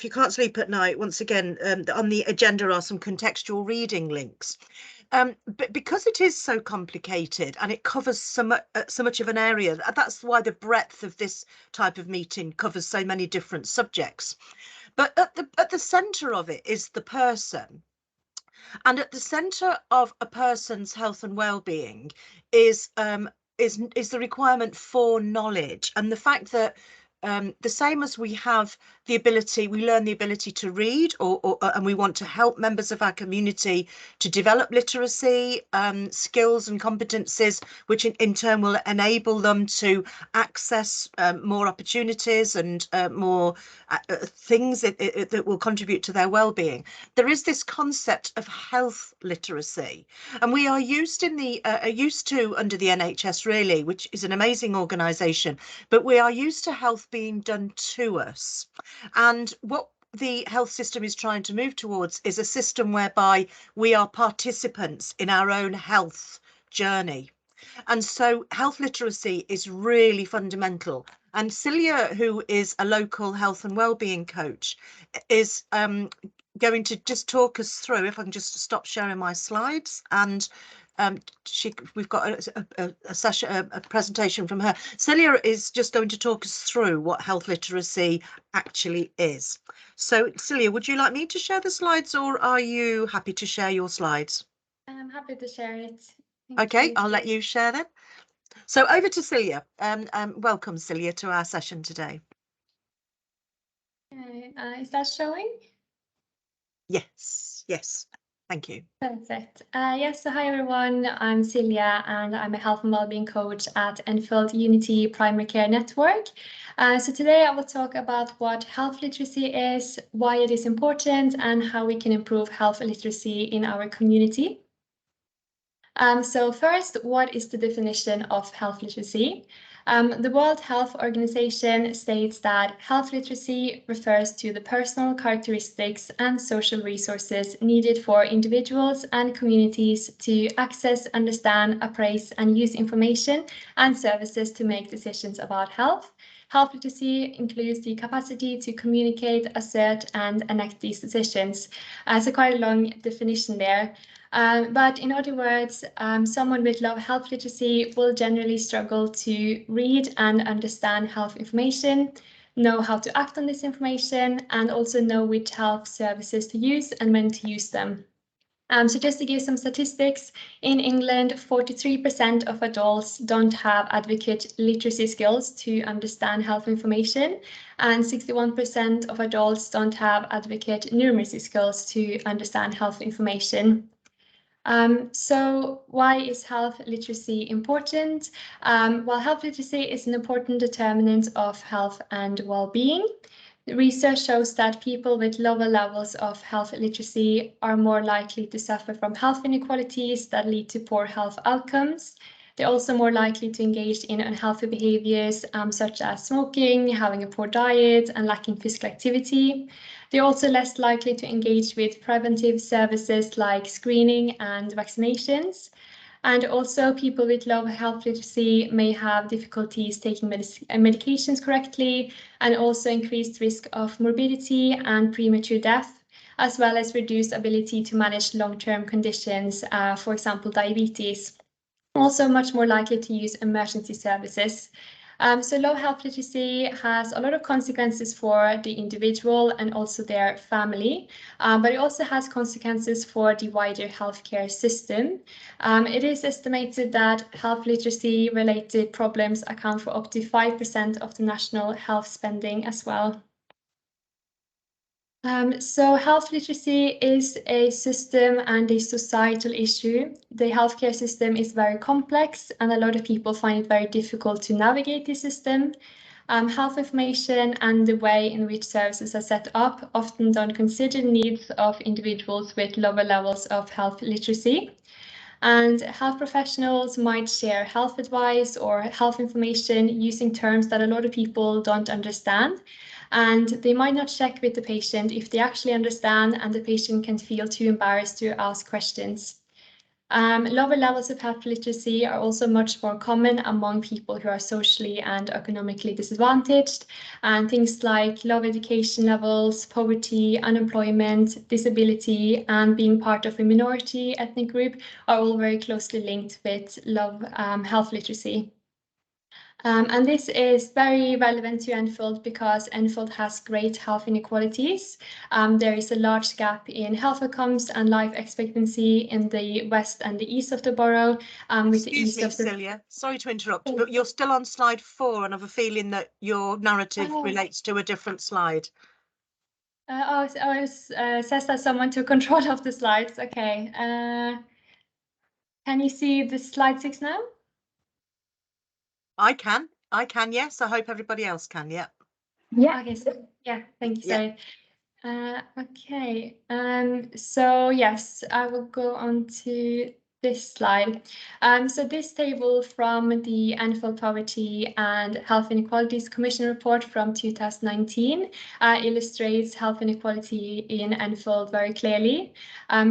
can't sleep at night, once again, on the agenda are some contextual reading links. But because it is so complicated and it covers so much of an area, that's why the breadth of this type of meeting covers so many different subjects. But at the centre of it is the person. And at the centre of a person's health and well-being is the requirement for knowledge, and the fact that the same as we have the ability, we learn the ability to read, and we want to help members of our community to develop literacy skills and competencies, which in turn will enable them to access more opportunities and more things that will contribute to their well-being. There is this concept of health literacy, and we are used to under the NHS really, which is an amazing organisation, but we are used to health being done to us. And what the health system is trying to move towards is a system whereby we are participants in our own health journey. And so health literacy is really fundamental. And Celia, who is a local health and wellbeing coach, is going to just talk us through, if I can just stop sharing my slides and we've got a session, a presentation from her. Celia is just going to talk us through what health literacy actually is. So Celia, would you like me to share the slides, or are you happy to share your slides? I'm happy to share it. Okay, I'll let you share them. So over to Celia. Welcome, Celia, to our session today. Is that showing? Yes, yes. Thank you. Perfect. Yes, so hi everyone, I'm Celia and I'm a health and wellbeing coach at Enfield Unity Primary Care Network. So today I will talk about what health literacy is, why it is important, and how we can improve health literacy in our community. So first, what is the definition of health literacy? The World Health Organization states that health literacy refers to the personal characteristics and social resources needed for individuals and communities to access, understand, appraise, and use information and services to make decisions about health. Health literacy includes the capacity to communicate, assert, and enact these decisions. So quite a long definition there. But in other words, someone with low health literacy will generally struggle to read and understand health information, know how to act on this information, and also know which health services to use and when to use them. So just to give some statistics, in England, 43% of adults don't have adequate literacy skills to understand health information, and 61% of adults don't have adequate numeracy skills to understand health information. So why is health literacy important? Well, health literacy is an important determinant of health and well-being. The research shows that people with lower levels of health literacy are more likely to suffer from health inequalities that lead to poor health outcomes. They're also more likely to engage in unhealthy behaviors such as smoking, having a poor diet, and lacking physical activity. They're also less likely to engage with preventive services like screening and vaccinations. And also people with low health literacy may have difficulties taking medications correctly, and also increased risk of morbidity and premature death, as well as reduced ability to manage long-term conditions, for example, diabetes. Also much more likely to use emergency services. So low health literacy has a lot of consequences for the individual and also their family, but it also has consequences for the wider healthcare system. It is estimated that health literacy related problems account for up to 5% of the national health spending as well. So health literacy is a system and a societal issue. The healthcare system is very complex and a lot of people find it very difficult to navigate the system. Health information and the way in which services are set up often don't consider the needs of individuals with lower levels of health literacy. And health professionals might share health advice or health information using terms that a lot of people don't understand. And they might not check with the patient if they actually understand, and the patient can feel too embarrassed to ask questions. Lower levels of health literacy are also much more common among people who are socially and economically disadvantaged, and things like low education levels, poverty, unemployment, disability, and being part of a minority ethnic group are all very closely linked with low health literacy. And this is very relevant to Enfield because Enfield has great health inequalities. There is a large gap in health outcomes and life expectancy in the west and the east of the borough. With the east of the... Celia, sorry to interrupt, but you're still on slide 4, and I have a feeling that your narrative relates to a different slide. It says that someone took control of the slides. Okay. Can you see the slide 6 now? I can, yes. I hope everybody else can, yeah. Yeah. Okay, so, yeah, thank you, sorry. Okay, so yes, I will go on to this slide. So this table from the Enfield Poverty and Health Inequalities Commission report from 2019 illustrates health inequality in Enfield very clearly.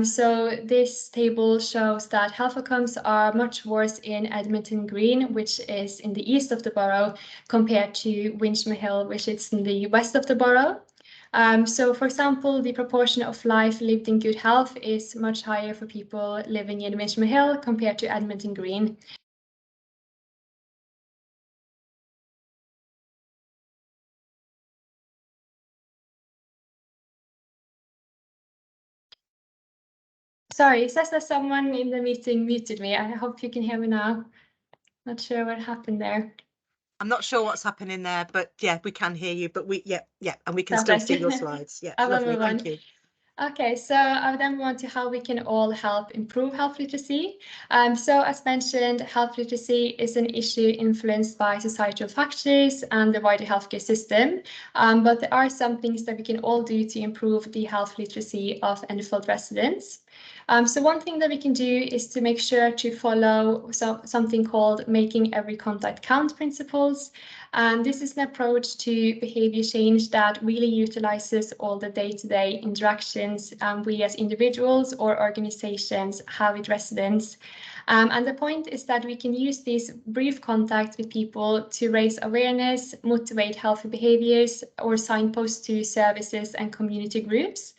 So this table shows that health outcomes are much worse in Edmonton Green, which is in the east of the borough, compared to Winchmere Hill, which is in the west of the borough. So, for example, the proportion of life lived in good health is much higher for people living in Richmond Hill compared to Edmonton Green. Sorry, it says that someone in the meeting muted me. I hope you can hear me now. Not sure what happened there. I'm not sure what's happening there, but yeah, we can hear you. But and we can still see your slides. Yeah, lovely, thank you. Okay, so I would then move on to how we can all help improve health literacy. So as mentioned, health literacy is an issue influenced by societal factors and the wider healthcare system. But there are some things that we can all do to improve the health literacy of Enfield residents. So one thing that we can do is to make sure to follow something called making every contact count principles. And this is an approach to behavior change that really utilizes all the day-to-day interactions we as individuals or organizations have with residents. And the point is that we can use these brief contacts with people to raise awareness, motivate healthy behaviors, or signpost to services and community groups.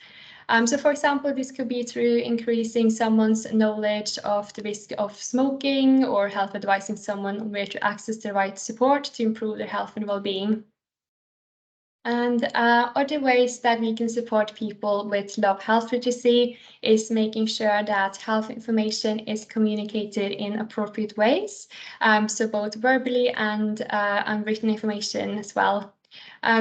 So, for example, this could be through increasing someone's knowledge of the risk of smoking or help advising someone on where to access the right support to improve their health and well-being. And other ways that we can support people with low health literacy is making sure that health information is communicated in appropriate ways, so both verbally and written information as well.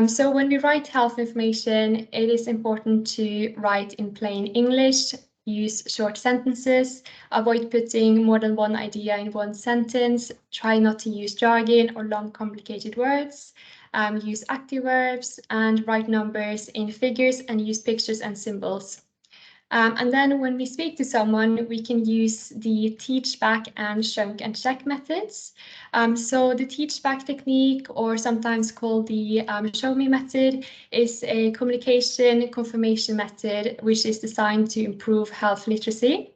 So when we write health information, it is important to write in plain English, use short sentences, avoid putting more than one idea in one sentence, try not to use jargon or long complicated words, use active verbs, and write numbers in figures and use pictures and symbols. And then when we speak to someone, we can use the teach back and chunk and check methods. So the teach back technique, or sometimes called the show me method, is a communication confirmation method which is designed to improve health literacy.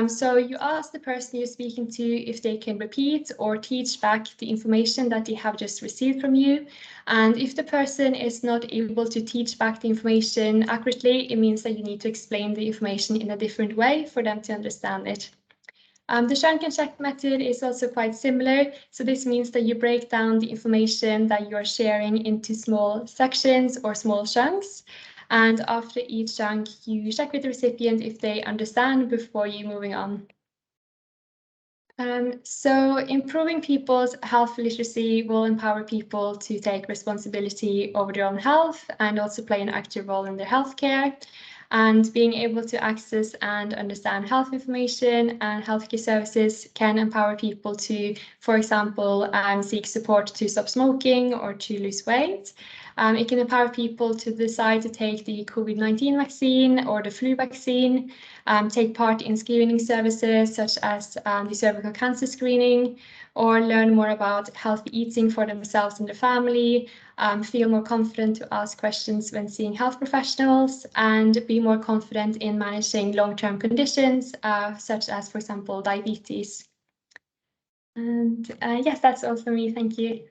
So you ask the person you're speaking to if they can repeat or teach back the information that they have just received from you. And if the person is not able to teach back the information accurately, it means that you need to explain the information in a different way for them to understand it. The chunk and check method is also quite similar. So this means that you break down the information that you're sharing into small sections or small chunks. And after each chunk, you check with the recipient if they understand before you moving on. So improving people's health literacy will empower people to take responsibility over their own health and also play an active role in their healthcare. And being able to access and understand health information and healthcare services can empower people to, for example, seek support to stop smoking or to lose weight. It can empower people to decide to take the COVID-19 vaccine or the flu vaccine, take part in screening services such as the cervical cancer screening, or learn more about healthy eating for themselves and their family, feel more confident to ask questions when seeing health professionals, and be more confident in managing long-term conditions, such as, for example, diabetes. And yes, that's all for me. Thank you.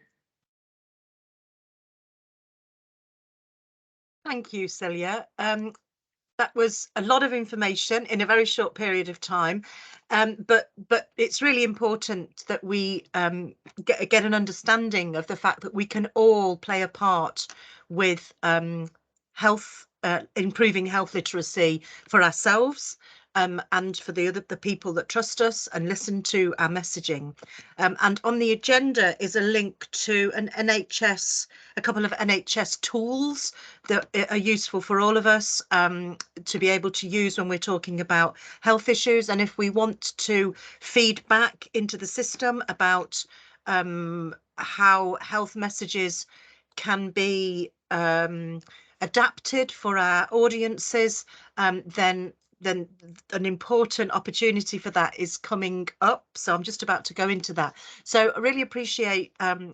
Thank you, Celia. That was a lot of information in a very short period of time, but it's really important that we get an understanding of the fact that we can all play a part with improving health literacy for ourselves. And for the people that trust us and listen to our messaging. And on the agenda is a link to a couple of NHS tools that are useful for all of us to be able to use when we're talking about health issues. And if we want to feed back into the system about how health messages can be adapted for our audiences, then an important opportunity for that is coming up. So I'm just about to go into that. So I really appreciate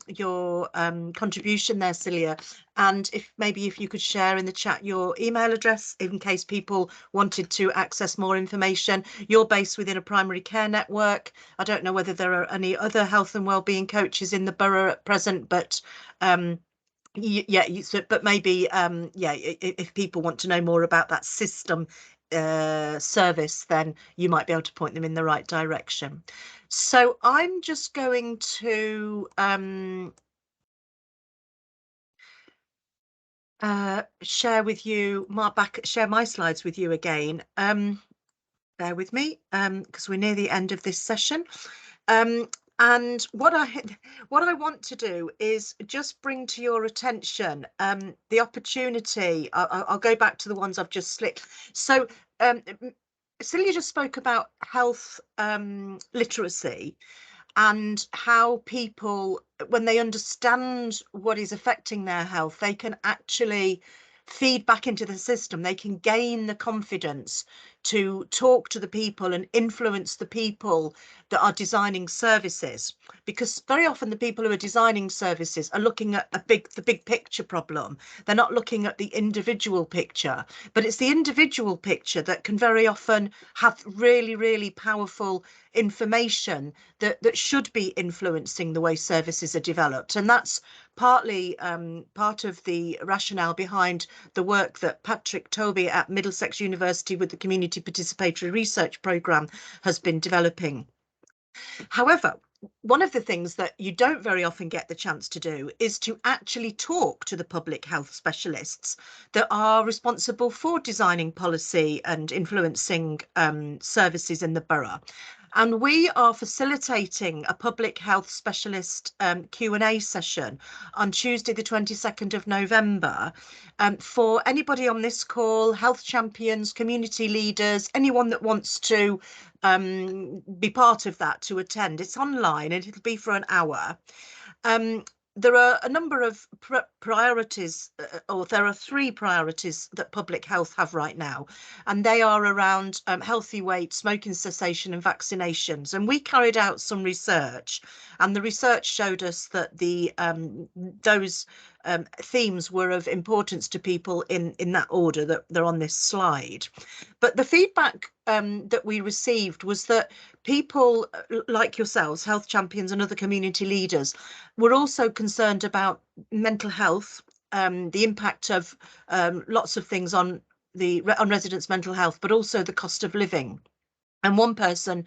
your contribution there, Celia. And if you could share in the chat your email address in case people wanted to access more information. You're based within a primary care network. I don't know whether there are any other health and wellbeing coaches in the borough at present, but Yeah, but maybe yeah, if people want to know more about that system service, then you might be able to point them in the right direction. So I'm just going to share with you share my slides with you again. Bear with me because we're near the end of this session. And what I want to do is just bring to your attention the opportunity. I'll go back to the ones I've just slipped. So Celia just spoke about health literacy and how people, when they understand what is affecting their health, they can actually feed back into the system. They can gain the confidence to talk to the people and influence the people that are designing services, because very often the people who are designing services are looking at the big picture problem. They're not looking at the individual picture, but it's the individual picture that can very often have really, really powerful information that should be influencing the way services are developed. And that's partly part of the rationale behind the work that Patrick Toby at Middlesex University with the Community Participatory Research Programme has been developing. However, one of the things that you don't very often get the chance to do is to actually talk to the public health specialists that are responsible for designing policy and influencing services in the borough. And we are facilitating a public health specialist Q&A session on Tuesday, the 22nd of November, for anybody on this call, health champions, community leaders, anyone that wants to be part of that, to attend. It's online and it'll be for an hour. There are a number of priorities, or there are 3 priorities that public health have right now, and they are around healthy weight, smoking cessation and vaccinations. And we carried out some research, and the research showed us that those themes were of importance to people in that order that they're on this slide. But the feedback that we received was that people like yourselves, health champions and other community leaders, were also concerned about mental health, the impact of lots of things on residents' mental health, but also the cost of living. And one person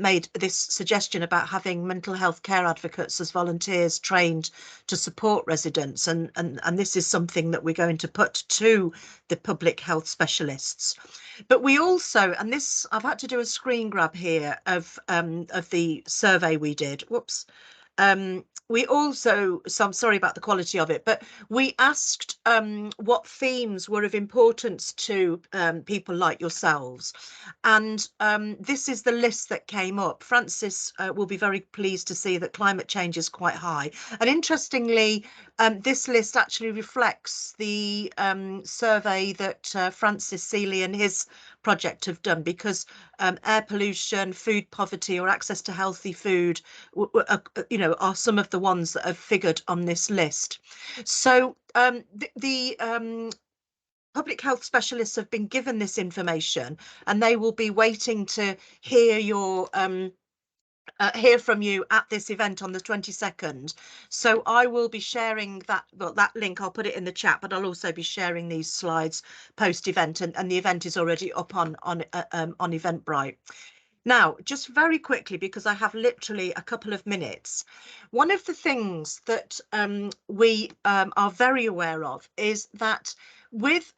made this suggestion about having mental health care advocates as volunteers trained to support residents. And this is something that we're going to put to the public health specialists. But we also, and this, I've had to do a screen grab here of the survey we did. Whoops. We also, so I'm sorry about the quality of it, but we asked what themes were of importance to people like yourselves. And this is the list that came up. Francis will be very pleased to see that climate change is quite high. And interestingly, this list actually reflects the survey that Francis Seeley and his project have done, because air pollution, food poverty or access to healthy food, are some of the ones that have figured on this list. So the public health specialists have been given this information, and they will be waiting to hear your hear from you at this event on the 22nd. So I will be sharing that link. I'll put it in the chat, but I'll also be sharing these slides post event, and the event is already up on Eventbrite. Now, just very quickly, because I have literally a couple of minutes, one of the things that we are very aware of is that with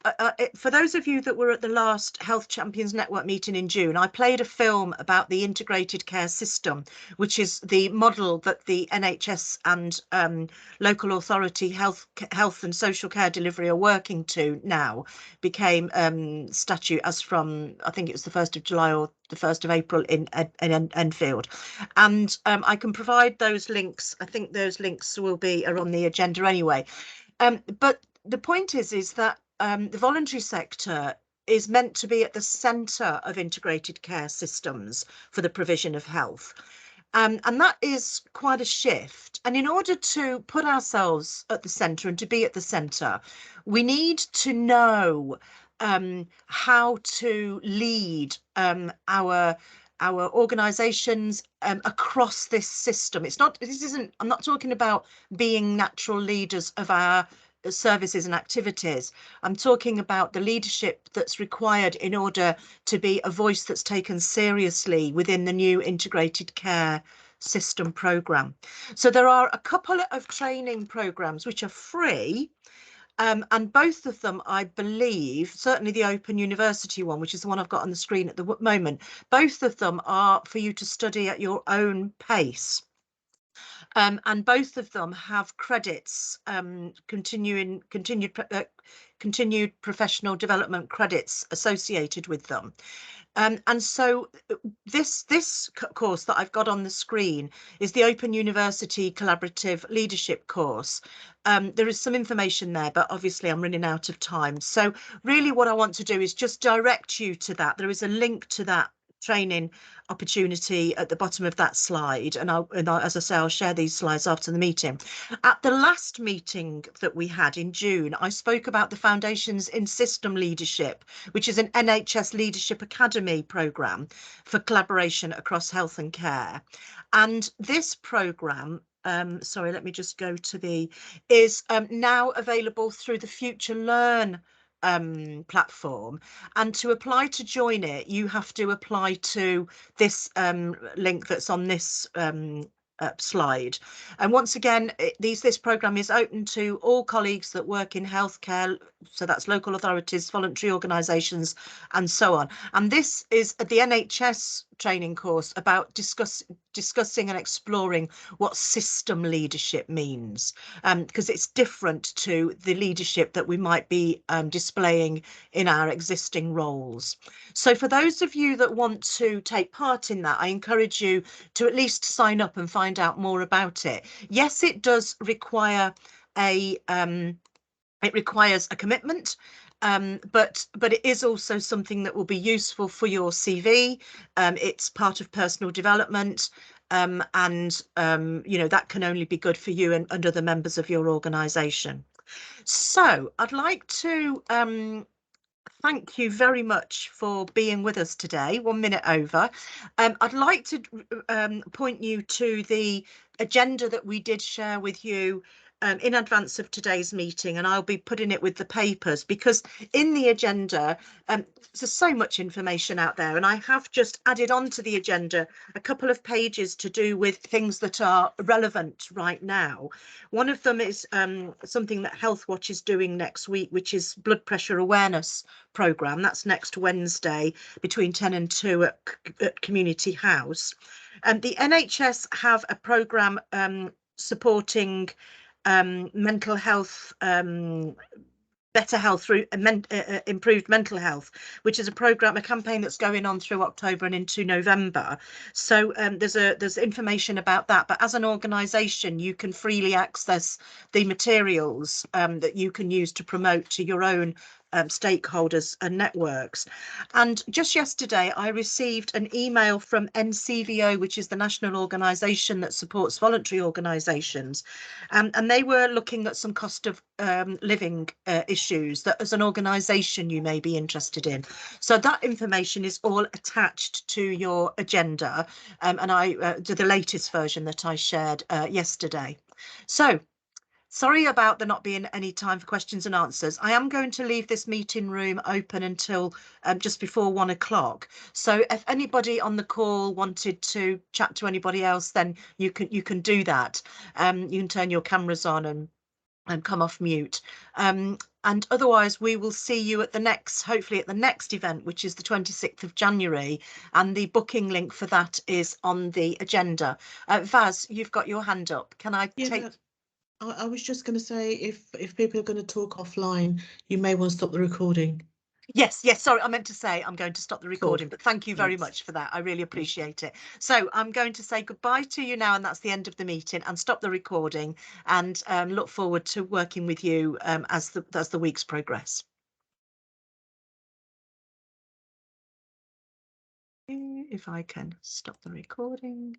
for those of you that were at the last Health Champions Network meeting in June, I played a film about the integrated care system, which is the model that the NHS and local authority health and social care delivery are working to now. Became statute as from, I think it was the 1st of July or the 1st of April in Enfield. And I can provide those links. I think those links are on the agenda anyway. But the point is that the voluntary sector is meant to be at the centre of integrated care systems for the provision of health. And that is quite a shift. And in order to put ourselves at the centre and to be at the centre, we need to know how to lead our our organisations across this system. I'm not talking about being natural leaders of our services and activities. I'm talking about the leadership that's required in order to be a voice that's taken seriously within the new integrated care system programme. So there are a couple of training programmes which are free, and both of them, I believe, certainly the Open University one, which is the one I've got on the screen at the moment, both of them are for you to study at your own pace. And both of them have credits, continued professional development credits associated with them. And so this course that I've got on the screen is the Open University Collaborative Leadership course. There is some information there, but obviously I'm running out of time. So really what I want to do is just direct you to that. There is a link to that training opportunity at the bottom of that slide, and as I say, I'll share these slides after the meeting. At the last meeting that we had in June, I spoke about the Foundations in System Leadership, which is an NHS Leadership Academy programme for collaboration across health and care. And this programme, sorry, let me just go to is now available through the Future Learn platform, and to apply to join it you have to apply to this link that's on this slide. And once again, this programme is open to all colleagues that work in healthcare, so that's local authorities, voluntary organisations and so on. And this is the NHS training course about discussing and exploring what system leadership means, because it's different to the leadership that we might be displaying in our existing roles. So for those of you that want to take part in that, I encourage you to at least sign up and find out more about it. Yes, it does require it requires a commitment, but it is also something that will be useful for your CV. It's part of personal development, and you know, that can only be good for you and other members of your organisation. So I'd like to thank you very much for being with us today. 1 minute over. I'd like to point you to the agenda that we did share with you in advance of today's meeting, and I'll be putting it with the papers, because in the agenda there's so much information out there, and I have just added onto the agenda a couple of pages to do with things that are relevant right now. One of them is something that Health Watch is doing next week, which is blood pressure awareness programme. That's next Wednesday between 10 and 2 at Community House. The NHS have a programme supporting mental health, better health through improved mental health, which is a campaign that's going on through October and into November. So there's information about that, but as an organisation you can freely access the materials that you can use to promote to your own stakeholders and networks. And just yesterday I received an email from NCVO, which is the national organisation that supports voluntary organisations, and they were looking at some cost of living issues that as an organisation you may be interested in. So that information is all attached to your agenda, and I to the latest version that I shared yesterday. So sorry about there not being any time for questions and answers. I am going to leave this meeting room open until just before 1 o'clock. So if anybody on the call wanted to chat to anybody else, then you can do that. You can turn your cameras on and come off mute. And otherwise we will see you at the next, hopefully at the next event, which is the 26th of January, and the booking link for that is on the agenda. Vaz, you've got your hand up. Can I take... I was just going to say, if people are going to talk offline, you may want to stop the recording. Yes, sorry, I meant to say I'm going to stop the recording, but thank you very much for that. I really appreciate it. So I'm going to say goodbye to you now, and that's the end of the meeting, and stop the recording, and look forward to working with you as the weeks progress. If I can stop the recording.